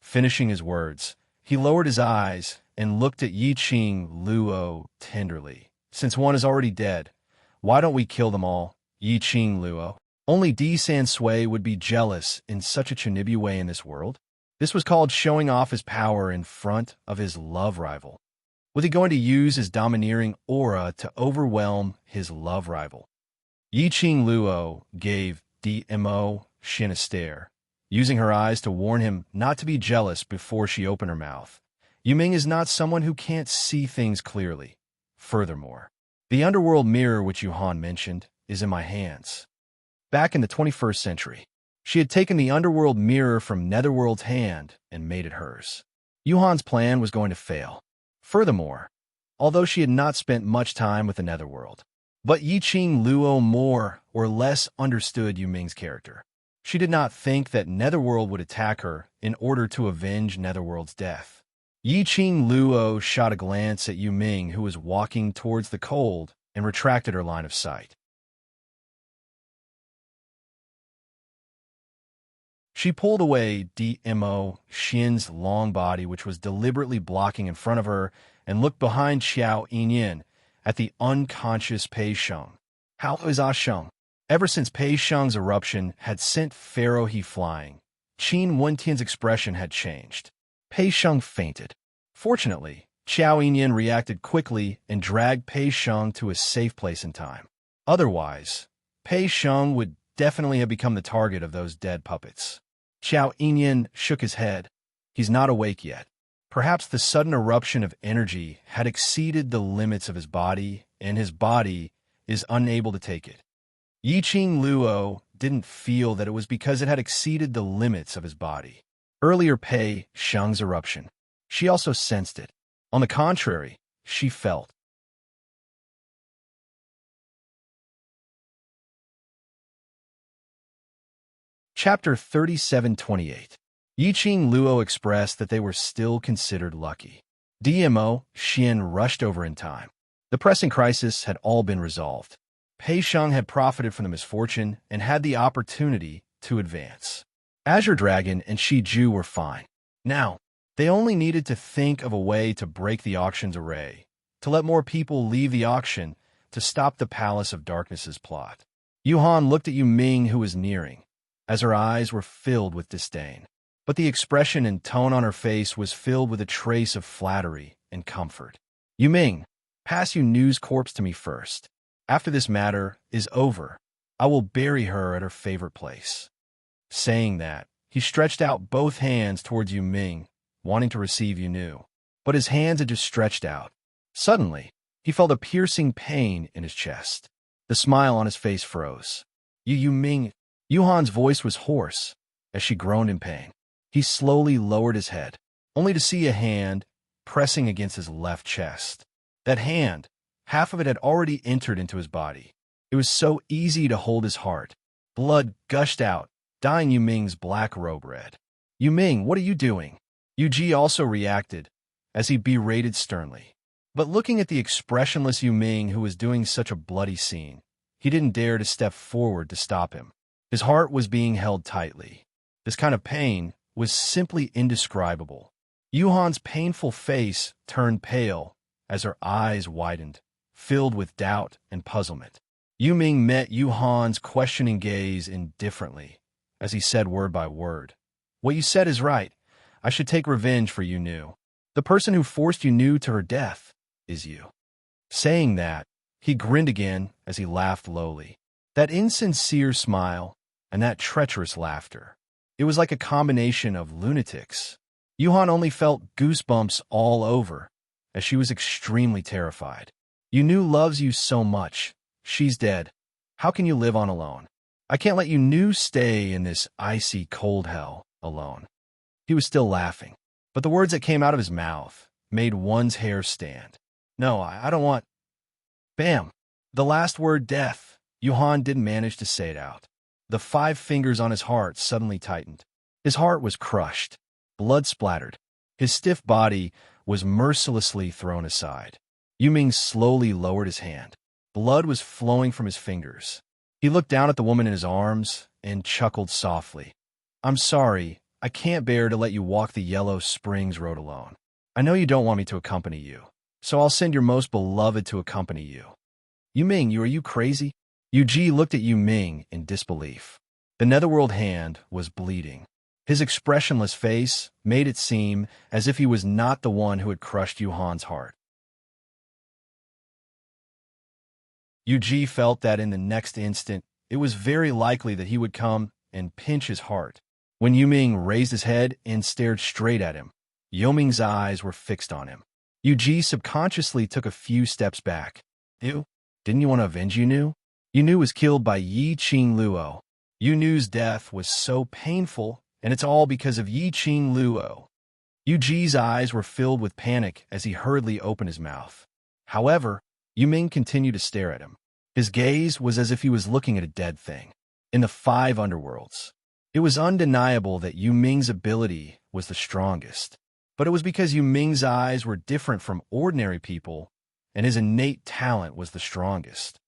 A: Finishing his words, he lowered his eyes and looked at Yi Qing Luo tenderly. Since one is already dead, why don't we kill them all? Yi Qing Luo. Only Di San Sui would be jealous in such a Chinibu way in this world. This was called showing off his power in front of his love rival. Was he going to use his domineering aura to overwhelm his love rival? Yi Qing Luo gave DMO Shin a stare, using her eyes to warn him not to be jealous before she opened her mouth. Yuming is not someone who can't see things clearly. Furthermore, the underworld mirror which Yuhan mentioned is in my hands. Back in the 21st century, She had taken the underworld mirror from Netherworld's hand and made it hers. Yuhan's plan was going to fail. Furthermore, although she had not spent much time with the Netherworld, but Yiqing Luo more or less understood Yu Ming's character. She did not think that Netherworld would attack her in order to avenge Netherworld's death. Yiqing Luo shot a glance at Yu Ming, who was walking towards the cold, and retracted her line of sight. She pulled away Dmo Xin's long body, which was deliberately blocking in front of her, and looked behind Xiao Yinyan at the unconscious Pei Sheng. How is Ah Sheng? Ever since Pei Sheng's eruption had sent Pharaoh He flying, Qin Wentian's expression had changed. Pei Sheng fainted. Fortunately, Xiao Yinyan reacted quickly and dragged Pei Sheng to a safe place in time. Otherwise, Pei Sheng would definitely have become the target of those dead puppets. Xiao Yinyan shook his head. He's not awake yet. Perhaps the sudden eruption of energy had exceeded the limits of his body, and his body is unable to take it. Yiqing Luo didn't feel that it was because it had exceeded the limits of his body. Earlier Pei Sheng's eruption. She also sensed it. On the contrary, she felt. Chapter 37:28. Yiqing Luo expressed that they were still considered lucky. Dmo Xin rushed over in time. The pressing crisis had all been resolved. Pei Sheng had profited from the misfortune and had the opportunity to advance. Azure Dragon and Shi Ju were fine. Now, they only needed to think of a way to break the auction's array, to let more people leave the auction, to stop the Palace of Darkness's plot. Yuhan looked at Yu Ming, who was nearing, as her eyes were filled with disdain. But the expression and tone on her face was filled with a trace of flattery and comfort. Yu Ming, pass Yu Nu's corpse to me first. After this matter is over, I will bury her at her favorite place. Saying that, he stretched out both hands towards Yu Ming, wanting to receive Yu Nu. But his hands had just stretched out. Suddenly, he felt a piercing pain in his chest. The smile on his face froze. Yu Ming. Yuhan's voice was hoarse as she groaned in pain. He slowly lowered his head, only to see a hand pressing against his left chest. That hand, half of it had already entered into his body. It was so easy to hold his heart. Blood gushed out, dyeing Yu Ming's black robe red. Yu Ming, what are you doing? Yu Ji also reacted, as he berated sternly. But looking at the expressionless Yu Ming, who was doing such a bloody scene, he didn't dare to step forward to stop him. His heart was being held tightly. This kind of pain was simply indescribable. Yuhan's painful face turned pale as her eyes widened, filled with doubt and puzzlement. Yu Ming met Yuhan's questioning gaze indifferently as he said word by word, "What you said is right. I should take revenge for Yu Nu. The person who forced Yu Nu to her death is you." Saying that, he grinned again as he laughed lowly. That insincere smile and that treacherous laughter. It was like a combination of lunatics. Yuhan only felt goosebumps all over, as she was extremely terrified. Yu Nu loves you so much. She's dead. How can you live on alone? I can't let Yu Nu stay in this icy cold hell alone. He was still laughing, but the words that came out of his mouth made one's hair stand. No, I don't want... Bam! The last word, death. Yuhan didn't manage to say it out. The 5 fingers on his heart suddenly tightened. His heart was crushed. Blood splattered. His stiff body was mercilessly thrown aside. Yu Ming slowly lowered his hand. Blood was flowing from his fingers. He looked down at the woman in his arms and chuckled softly. "I'm sorry. I can't bear to let you walk the Yellow Springs Road alone. I know you don't want me to accompany you, so I'll send your most beloved to accompany you." "Yu Ming, are you crazy?" Yu Ji looked at Yu Ming in disbelief. The Netherworld hand was bleeding. His expressionless face made it seem as if he was not the one who had crushed Yuhan's heart. Yu Ji felt that in the next instant, it was very likely that he would come and pinch his heart. When Yu Ming raised his head and stared straight at him, Yu Ming's eyes were fixed on him. Yu Ji subconsciously took a few steps back. Didn't you want to avenge Yu Nu? Yu Nu was killed by Yiqing Luo. Yunu's death was so painful, and it's all because of Yi-Ching Luo. Yuji's eyes were filled with panic as he hurriedly opened his mouth. However, Yuming continued to stare at him. His gaze was as if he was looking at a dead thing. In the 5 underworlds, it was undeniable that Yuming's ability was the strongest. But it was because Yuming's eyes were different from ordinary people, and his innate talent was the strongest.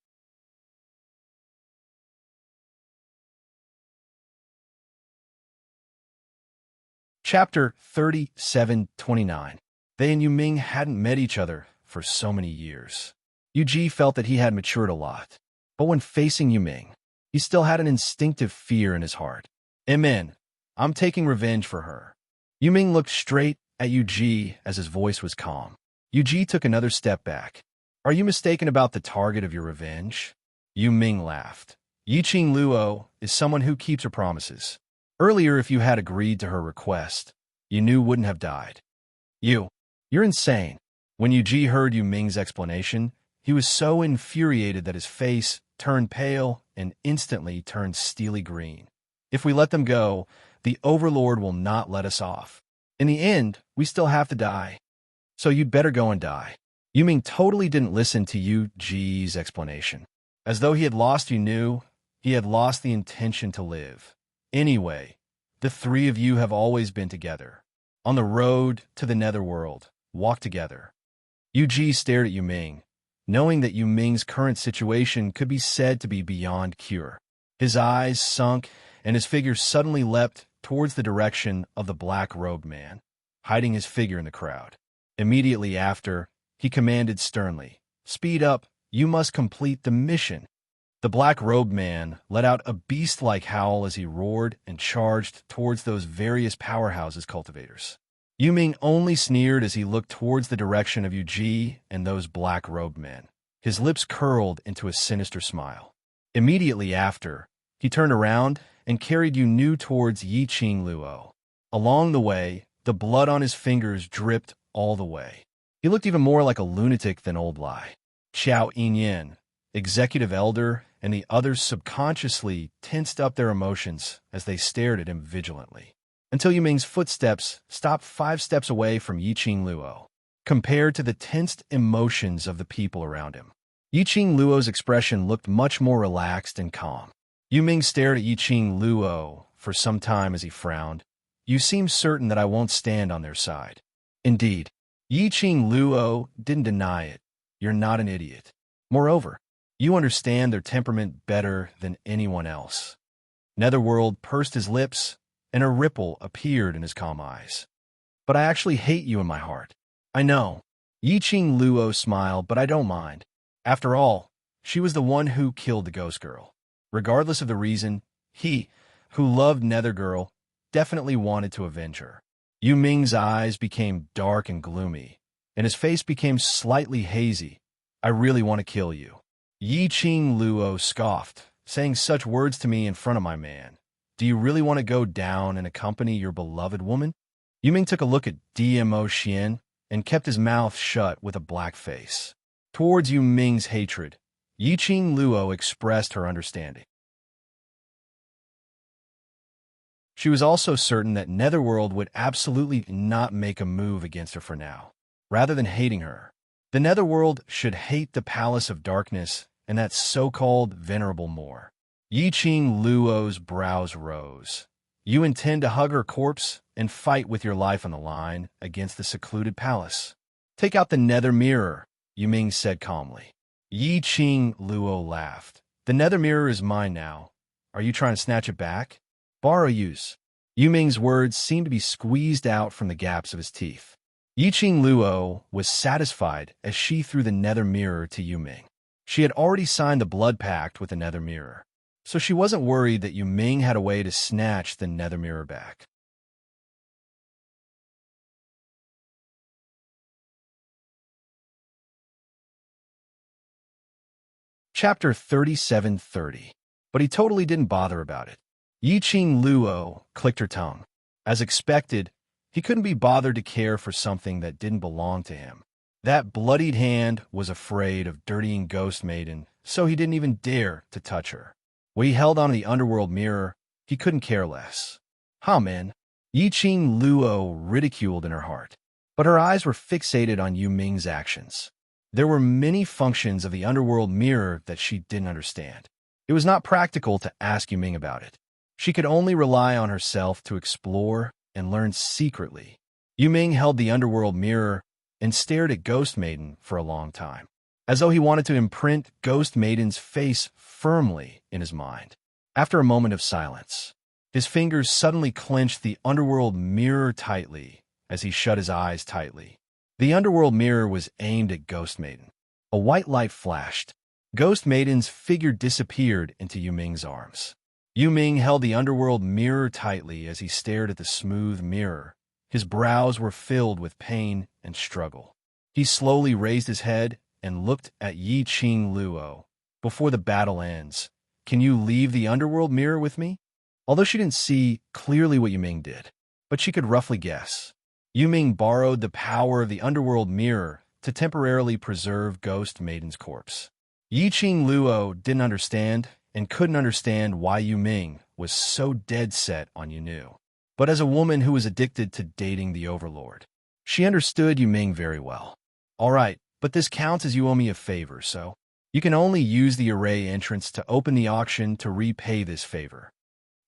A: Chapter 37:29. They and Yuming hadn't met each other for so many years. Yuji felt that he had matured a lot. But when facing Yuming, he still had an instinctive fear in his heart. Amen. I'm taking revenge for her. Yuming looked straight at Yuji as his voice was calm. Yuji took another step back. Are you mistaken about the target of your revenge? Yuming laughed. Yi-Ching Luo is someone who keeps her promises. Earlier, if you had agreed to her request, Yunu wouldn't have died. You're insane. When Yuji heard Yuming's explanation, he was so infuriated that his face turned pale and instantly turned steely green. If we let them go, the Overlord will not let us off. In the end, we still have to die. So you'd better go and die. Yuming totally didn't listen to Yuji's explanation. As though he had lost Yunu, he had lost the intention to live. Anyway, the 3 of you have always been together. On the road to the Netherworld, walk together. Yuji stared at Yuming, knowing that Yuming's current situation could be said to be beyond cure. His eyes sunk, and his figure suddenly leapt towards the direction of the black-robed man, hiding his figure in the crowd. Immediately after, he commanded sternly, "Speed up, you must complete the mission." The black-robed man let out a beast-like howl as he roared and charged towards those various powerhouses cultivators. Yuming only sneered as he looked towards the direction of Yuji and those black-robed men. His lips curled into a sinister smile. Immediately after, he turned around and carried Yunu towards Yi-Ching Luo. Along the way, the blood on his fingers dripped all the way. He looked even more like a lunatic than Old Lai. Xiao Yinyan, Executive Elder, and the others subconsciously tensed up their emotions as they stared at him vigilantly, until Yuming's footsteps stopped 5 steps away from Yi-Ching Luo. Compared to the tensed emotions of the people around him, Yi-Ching Luo's expression looked much more relaxed and calm. Yuming stared at Yi-Ching Luo for some time as he frowned. You seem certain that I won't stand on their side. Indeed, Yi-Ching Luo didn't deny it. You're not an idiot. Moreover, you understand their temperament better than anyone else. Netherworld pursed his lips, and a ripple appeared in his calm eyes. But I actually hate you in my heart. I know. Yi-Ching Luo smiled, but I don't mind. After all, she was the one who killed the ghost girl. Regardless of the reason, he, who loved Nether Girl, definitely wanted to avenge her. Yuming's eyes became dark and gloomy, and his face became slightly hazy. I really want to kill you. Yi-Ching Luo scoffed, saying such words to me in front of my man. Do you really want to go down and accompany your beloved woman? Yuming took a look at DMO Xian and kept his mouth shut with a black face. Towards Yuming's hatred, Yi-Ching Luo expressed her understanding. She was also certain that Netherworld would absolutely not make a move against her for now. Rather than hating her, the Netherworld should hate the Palace of Darkness and that so-called Venerable Moor. Yi-Ching Luo's brows rose. You intend to hug her corpse and fight with your life on the line against the secluded palace. Take out the Nether Mirror, Yuming said calmly. Yi-Ching Luo laughed. The Nether Mirror is mine now. Are you trying to snatch it back? Borrow use. Yuming's words seemed to be squeezed out from the gaps of his teeth. Yi-Ching Luo was satisfied as she threw the Nether Mirror to Yuming. She had already signed the blood pact with the Nether Mirror, so she wasn't worried that Yuming had a way to snatch the Nether Mirror back. Chapter 37:30. But he totally didn't bother about it. Yi-Ching Luo clicked her tongue. As expected, he couldn't be bothered to care for something that didn't belong to him. That bloodied hand was afraid of dirtying Ghost Maiden, so he didn't even dare to touch her. When he held onto the underworld mirror, he couldn't care less. "Huh, man?" Yiqing Luo ridiculed in her heart. But her eyes were fixated on Yu Ming's actions. There were many functions of the underworld mirror that she didn't understand. It was not practical to ask Yu Ming about it. She could only rely on herself to explore and learn secretly. Yu Ming held the underworld mirror and stared at Ghost Maiden for a long time, as though he wanted to imprint Ghost Maiden's face firmly in his mind. After a moment of silence, his fingers suddenly clenched the underworld mirror tightly as he shut his eyes tightly. The underworld mirror was aimed at Ghost Maiden. A white light flashed. Ghost Maiden's figure disappeared into Yu Ming's arms. Yu Ming held the underworld mirror tightly as he stared at the smooth mirror. His brows were filled with pain and struggle. He slowly raised his head and looked at Yiqing Luo. "Before the battle ends, can you leave the underworld mirror with me?" Although she didn't see clearly what Yu Ming did, but she could roughly guess. Yu Ming borrowed the power of the underworld mirror to temporarily preserve Ghost Maiden's corpse. Yiqing Luo didn't understand and couldn't understand why Yu Ming was so dead set on Yu. But as a woman who was addicted to dating the Overlord, she understood Yu Ming very well. "All right, but this counts as you owe me a favor, so you can only use the array entrance to open the auction to repay this favor."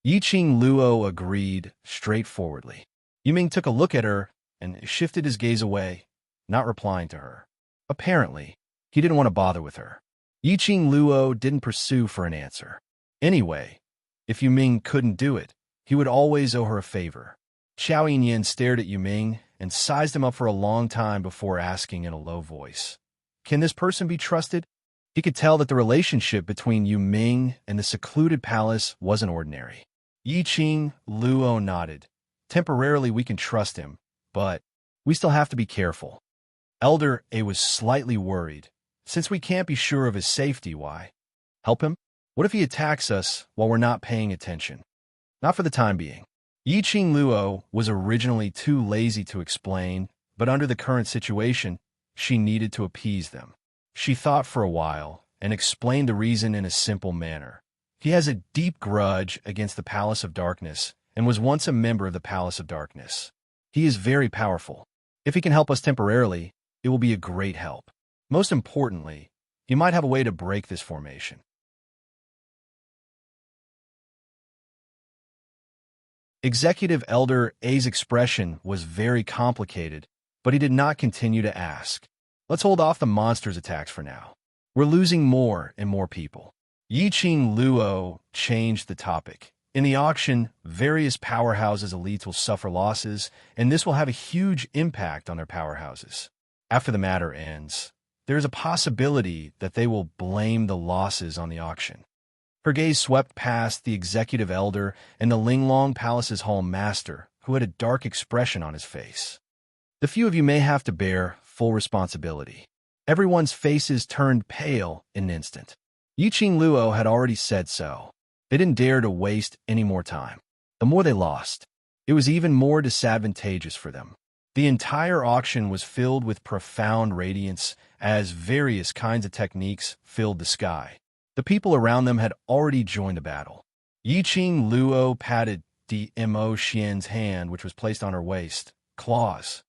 A: Yiqing Luo agreed straightforwardly. Yu Ming took a look at her and shifted his gaze away, not replying to her. Apparently, he didn't want to bother with her. Yiqing Luo didn't pursue for an answer. Anyway, if Yu Ming couldn't do it, he would always owe her a favor. Xiao Yinyan stared at Yu Ming and sized him up for a long time before asking in a low voice, "Can this person be trusted?" He could tell that the relationship between Yu Ming and the secluded palace wasn't ordinary. Yiqing Luo nodded. "Temporarily we can trust him, but we still have to be careful." Elder A was slightly worried. "Since we can't be sure of his safety, why help him? What if he attacks us while we're not paying attention?" "Not for the time being." Yiqing Luo was originally too lazy to explain, but under the current situation, she needed to appease them. She thought for a while and explained the reason in a simple manner. He has a deep grudge against the Palace of Darkness and was once a member of the Palace of Darkness. He is very powerful. If he can help us temporarily, it will be a great help. Most importantly, he might have a way to break this formation. Executive Elder A's expression was very complicated, but he did not continue to ask. "Let's hold off the monsters' attacks for now. We're losing more and more people." Yiqing Luo changed the topic. "In the auction, various powerhouses' elites will suffer losses, and this will have a huge impact on their powerhouses. After the matter ends, there is a possibility that they will blame the losses on the auction." Her gaze swept past the executive elder and the Linglong Palace's hall master, who had a dark expression on his face. "The few of you may have to bear full responsibility." Everyone's faces turned pale in an instant. Yiqing Luo had already said so. They didn't dare to waste any more time. The more they lost, it was even more disadvantageous for them. The entire auction was filled with profound radiance as various kinds of techniques filled the sky. The people around them had already joined the battle. Yiqing Luo patted Dmo Xian's hand, which was placed on her waist. "Claws."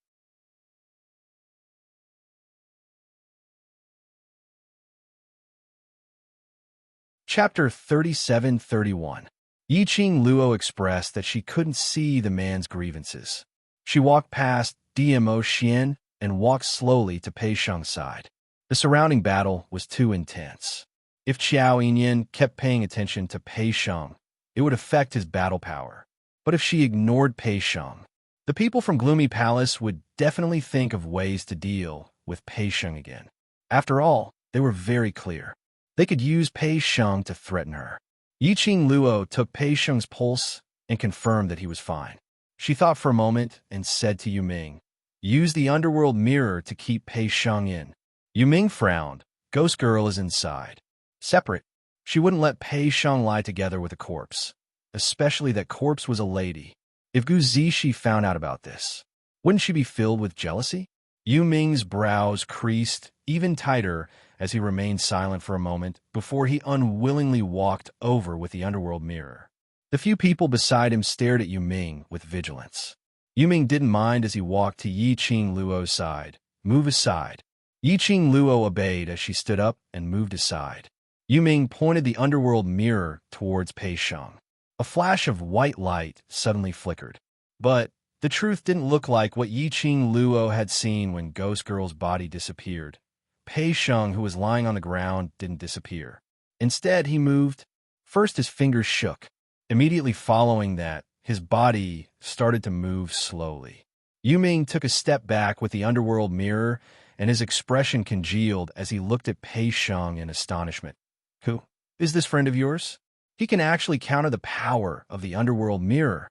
A: Chapter 37-31. Yiqing Luo expressed that she couldn't see the man's grievances. She walked past Dmo Xian and walked slowly to Pei Sheng's side. The surrounding battle was too intense. If Xiao Yinyan kept paying attention to Pei Sheng, it would affect his battle power. But if she ignored Pei Sheng, the people from Gloomy Palace would definitely think of ways to deal with Pei Sheng again. After all, they were very clear. They could use Pei Sheng to threaten her. Yiqing Luo took Pei Sheng's pulse and confirmed that he was fine. She thought for a moment and said to Yu Ming, "Use the underworld mirror to keep Pei Sheng in." Yu Ming frowned. Ghost Girl is inside. Separate. She wouldn't let Pei Sheng lie together with a corpse, especially that corpse was a lady. If Gu Zishi found out about this, wouldn't she be filled with jealousy? Yu Ming's brows creased even tighter as he remained silent for a moment before he unwillingly walked over with the underworld mirror. The few people beside him stared at Yu Ming with vigilance. Yu Ming didn't mind as he walked to Yi Qing Luo's side. Move aside. Yi Qing Luo obeyed as she stood up and moved aside. Yu Ming pointed the underworld mirror towards Pei Sheng. A flash of white light suddenly flickered. But the truth didn't look like what Yi Qing Luo had seen when Ghost Girl's body disappeared. Pei Sheng, who was lying on the ground, didn't disappear. Instead, he moved. First, his fingers shook. Immediately following that, his body started to move slowly. Yu Ming took a step back with the underworld mirror, and his expression congealed as he looked at Pei Sheng in astonishment. Who is this friend of yours? He can actually counter the power of the underworld mirror.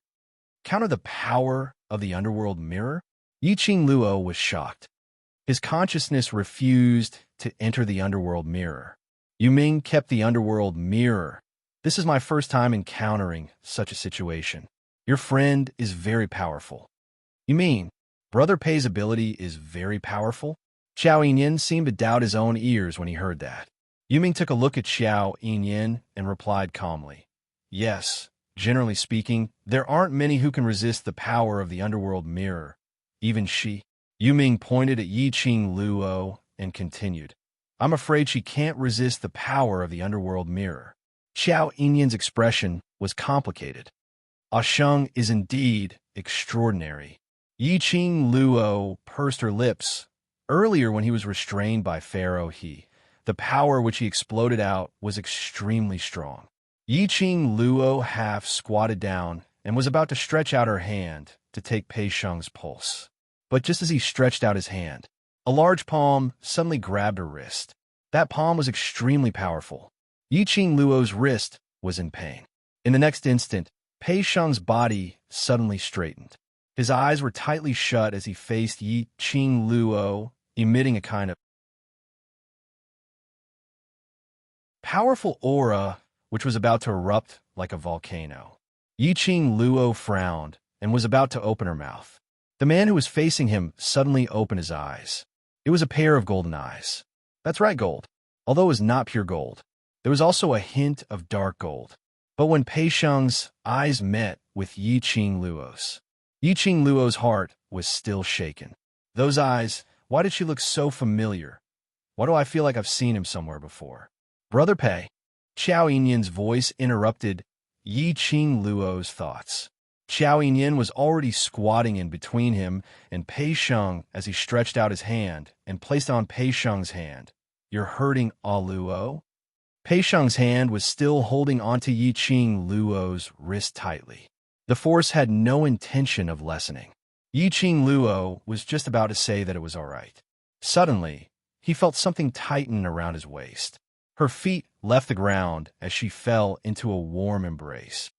A: Counter the power of the underworld mirror? Yi Qing Luo was shocked. His consciousness refused to enter the underworld mirror. Yu Ming kept the underworld mirror. This is my first time encountering such a situation. Your friend is very powerful. You mean, Brother Pei's ability is very powerful? Xiao Yinyan seemed to doubt his own ears when he heard that. Yu Ming took a look at Xiao Yinyan and replied calmly. Yes, generally speaking, there aren't many who can resist the power of the underworld mirror. Even she. Yu Ming pointed at Yi Qing Luo and continued. I'm afraid she can't resist the power of the underworld mirror. Xiao Yinyan's expression was complicated. Sheng is indeed extraordinary. Yi Qing Luo pursed her lips. Earlier, when he was restrained by Pharaoh the power which he exploded out was extremely strong. Yi Qing Luo half squatted down and was about to stretch out her hand to take Pei Sheng's pulse. But just as he stretched out his hand, a large palm suddenly grabbed her wrist. That palm was extremely powerful. Yi Qing Luo's wrist was in pain. In the next instant, Pei Sheng's body suddenly straightened. His eyes were tightly shut as he faced Yi Qing Luo, emitting a kind of powerful aura which was about to erupt like a volcano. Yi Qing Luo frowned and was about to open her mouth. The man who was facing him suddenly opened his eyes. It was a pair of golden eyes. That's right, gold. Although it was not pure gold, there was also a hint of dark gold. But when Pei Sheng's eyes met with Yi Qing Luo's heart was still shaken. Those eyes, why did she look so familiar? Why do I feel like I've seen him somewhere before? Brother Pei. Xiao Yinyan's voice interrupted Yi Qing Luo's thoughts. Xiao Yinyan was already squatting in between him and Pei Sheng as he stretched out his hand and placed on Pei Sheng's hand. You're hurting Luo? Pei Sheng's hand was still holding onto Yi Qing Luo's wrist tightly. The force had no intention of lessening. Yi Qing Luo was just about to say that it was all right. Suddenly, he felt something tighten around his waist. Her feet left the ground as she fell into a warm embrace.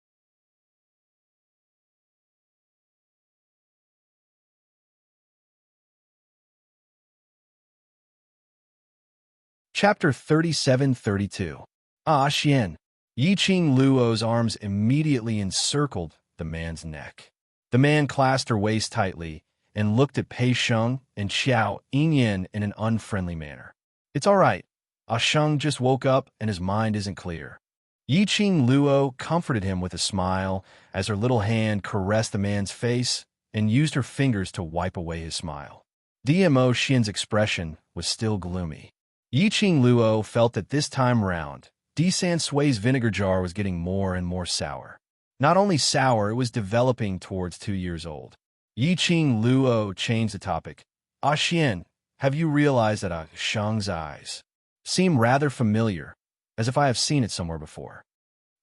A: Chapter 37-32. Xian. Yi Qing Luo's arms immediately encircled the man's neck. The man clasped her waist tightly and looked at Pei Sheng and Xiao Yinyan in an unfriendly manner. It's all right. Sheng just woke up and his mind isn't clear. Yi Qing Luo comforted him with a smile as her little hand caressed the man's face and used her fingers to wipe away his smile. Dmo Xian's expression was still gloomy. Yi Qing Luo felt that this time round, San Sui's vinegar jar was getting more and more sour. Not only sour, it was developing towards 2 years old. Yi Qing Luo changed the topic. Xian, have you realized that Sheng's eyes seem rather familiar, as if I have seen it somewhere before?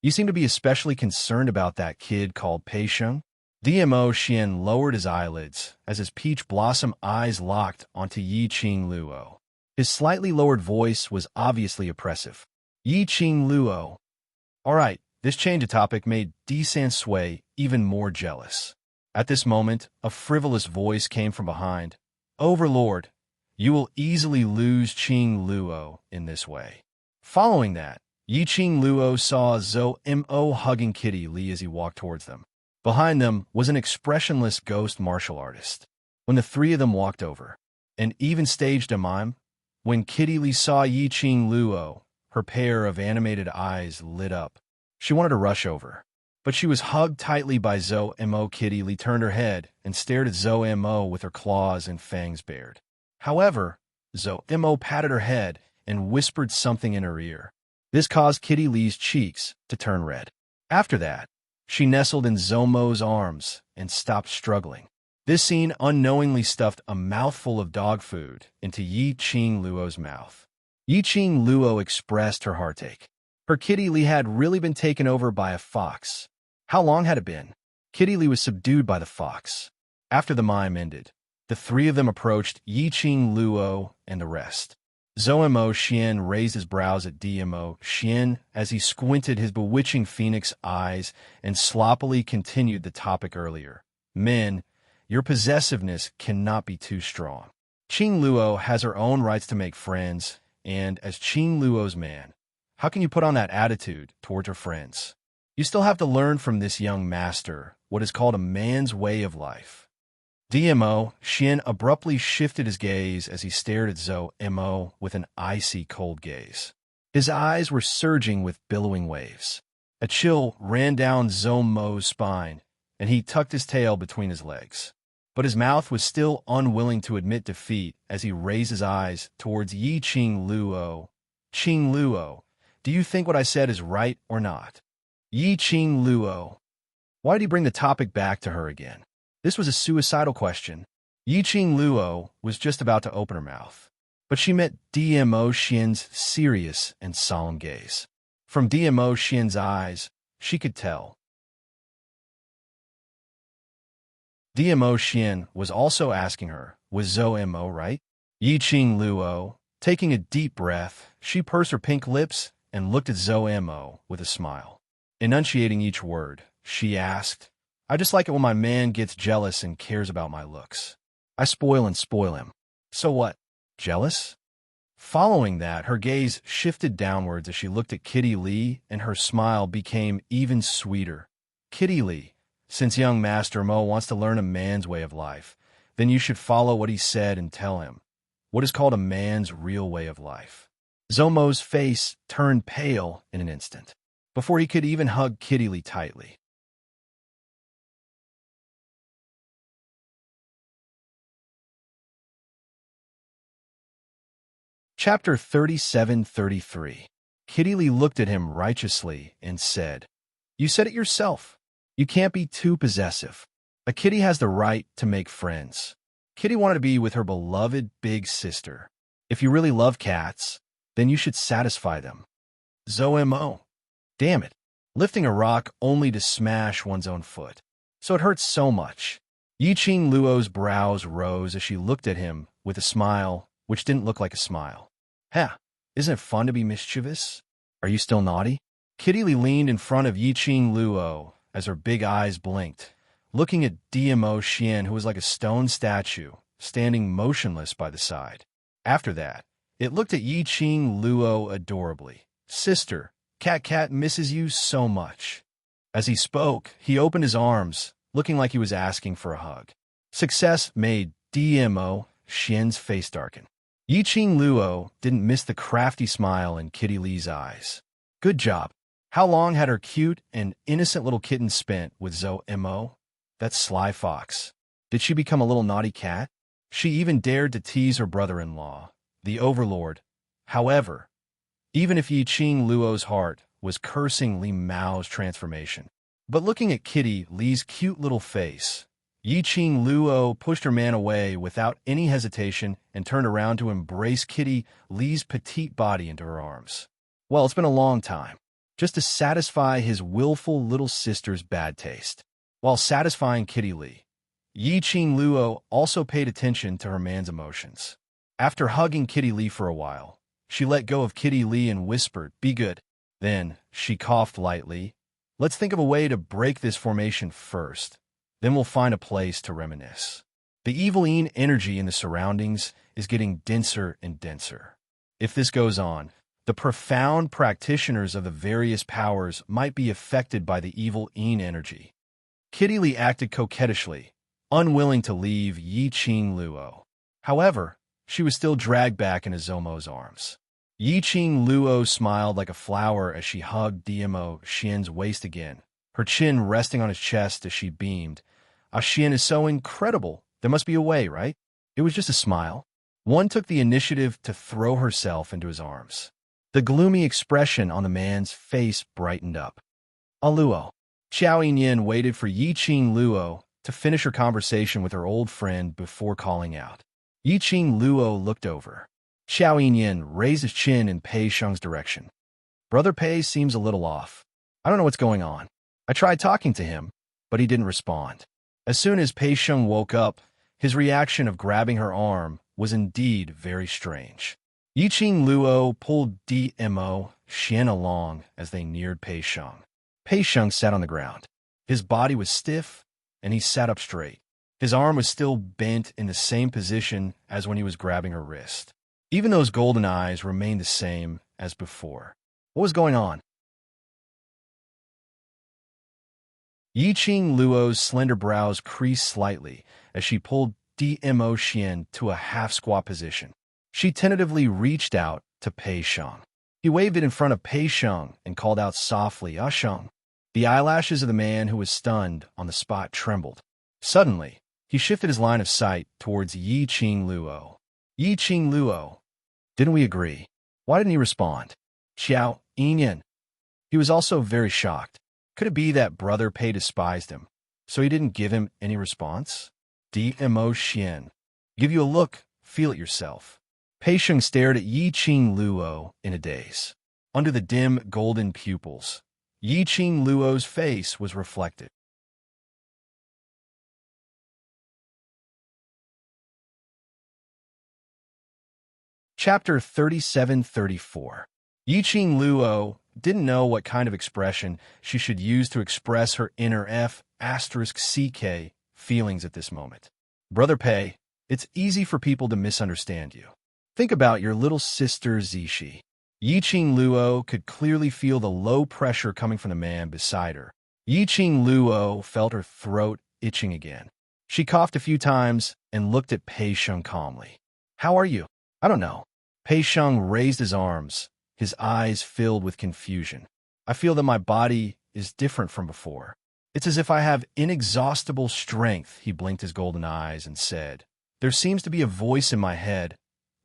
A: You seem to be especially concerned about that kid called Pei Sheng? Dmo Xian lowered his eyelids as his peach blossom eyes locked onto Yi Qing Luo. His slightly lowered voice was obviously oppressive. Yi Qing Luo. All right, this change of topic made San Sui even more jealous. At this moment, a frivolous voice came from behind. Overlord, you will easily lose Qing Luo in this way. Following that, Yi Qing Luo saw Zhou Mo hugging Kitty Li as he walked towards them. Behind them was an expressionless ghost martial artist. When the three of them walked over, and even staged a mime, When Kitty Lee saw Yi Ching Luo, her pair of animated eyes lit up. She wanted to rush over, but she was hugged tightly by Zhou Mo. Kitty Lee turned her head and stared at Zhou Mo with her claws and fangs bared. However, Zhou Mo patted her head and whispered something in her ear. This caused Kitty Lee's cheeks to turn red. After that, she nestled in Zhou Mo's arms and stopped struggling. This scene unknowingly stuffed a mouthful of dog food into Yi Ching Luo's mouth. Yi Ching Luo expressed her heartache. Her Kitty Lee had really been taken over by a fox. How long had it been? Kitty Lee was subdued by the fox. After the mime ended, the three of them approached Yi Ching Luo and the rest. Zhou Mo Xian raised his brows at Mo Xian as he squinted his bewitching phoenix eyes and sloppily continued the topic earlier. Men, your possessiveness cannot be too strong. Ching Luo has her own rights to make friends, and as Ching Luo's man, how can you put on that attitude towards her friends? You still have to learn from this young master what is called a man's way of life. Mo Xian abruptly shifted his gaze as he stared at Zhou Mo with an icy cold gaze. His eyes were surging with billowing waves. A chill ran down Zhou Mo's spine, and he tucked his tail between his legs. But his mouth was still unwilling to admit defeat as he raised his eyes towards Yi Ching Luo. Ching Luo, do you think what I said is right or not? Yi Ching Luo. Why did he bring the topic back to her again? This was a suicidal question. Yi Ching Luo was just about to open her mouth, but she met Mo Xian's serious and solemn gaze. From Mo Xian's eyes, she could tell. Mo Xian was also asking her, was Zhou Mo right? Yi Ching Luo, taking a deep breath, she pursed her pink lips and looked at Zhou Mo with a smile. Enunciating each word, she asked, I just like it when my man gets jealous and cares about my looks. I spoil and spoil him. So what? Jealous? Following that, her gaze shifted downwards as she looked at Kitty Lee, and her smile became even sweeter. Kitty Lee, since young Master Mo wants to learn a man's way of life, then you should follow what he said and tell him what is called a man's real way of life. Zhou Mo's face turned pale in an instant, before he could even hug Kitty Lee tightly. Chapter 37-33. Kitty Lee looked at him righteously and said, You said it yourself. You can't be too possessive. A kitty has the right to make friends. Kitty wanted to be with her beloved big sister. If you really love cats, then you should satisfy them. Zhou Mo. Damn it. Lifting a rock only to smash one's own foot. So it hurts so much. Yi Ching Luo's brows rose as she looked at him with a smile which didn't look like a smile. Ha! Isn't it fun to be mischievous? Are you still naughty? Kitty Lee leaned in front of Yi Ching Luo as her big eyes blinked, looking at Mo Xian, who was like a stone statue, standing motionless by the side. After that, it looked at Yi Ching Luo adorably. Sister, Cat misses you so much. As he spoke, he opened his arms, looking like he was asking for a hug. Success made Mo Xian's face darken. Yi Ching Luo didn't miss the crafty smile in Kitty Lee's eyes. Good job. How long had her cute and innocent little kitten spent with Zhou Mo? That sly fox. Did she become a little naughty cat? She even dared to tease her brother-in-law, the overlord. However, even if Yi Ching Luo's heart was cursing Li Mao's transformation. But looking at Kitty Lee's cute little face, Yi Ching Luo pushed her man away without any hesitation and turned around to embrace Kitty Lee's petite body into her arms. Well, it's been a long time. Just to satisfy his willful little sister's bad taste. While satisfying Kitty Lee, Yi Ching Luo also paid attention to her man's emotions. After hugging Kitty Lee for a while, she let go of Kitty Lee and whispered, Be good. Then she coughed lightly. Let's think of a way to break this formation first. Then we'll find a place to reminisce. The evil Yin energy in the surroundings is getting denser and denser. If this goes on, the profound practitioners of the various powers might be affected by the evil Yin energy. Kitty Lee acted coquettishly, unwilling to leave Yi Ching Luo. However, she was still dragged back into Zomo's arms. Yiqing Luo smiled like a flower as she hugged Dmo Xian's waist again, her chin resting on his chest as she beamed. Ah, Xian is so incredible. There must be a way, right? It was just a smile. One took the initiative to throw herself into his arms. The gloomy expression on the man's face brightened up. Ah, Luo. Xiao Yinyan waited for Yiqing Luo to finish her conversation with her old friend before calling out. Yiqing Luo looked over. Xiao Yinyan raised his chin in Pei Sheng's direction. Brother Pei seems a little off. I don't know what's going on. I tried talking to him, but he didn't respond. As soon as Pei Sheng woke up, his reaction of grabbing her arm was indeed very strange. Yiqing Luo pulled Dmo Xian along as they neared Pei Sheng. Pei Sheng sat on the ground. His body was stiff, and he sat up straight. His arm was still bent in the same position as when he was grabbing her wrist. Even those golden eyes remained the same as before. What was going on? Yiqing Luo's slender brows creased slightly as she pulled Dmo Xian to a half-squat position. She tentatively reached out to Pei Sheng. He waved it in front of Pei Sheng and called out softly, "Ah, Sheng." The eyelashes of the man who was stunned on the spot trembled. Suddenly, he shifted his line of sight towards Yiqing Luo. Yiqing Luo. Didn't we agree? Why didn't he respond? Xiao Yinyan. He was also very shocked. Could it be that Brother Pei despised him, so he didn't give him any response? Dmo Xian. Give you a look, feel it yourself. Pei Sheng stared at Yiqing Luo in a daze. Under the dim golden pupils, Yiqing Luo's face was reflected. Chapter 37-34. Yiqing Luo didn't know what kind of expression she should use to express her inner F***CK feelings at this moment. Brother Pei, it's easy for people to misunderstand you. Think about your little sister Zishi. Yiqing Luo could clearly feel the low pressure coming from the man beside her. Yiqing Luo felt her throat itching again. She coughed a few times and looked at Pei Sheng calmly. How are you? I don't know. Pei Sheng raised his arms, his eyes filled with confusion. I feel that my body is different from before. It's as if I have inexhaustible strength, he blinked his golden eyes and said. There seems to be a voice in my head,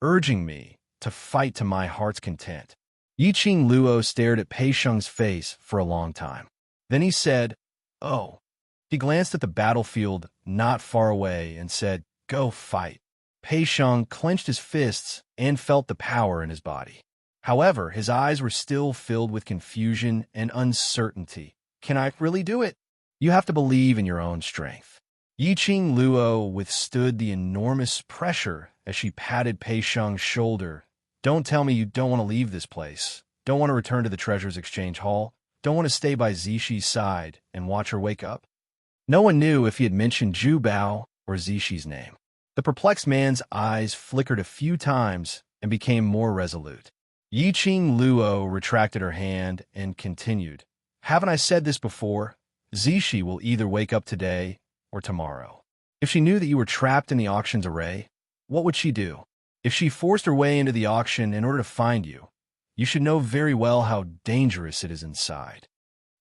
A: urging me to fight to my heart's content. Yiqing Luo stared at Pei Sheng's face for a long time. Then he said, "Oh." He glanced at the battlefield not far away and said, "Go fight." Pei Sheng clenched his fists and felt the power in his body. However, his eyes were still filled with confusion and uncertainty. Can I really do it? You have to believe in your own strength. Yiqing Luo withstood the enormous pressure as she patted Pei Sheng's shoulder. Don't tell me you don't want to leave this place. Don't want to return to the Treasures Exchange Hall. Don't want to stay by Zishi's side and watch her wake up. No one knew if he had mentioned Zhu Bao or Zishi's name. The perplexed man's eyes flickered a few times and became more resolute. Yiqing Luo retracted her hand and continued. Haven't I said this before? Zishi will either wake up today or tomorrow. If she knew that you were trapped in the auction's array, what would she do? If she forced her way into the auction in order to find you, you should know very well how dangerous it is inside.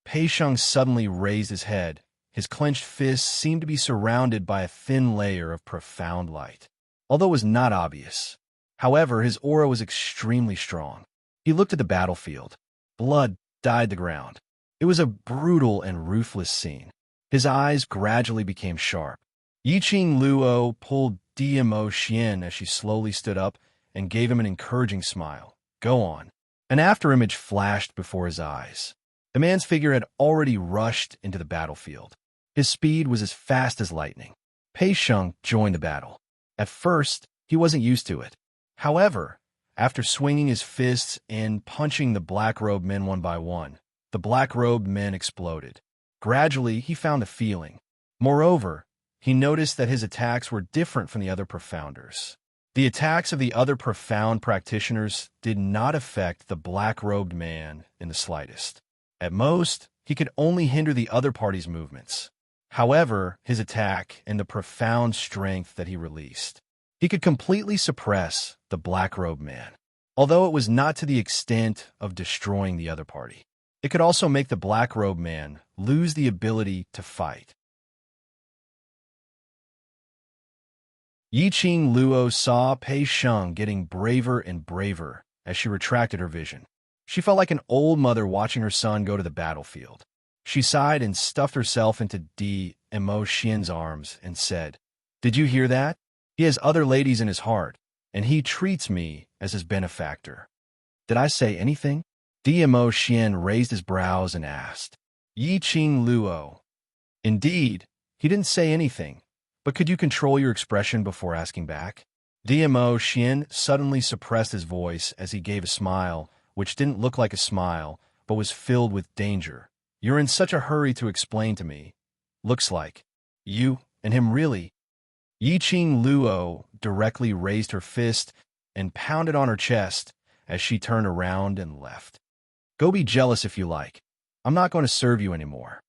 A: Pei Sheng suddenly raised his head. His clenched fists seemed to be surrounded by a thin layer of profound light, although it was not obvious. However, his aura was extremely strong. He looked at the battlefield. Blood dyed the ground. It was a brutal and ruthless scene. His eyes gradually became sharp. Yiqing Luo pulled Dmo Xian as she slowly stood up and gave him an encouraging smile. Go on. An afterimage flashed before his eyes. The man's figure had already rushed into the battlefield. His speed was as fast as lightning. Pei Sheng joined the battle. At first, he wasn't used to it. However, after swinging his fists and punching the black-robed men one by one, the black-robed men exploded. Gradually, he found a feeling. Moreover, he noticed that his attacks were different from the other profounders. The attacks of the other profound practitioners did not affect the black-robed man in the slightest. At most, he could only hinder the other party's movements. However, his attack and the profound strength that he released. He could completely suppress the black-robed man, although it was not to the extent of destroying the other party. It could also make the black-robed man lose the ability to fight. Yiqing Luo saw Pei Sheng getting braver and braver as she retracted her vision. She felt like an old mother watching her son go to the battlefield. She sighed and stuffed herself into Mo Xian's arms and said, "Did you hear that? He has other ladies in his heart, and he treats me as his benefactor." "Did I say anything?" Mo Xian raised his brows and asked. Yiqing Luo, "Indeed, he didn't say anything. But could you control your expression before asking back?" Mo Xian suddenly suppressed his voice as he gave a smile, which didn't look like a smile, but was filled with danger. "You're in such a hurry to explain to me. Looks like you and him really." Yiqing Luo directly raised her fist and pounded on her chest as she turned around and left. "Go be jealous if you like. I'm not going to serve you anymore."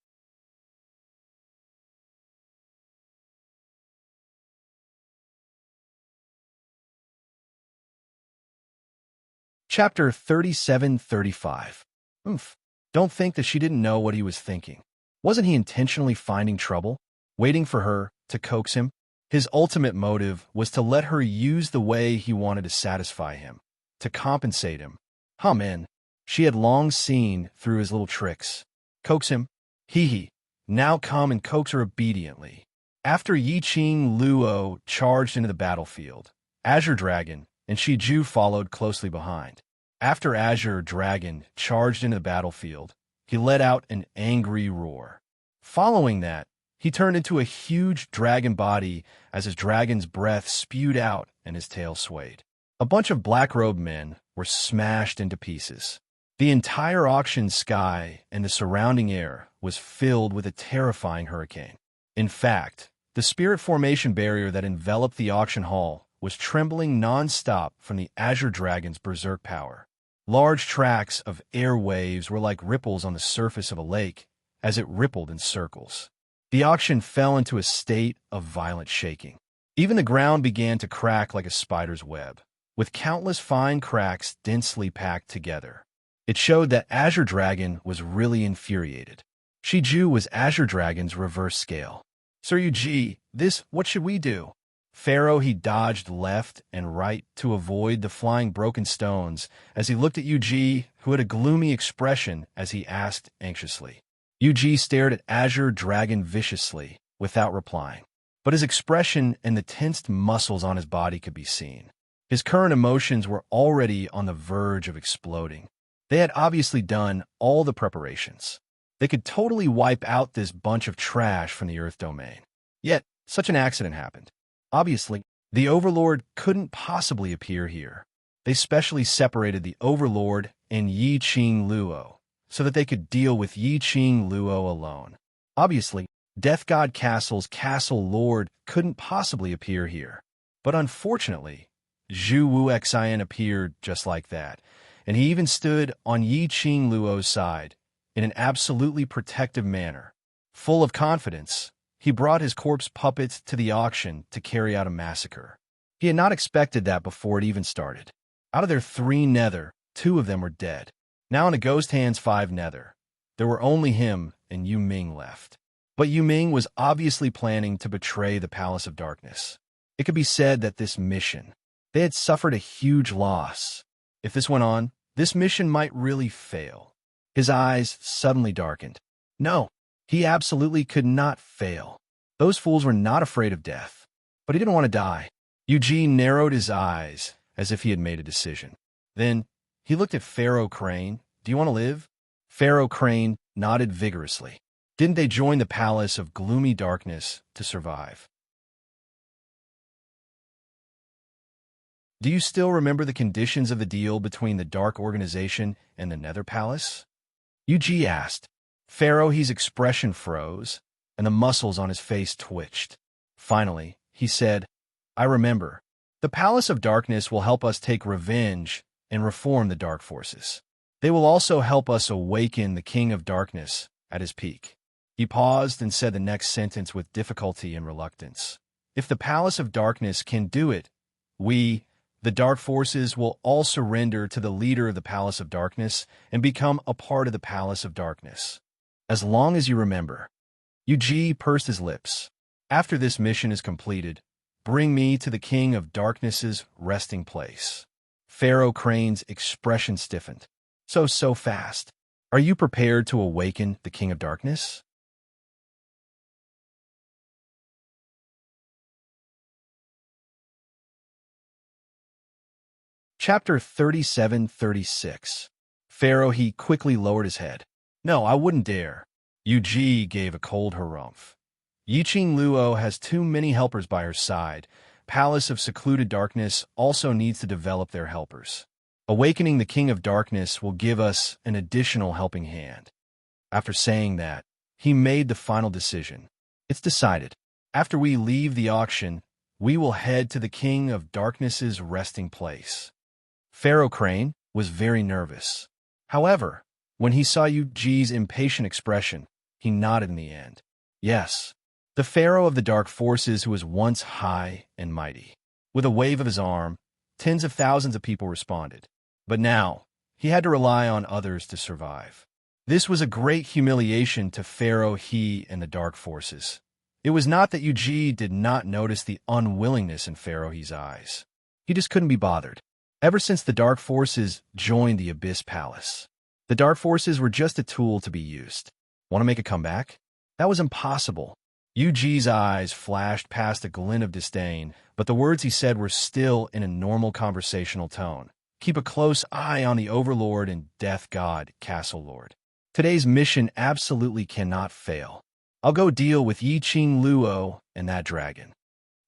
A: Chapter 37-35. Oomph. Don't think that she didn't know what he was thinking. Wasn't he intentionally finding trouble, waiting for her to coax him? His ultimate motive was to let her use the way he wanted to satisfy him, to compensate him. Man, she had long seen through his little tricks. Coax him? Hee. Now come and coax her obediently. After Yiqing Luo charged into the battlefield, Azure Dragon and Shi Ju followed closely behind. After Azure Dragon charged into the battlefield, he let out an angry roar. Following that, he turned into a huge dragon body as his dragon's breath spewed out and his tail swayed. A bunch of black-robed men were smashed into pieces. The entire auction sky and the surrounding air was filled with a terrifying hurricane. In fact, the spirit formation barrier that enveloped the auction hall was trembling non-stop from the Azure Dragon's berserk power. Large tracts of air waves were like ripples on the surface of a lake as it rippled in circles. The auction fell into a state of violent shaking. Even the ground began to crack like a spider's web, with countless fine cracks densely packed together. It showed that Azure Dragon was really infuriated. Shi Ju was Azure Dragon's reverse scale. "Sir Yuji, what should we do?" Pharaoh, he dodged left and right to avoid the flying broken stones as he looked at Yuji, who had a gloomy expression as he asked anxiously. Yuji stared at Azure Dragon viciously, without replying. But his expression and the tensed muscles on his body could be seen. His current emotions were already on the verge of exploding. They had obviously done all the preparations. They could totally wipe out this bunch of trash from the Earth domain. Yet, such an accident happened. Obviously, the Overlord couldn't possibly appear here. They specially separated the Overlord and Yiqing Luo so that they could deal with Yiqing Luo alone. Obviously, Death God Castle's Castle Lord couldn't possibly appear here. But unfortunately, Zhu Wuxian appeared just like that, and he even stood on Yiqing Luo's side in an absolutely protective manner. Full of confidence, he brought his corpse puppets to the auction to carry out a massacre. He had not expected that before it even started. Out of their 3 nether, 2 of them were dead. Now in a ghost hand's 5 nether, there were only him and Yu Ming left. But Yu Ming was obviously planning to betray the Palace of Darkness. It could be said that this mission, they had suffered a huge loss. If this went on, this mission might really fail. His eyes suddenly darkened. No. He absolutely could not fail. Those fools were not afraid of death. But he didn't want to die. Eugene narrowed his eyes as if he had made a decision. Then he looked at Pharaoh Crane. "Do you want to live?" Pharaoh Crane nodded vigorously. Didn't they join the Palace of Gloomy Darkness to survive? Do you still remember the conditions of the deal between the Dark Organization and the Nether Palace? Yuji asked. Pharaoh's expression froze, and the muscles on his face twitched. Finally, he said, "I remember. The Palace of Darkness will help us take revenge and reform the Dark Forces. They will also help us awaken the King of Darkness at his peak." He paused and said the next sentence with difficulty and reluctance. "If the Palace of Darkness can do it, We, the dark forces, will all surrender to the leader of the Palace of Darkness and become a part of the Palace of Darkness. As long as you remember. Yuji pursed his lips. After this mission is completed, bring me to the King of Darkness's resting place. Pharaoh Crane's expression stiffened. So fast. Are you prepared to awaken the King of Darkness? Chapter 37-36. Pharaoh, he quickly lowered his head. No, I wouldn't dare. Yuji gave a cold harumph. Yiqing Luo has too many helpers by her side. Palace of Secluded Darkness also needs to develop their helpers. Awakening the King of Darkness will give us an additional helping hand. After saying that, he made the final decision. It's decided. After we leave the auction, we will head to the King of Darkness's resting place. Pharaoh Crane was very nervous. However, when he saw Yuji's impatient expression, he nodded in the end. Yes, the Pharaoh of the Dark Forces who was once high and mighty. With a wave of his arm, tens of thousands of people responded. But now, he had to rely on others to survive. This was a great humiliation to Pharaoh He and the Dark Forces. It was not that Yuji did not notice the unwillingness in Pharaoh He's eyes. He just couldn't be bothered. Ever since the Dark Forces joined the Abyss Palace, the Dark Forces were just a tool to be used. Want to make a comeback? That was impossible. Yuji's eyes flashed past a glint of disdain, but the words he said were still in a normal conversational tone. Keep a close eye on the Overlord and Death God, Castle Lord. Today's mission absolutely cannot fail. I'll go deal with Yiqing Luo and that dragon.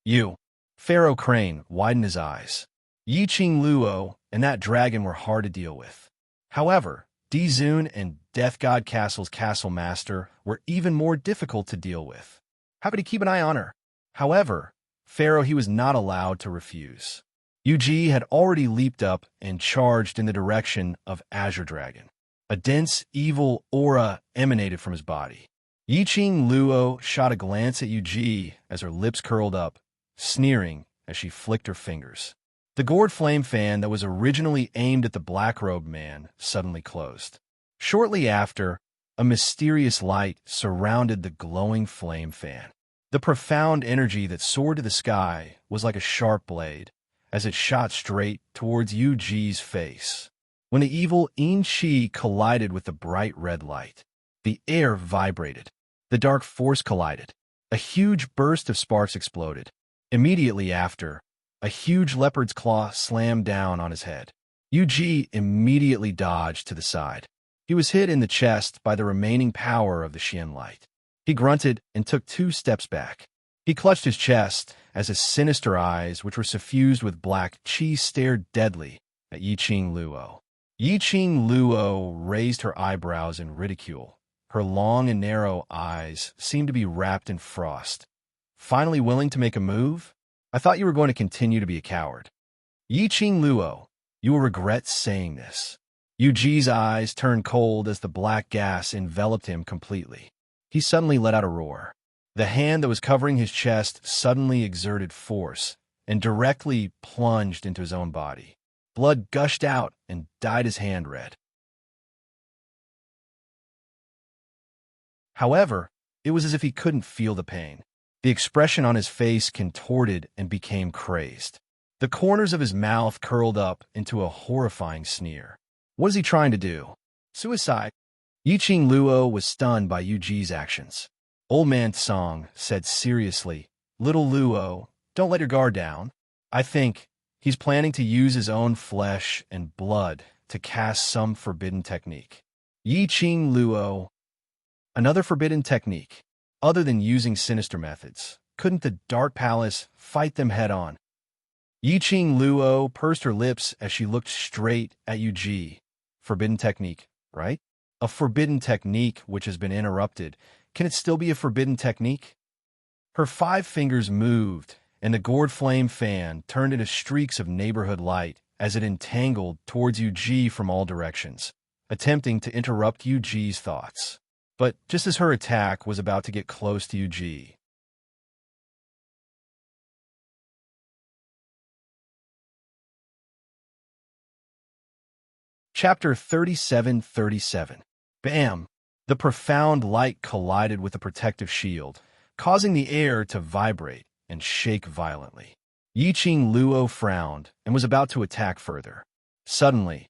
A: You. Pharaoh Crane widened his eyes. Yiqing Luo and that dragon were hard to deal with. However, Dizun and Death God Castle's Castle Master were even more difficult to deal with. How could he keep an eye on her? However, Pharaoh he was not allowed to refuse. Yuji had already leaped up and charged in the direction of Azure Dragon. A dense, evil aura emanated from his body. Yiqing Luo shot a glance at Yuji as her lips curled up, sneering as she flicked her fingers. The gourd flame fan that was originally aimed at the black-robed man suddenly closed. Shortly after, a mysterious light surrounded the glowing flame fan. The profound energy that soared to the sky was like a sharp blade, as it shot straight towards Yuji's face. When the evil In-Chi collided with the bright red light, the air vibrated. The dark force collided. A huge burst of sparks exploded. Immediately after, a huge leopard's claw slammed down on his head. Yuji immediately dodged to the side. He was hit in the chest by the remaining power of the Xian light. He grunted and took 2 steps back. He clutched his chest as his sinister eyes, which were suffused with black chi, stared deadly at Yiqing Luo. Yiqing Luo raised her eyebrows in ridicule. Her long and narrow eyes seemed to be wrapped in frost. Finally willing to make a move? I thought you were going to continue to be a coward. Yiqing Luo, you will regret saying this. Yuji's eyes turned cold as the black gas enveloped him completely. He suddenly let out a roar. The hand that was covering his chest suddenly exerted force and directly plunged into his own body. Blood gushed out and dyed his hand red. However, it was as if he couldn't feel the pain. The expression on his face contorted and became crazed. The corners of his mouth curled up into a horrifying sneer. What is he trying to do? Suicide? Yiqing Luo was stunned by Yuji's actions. Old Man Tsang said seriously, Little Luo, don't let your guard down. I think he's planning to use his own flesh and blood to cast some forbidden technique. Yiqing Luo, another forbidden technique. Other than using sinister methods, couldn't the Dark Palace fight them head-on? Yiqing Luo pursed her lips as she looked straight at Yuji. Forbidden technique, right? A forbidden technique which has been interrupted. Can it still be a forbidden technique? Her 5 fingers moved, and the gourd flame fan turned into streaks of neighborhood light as it entangled towards Yuji from all directions, attempting to interrupt Yuji's thoughts. But just as her attack was about to get close to Yuji, Chapter 37:37. Bam! The profound light collided with the protective shield, causing the air to vibrate and shake violently. Yiqing Luo frowned and was about to attack further. Suddenly,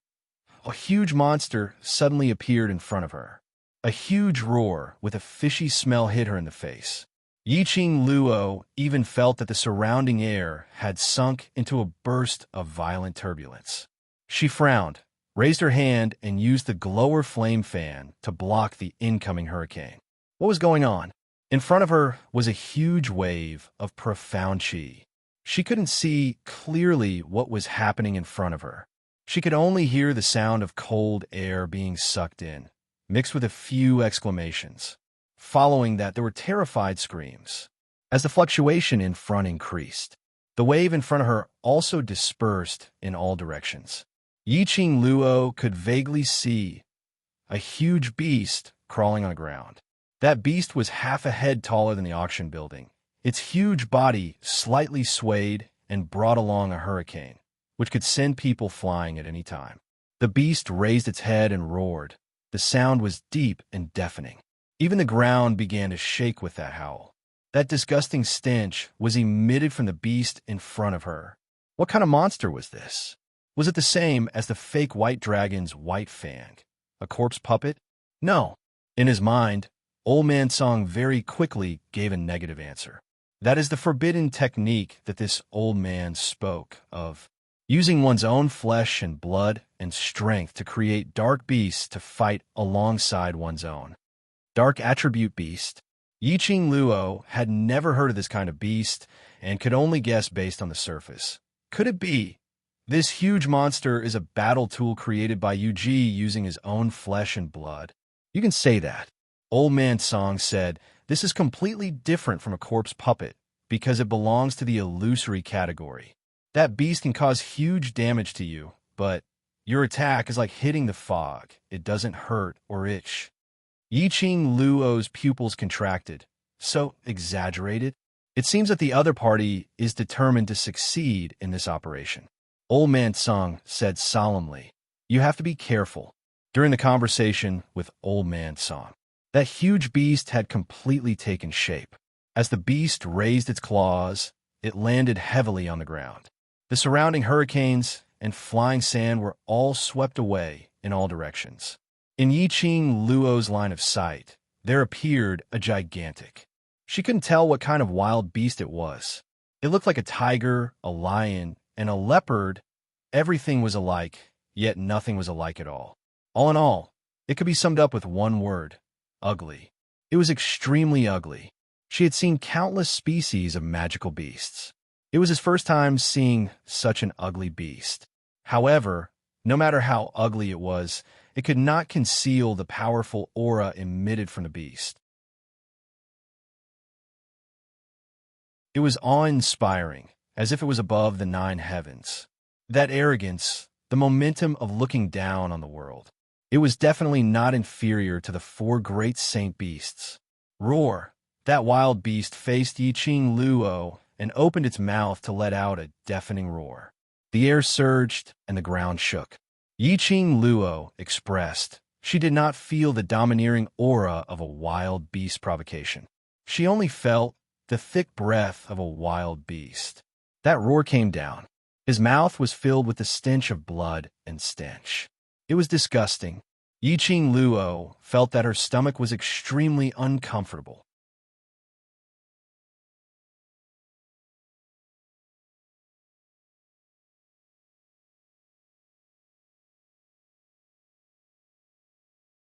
A: a huge monster suddenly appeared in front of her. A huge roar with a fishy smell hit her in the face. Yiqing Luo even felt that the surrounding air had sunk into a burst of violent turbulence. She frowned, raised her hand, and used the glower flame fan to block the incoming hurricane. What was going on? In front of her was a huge wave of profound qi. She couldn't see clearly what was happening in front of her. She could only hear the sound of cold air being sucked in, mixed with a few exclamations. Following that, there were terrified screams. As the fluctuation in front increased, the wave in front of her also dispersed in all directions. Yiqing Luo could vaguely see a huge beast crawling on the ground. That beast was half a head taller than the auction building. Its huge body slightly swayed and brought along a hurricane, which could send people flying at any time. The beast raised its head and roared. The sound was deep and deafening. Even the ground began to shake with that howl. That disgusting stench was emitted from the beast in front of her. What kind of monster was this? Was it the same as the fake white dragon's white fang? A corpse puppet? No. In his mind, Old Man Song very quickly gave a negative answer. That is the forbidden technique that this old man spoke of, using one's own flesh and blood and strength to create dark beasts to fight alongside one's own. Dark attribute beast. Yiqing Luo had never heard of this kind of beast and could only guess based on the surface. Could it be this huge monster is a battle tool created by Yuji using his own flesh and blood? You can say that. Old Man Song said, this is completely different from a corpse puppet because it belongs to the illusory category. That beast can cause huge damage to you, but your attack is like hitting the fog. It doesn't hurt or itch. Yiqing Luo's pupils contracted. So exaggerated? It seems that the other party is determined to succeed in this operation. Old Man Song said solemnly, you have to be careful. During the conversation with Old Man Song, that huge beast had completely taken shape. As the beast raised its claws, it landed heavily on the ground. The surrounding hurricanes and flying sand were all swept away in all directions. In Yiqing Luo's line of sight, there appeared a gigantic. She couldn't tell what kind of wild beast it was. It looked like a tiger, a lion, and a leopard. Everything was alike, yet nothing was alike at all. All in all, it could be summed up with one word: ugly. It was extremely ugly. She had seen countless species of magical beasts. It was his first time seeing such an ugly beast. However, no matter how ugly it was, it could not conceal the powerful aura emitted from the beast. It was awe-inspiring, as if it was above the 9 heavens. That arrogance, the momentum of looking down on the world. It was definitely not inferior to the 4 great saint beasts. Roar! That wild beast faced Yiqing Luo and opened its mouth to let out a deafening roar. The air surged and the ground shook. Yiqing Luo expressed she did not feel the domineering aura of a wild beast provocation. She only felt the thick breath of a wild beast. That roar came down. His mouth was filled with the stench of blood and stench. It was disgusting. Yiqing Luo felt that her stomach was extremely uncomfortable.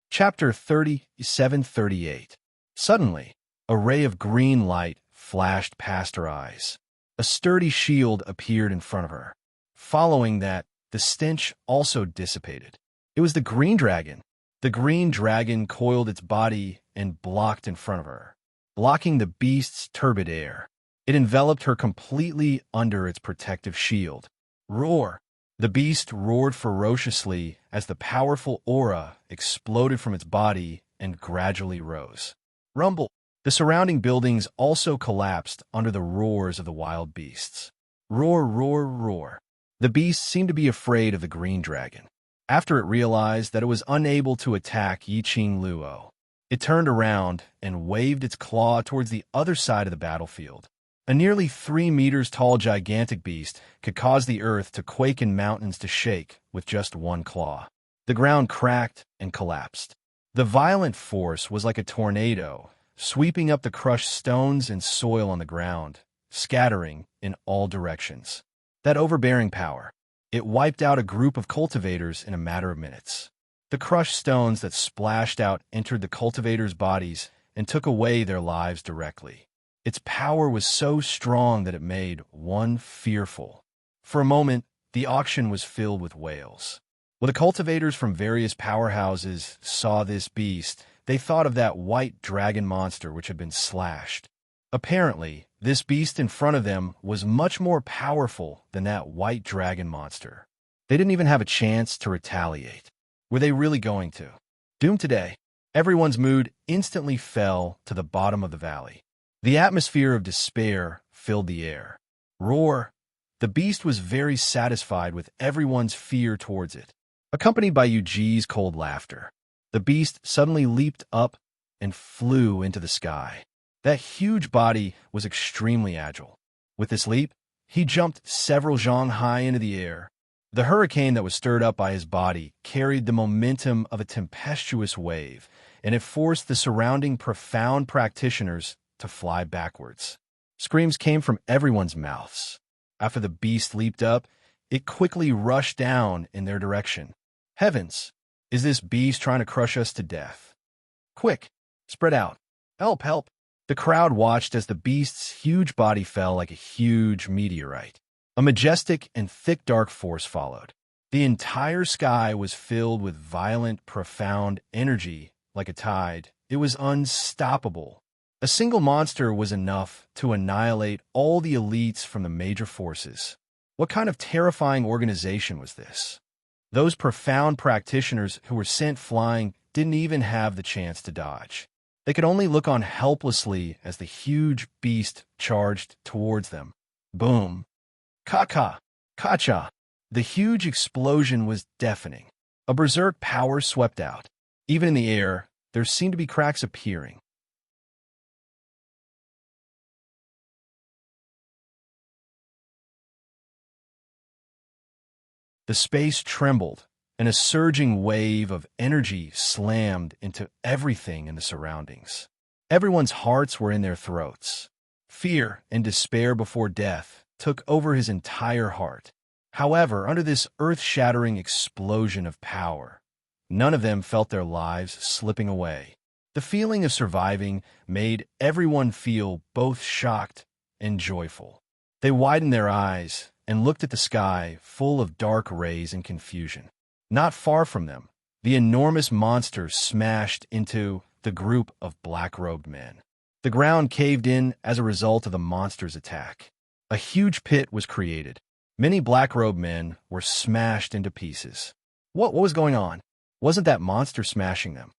A: Chapter 37:38. Suddenly, a ray of green light flashed past her eyes. A sturdy shield appeared in front of her. Following that, the stench also dissipated. It was the green dragon. The green dragon coiled its body and blocked in front of her, blocking the beast's turbid air. It enveloped her completely under its protective shield. Roar! The beast roared ferociously as the powerful aura exploded from its body and gradually rose. Rumble! The surrounding buildings also collapsed under the roars of the wild beasts. Roar, roar, roar. The beasts seemed to be afraid of the green dragon. After it realized that it was unable to attack Yiqing Luo, it turned around and waved its claw towards the other side of the battlefield. A nearly 3 meters tall gigantic beast could cause the earth to quake and mountains to shake with just one claw. The ground cracked and collapsed. The violent force was like a tornado, sweeping up the crushed stones and soil on the ground, scattering in all directions. That overbearing power, it wiped out a group of cultivators in a matter of minutes. The crushed stones that splashed out entered the cultivators' bodies and took away their lives directly. Its power was so strong that it made one fearful. For a moment, the auction was filled with wails. When the cultivators from various powerhouses saw this beast, they thought of that white dragon monster which had been slashed. Apparently, this beast in front of them was much more powerful than that white dragon monster. They didn't even have a chance to retaliate. Were they really going to? Doomed today, everyone's mood instantly fell to the bottom of the valley. The atmosphere of despair filled the air. Roar! The beast was very satisfied with everyone's fear towards it. Accompanied by Yuji's cold laughter, the beast suddenly leaped up and flew into the sky. That huge body was extremely agile. With this leap, he jumped several zhang high into the air. The hurricane that was stirred up by his body carried the momentum of a tempestuous wave, and it forced the surrounding profound practitioners to fly backwards. Screams came from everyone's mouths. After the beast leaped up, it quickly rushed down in their direction. Heavens! Is this beast trying to crush us to death? Quick! Spread out! Help! Help! The crowd watched as the beast's huge body fell like a huge meteorite. A majestic and thick dark force followed. The entire sky was filled with violent, profound energy like a tide. It was unstoppable. A single monster was enough to annihilate all the elites from the major forces. What kind of terrifying organization was this? Those profound practitioners who were sent flying didn't even have the chance to dodge. They could only look on helplessly as the huge beast charged towards them. Boom! Ka-ka! Ka-cha! The huge explosion was deafening. A berserk power swept out. Even in the air, there seemed to be cracks appearing. The space trembled, and a surging wave of energy slammed into everything in the surroundings. Everyone's hearts were in their throats. Fear and despair before death took over his entire heart. However, under this earth-shattering explosion of power, none of them felt their lives slipping away. The feeling of surviving made everyone feel both shocked and joyful. They widened their eyes and looked at the sky full of dark rays and confusion. Not far from them, the enormous monster smashed into the group of black-robed men. The ground caved in as a result of the monster's attack. A huge pit was created. Many black-robed men were smashed into pieces. What was going on? Wasn't that monster smashing them?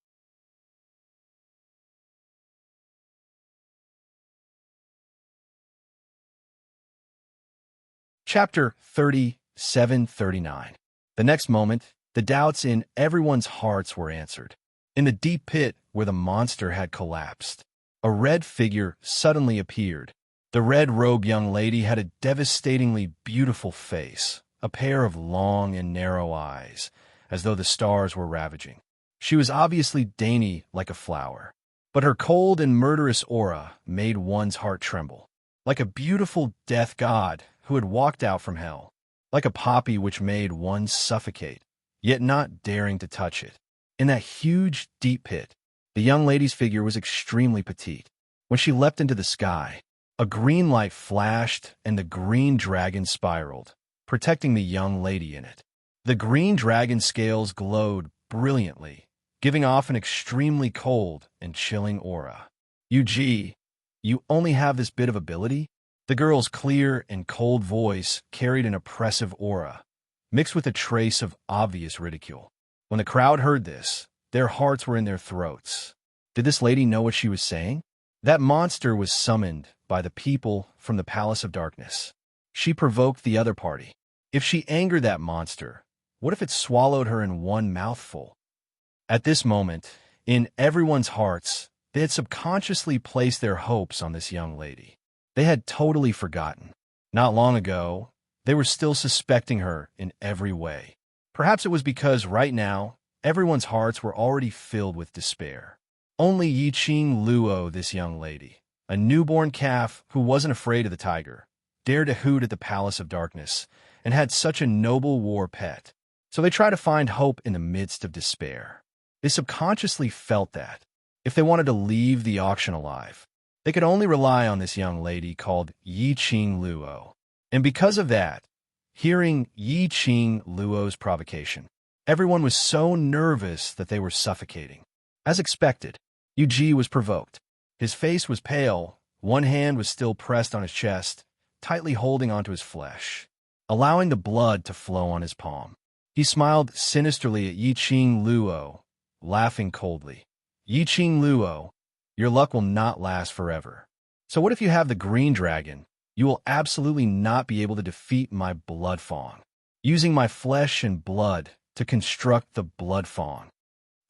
A: Chapter 37-39. The next moment, the doubts in everyone's hearts were answered. In the deep pit where the monster had collapsed, a red figure suddenly appeared. The red-robed young lady had a devastatingly beautiful face, a pair of long and narrow eyes, as though the stars were ravaging. She was obviously dainty like a flower, but her cold and murderous aura made one's heart tremble. Like a beautiful death god who had walked out from hell. Like a poppy which made one suffocate, yet not daring to touch it. In that huge, deep pit, the young lady's figure was extremely petite. When she leapt into the sky, a green light flashed and the green dragon spiraled, protecting the young lady in it. The green dragon scales glowed brilliantly, giving off an extremely cold and chilling aura. Yuji, you only have this bit of ability? The girl's clear and cold voice carried an oppressive aura, mixed with a trace of obvious ridicule. When the crowd heard this, their hearts were in their throats. Did this lady know what she was saying? That monster was summoned by the people from the Palace of Darkness. She provoked the other party. If she angered that monster, What if it swallowed her in one mouthful? At this moment, in everyone's hearts, they had subconsciously placed their hopes on this young lady. They had totally forgotten. Not long ago, they were still suspecting her in every way. Perhaps it was because right now, everyone's hearts were already filled with despair. Only Yiqing Luo, this young lady, a newborn calf who wasn't afraid of the tiger, dared to hoot at the Palace of Darkness, and had such a noble war pet. So they tried to find hope in the midst of despair. They subconsciously felt that, if they wanted to leave the auction alive, they could only rely on this young lady called Yiqing Luo. And because of that, hearing Yiqing Luo's provocation, everyone was so nervous that they were suffocating. As expected, Yu Ji was provoked. His face was pale, one hand was still pressed on his chest, tightly holding onto his flesh, allowing the blood to flow on his palm. He smiled sinisterly at Yiqing Luo, laughing coldly. Yiqing Luo, your luck will not last forever. So what if you have the green dragon? You will absolutely not be able to defeat my blood fawn, using my flesh and blood to construct the blood fawn.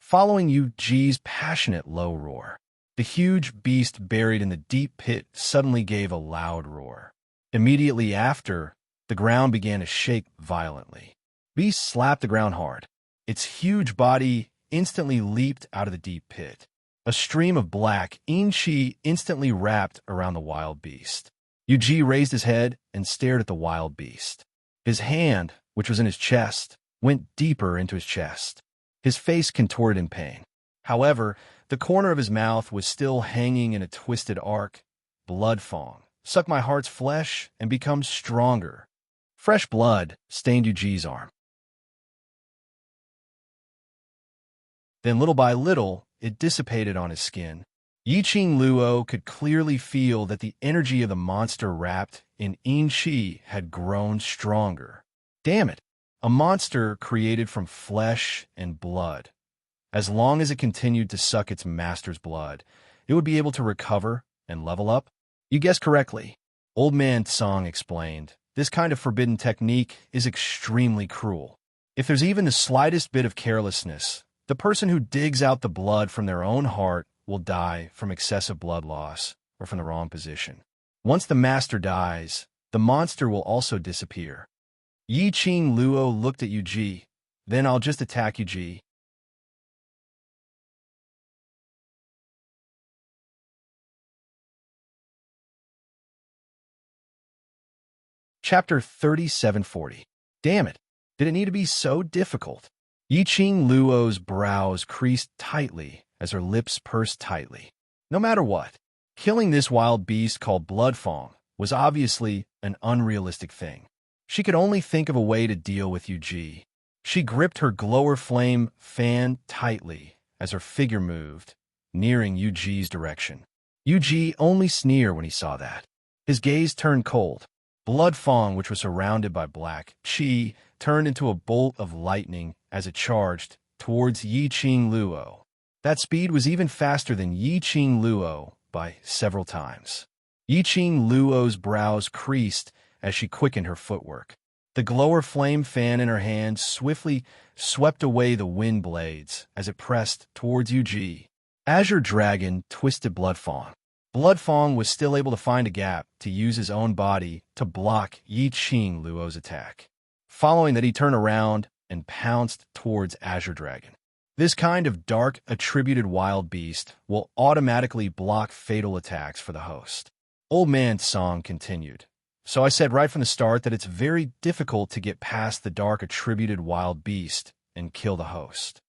A: Following Yu Ji's passionate low roar, the huge beast buried in the deep pit suddenly gave a loud roar. Immediately after, the ground began to shake violently. Beast slapped the ground hard. Its huge body instantly leaped out of the deep pit. A stream of black Inchi instantly wrapped around the wild beast. Yu Ji raised his head and stared at the wild beast. His hand, which was in his chest, went deeper into his chest. His face contorted in pain. However, the corner of his mouth was still hanging in a twisted arc. Blood fawn, suck my heart's flesh and become stronger. Fresh blood stained Yu Ji's arm. Then little by little, it dissipated on his skin. Yiqing Luo could clearly feel that the energy of the monster wrapped in Inchi had grown stronger. Damn it! A monster created from flesh and blood. As long as it continued to suck its master's blood, it would be able to recover and level up. You guessed correctly. Old Man Song explained, this kind of forbidden technique is extremely cruel. If there's even the slightest bit of carelessness, the person who digs out the blood from their own heart will die from excessive blood loss or from the wrong position. Once the master dies, the monster will also disappear. Yiqing Luo looked at Yu Ji. Then I'll just attack Yu Ji. Chapter 3740. Damn it! Did it need to be so difficult? Yiqing Luo's brows creased tightly as her lips pursed tightly. No matter what, killing this wild beast called Bloodfang was obviously an unrealistic thing. She could only think of a way to deal with Yu Ji. She gripped her glower flame fan tightly as her figure moved, nearing Yu Ji's direction. Yu Ji only sneered when he saw that. His gaze turned cold. Bloodfang, which was surrounded by black chi, turned into a bolt of lightning as it charged towards Yiqing Luo. That speed was even faster than Yiqing Luo by several times. Yiqing Luo's brows creased as she quickened her footwork. The glower flame fan in her hand swiftly swept away the wind blades as it pressed towards Yu Ji. Azure Dragon twisted Bloodfang. Bloodfang was still able to find a gap to use his own body to block Yiqing Luo's attack. Following that, he turned around and pounced towards Azure Dragon. This kind of dark, attributed wild beast will automatically block fatal attacks for the host. Old Man Song continued. So I said right from the start that it's very difficult to get past the dark attributed wild beast and kill the host.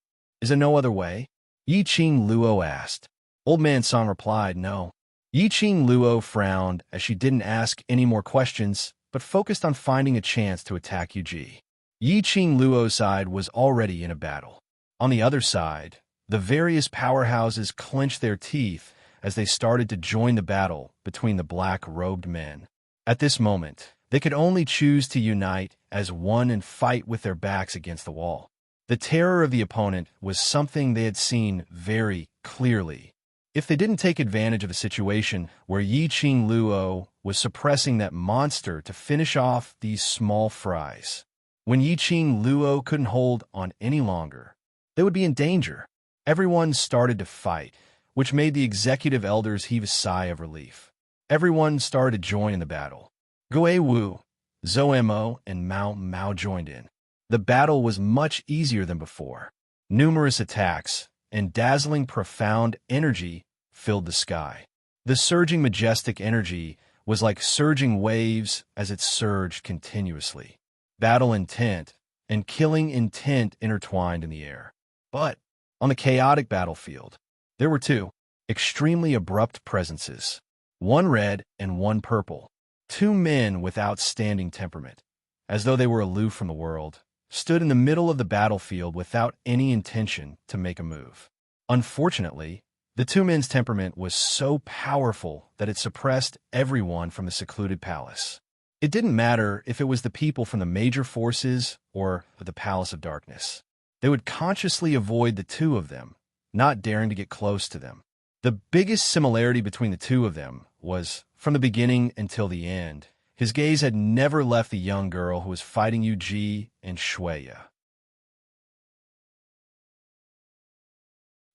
A: Is there no other way? Yiqing Luo asked. Old Man Song replied, no. Yiqing Luo frowned as she didn't ask any more questions, but focused on finding a chance to attack Yu Ji. Yiqing Luo's side was already in a battle. On the other side, the various powerhouses clenched their teeth as they started to join the battle between the black-robed men. At this moment, they could only choose to unite as one and fight with their backs against the wall. The terror of the opponent was something they had seen very clearly. If they didn't take advantage of a situation where Yiqing Luo was suppressing that monster to finish off these small fries, When Yiqing Luo couldn't hold on any longer, they would be in danger. Everyone started to fight, which made the executive elders heave a sigh of relief. Everyone started to join in the battle. Goe Wu, Zhou Mo, and Mao Mao joined in. The battle was much easier than before. Numerous attacks and dazzling profound energy filled the sky. The surging majestic energy was like surging waves as it surged continuously. Battle intent and killing intent intertwined in the air. But on the chaotic battlefield, there were two extremely abrupt presences, one red and one purple. Two men with outstanding temperament, as though they were aloof from the world, stood in the middle of the battlefield without any intention to make a move. Unfortunately, the two men's temperament was so powerful that it suppressed everyone from the secluded palace. It didn't matter if it was the people from the major forces or the Palace of Darkness. They would consciously avoid the two of them, not daring to get close to them. The biggest similarity between the two of them was, from the beginning until the end, his gaze had never left the young girl who was fighting Yu Ji and Shueya.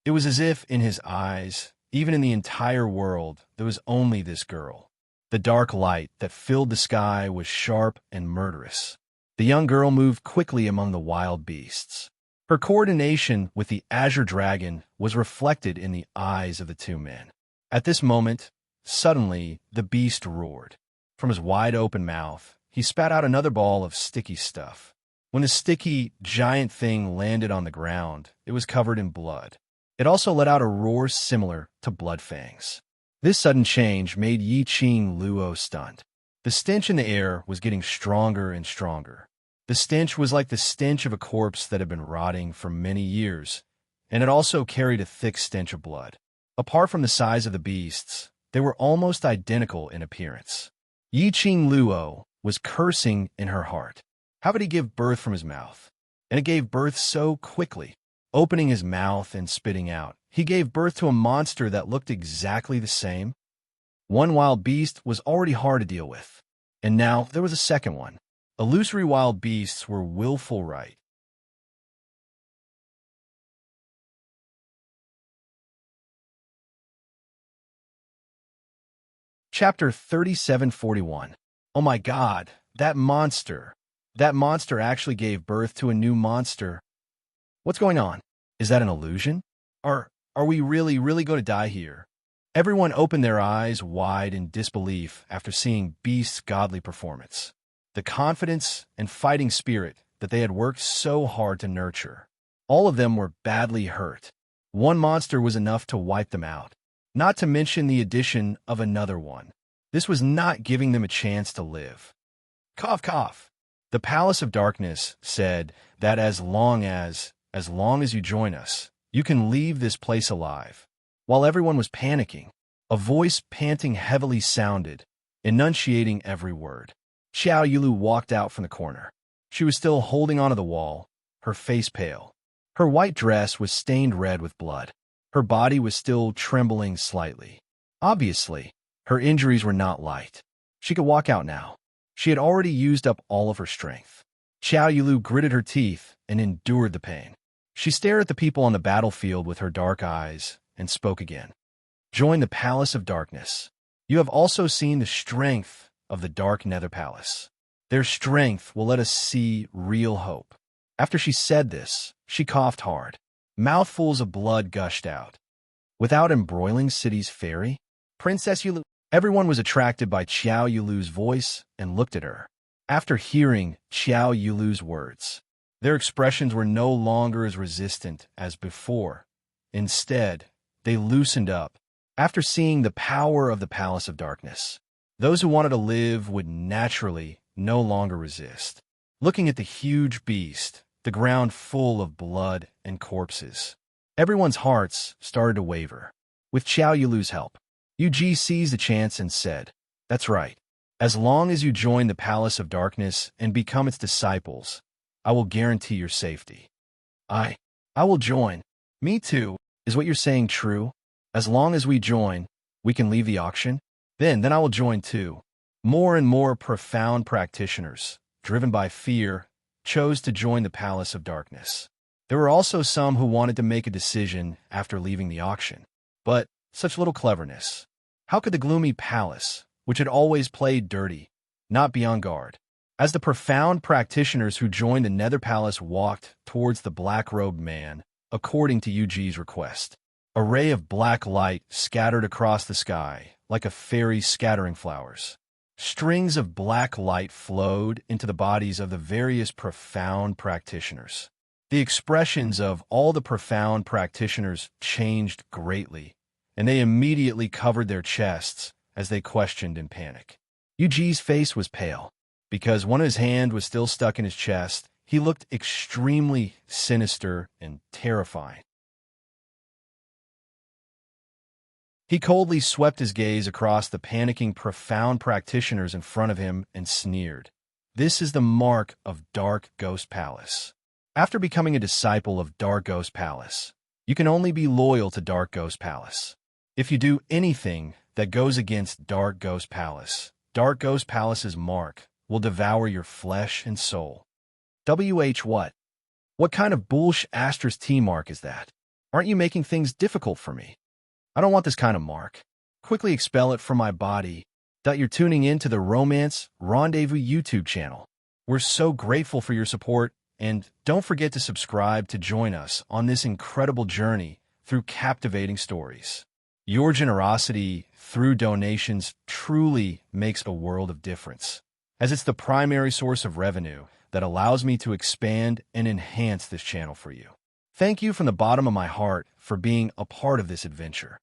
A: It was as if in his eyes, even in the entire world, there was only this girl. The dark light that filled the sky was sharp and murderous. The young girl moved quickly among the wild beasts. Her coordination with the Azure Dragon was reflected in the eyes of the two men. At this moment, suddenly, the beast roared. From his wide-open mouth, he spat out another ball of sticky stuff. When the sticky, giant thing landed on the ground, it was covered in blood. It also let out a roar similar to blood fangs. This sudden change made Yiqing Luo stunned. The stench in the air was getting stronger and stronger. The stench was like the stench of a corpse that had been rotting for many years, and it also carried a thick stench of blood. Apart from the size of the beasts, they were almost identical in appearance. Yiqing Luo was cursing in her heart. How could he give birth from his mouth? And it gave birth so quickly. Opening his mouth and spitting out, he gave birth to a monster that looked exactly the same. One wild beast was already hard to deal with, and now there was a second one. Illusory wild beasts were willful right. Chapter 3741. Oh my God, that monster. That monster actually gave birth to a new monster. What's going on? Is that an illusion? Are we really going to die here? Everyone opened their eyes wide in disbelief after seeing Beast's godly performance. The confidence and fighting spirit that they had worked so hard to nurture. All of them were badly hurt. One monster was enough to wipe them out, not to mention the addition of another one. This was not giving them a chance to live. Cough, cough. The Palace of Darkness said that as long as you join us, you can leave this place alive. While everyone was panicking, a voice panting heavily sounded, enunciating every word. Xiao Yulu walked out from the corner. She was still holding onto the wall, her face pale. Her white dress was stained red with blood. Her body was still trembling slightly. Obviously, her injuries were not light. She could walk out now. She had already used up all of her strength. Xiao Yulu gritted her teeth and endured the pain. She stared at the people on the battlefield with her dark eyes and spoke again. Join the Palace of Darkness. You have also seen the strength of the Dark Nether Palace. Their strength will let us see real hope. After she said this, she coughed hard. Mouthfuls of blood gushed out. Without embroiling City's fairy, Princess Yulu. Everyone was attracted by Xiao Yulu's voice and looked at her. After hearing Xiao Yulu's words, their expressions were no longer as resistant as before. Instead, they loosened up. After seeing the power of the Palace of Darkness, those who wanted to live would naturally no longer resist. Looking at the huge beast, the ground full of blood and corpses, everyone's hearts started to waver. With Xiao Yulu's help, Yu Ji seized the chance and said, "That's right. As long as you join the Palace of Darkness and become its disciples, I will guarantee your safety." I will join. Me too. Is what you're saying true? As long as we join, we can leave the auction? Then I will join too. More and more profound practitioners, driven by fear, chose to join the Palace of Darkness. There were also some who wanted to make a decision after leaving the auction. But such little cleverness. How could the gloomy palace, which had always played dirty, not be on guard? As the profound practitioners who joined the Nether Palace walked towards the black-robed man, according to Yuji's request, a ray of black light scattered across the sky, like a fairy scattering flowers. Strings of black light flowed into the bodies of the various profound practitioners. The expressions of all the profound practitioners changed greatly, and they immediately covered their chests as they questioned in panic. Yuji's face was pale. Because one of his hand was still stuck in his chest, he looked extremely sinister and terrifying. He coldly swept his gaze across the panicking profound practitioners in front of him and sneered. This is the mark of Dark Ghost Palace. After becoming a disciple of Dark Ghost Palace, you can only be loyal to Dark Ghost Palace. If you do anything that goes against Dark Ghost Palace's mark will devour your flesh and soul. What? What kind of bullsh asterisk T mark is that? Aren't you making things difficult for me? I don't want this kind of mark. Quickly expel it from my body. You're tuning in to the Romance Rendezvous YouTube channel. We're so grateful for your support, and don't forget to subscribe to join us on this incredible journey through captivating stories. Your generosity through donations truly makes a world of difference, as it's the primary source of revenue that allows me to expand and enhance this channel for you. Thank you from the bottom of my heart for being a part of this adventure.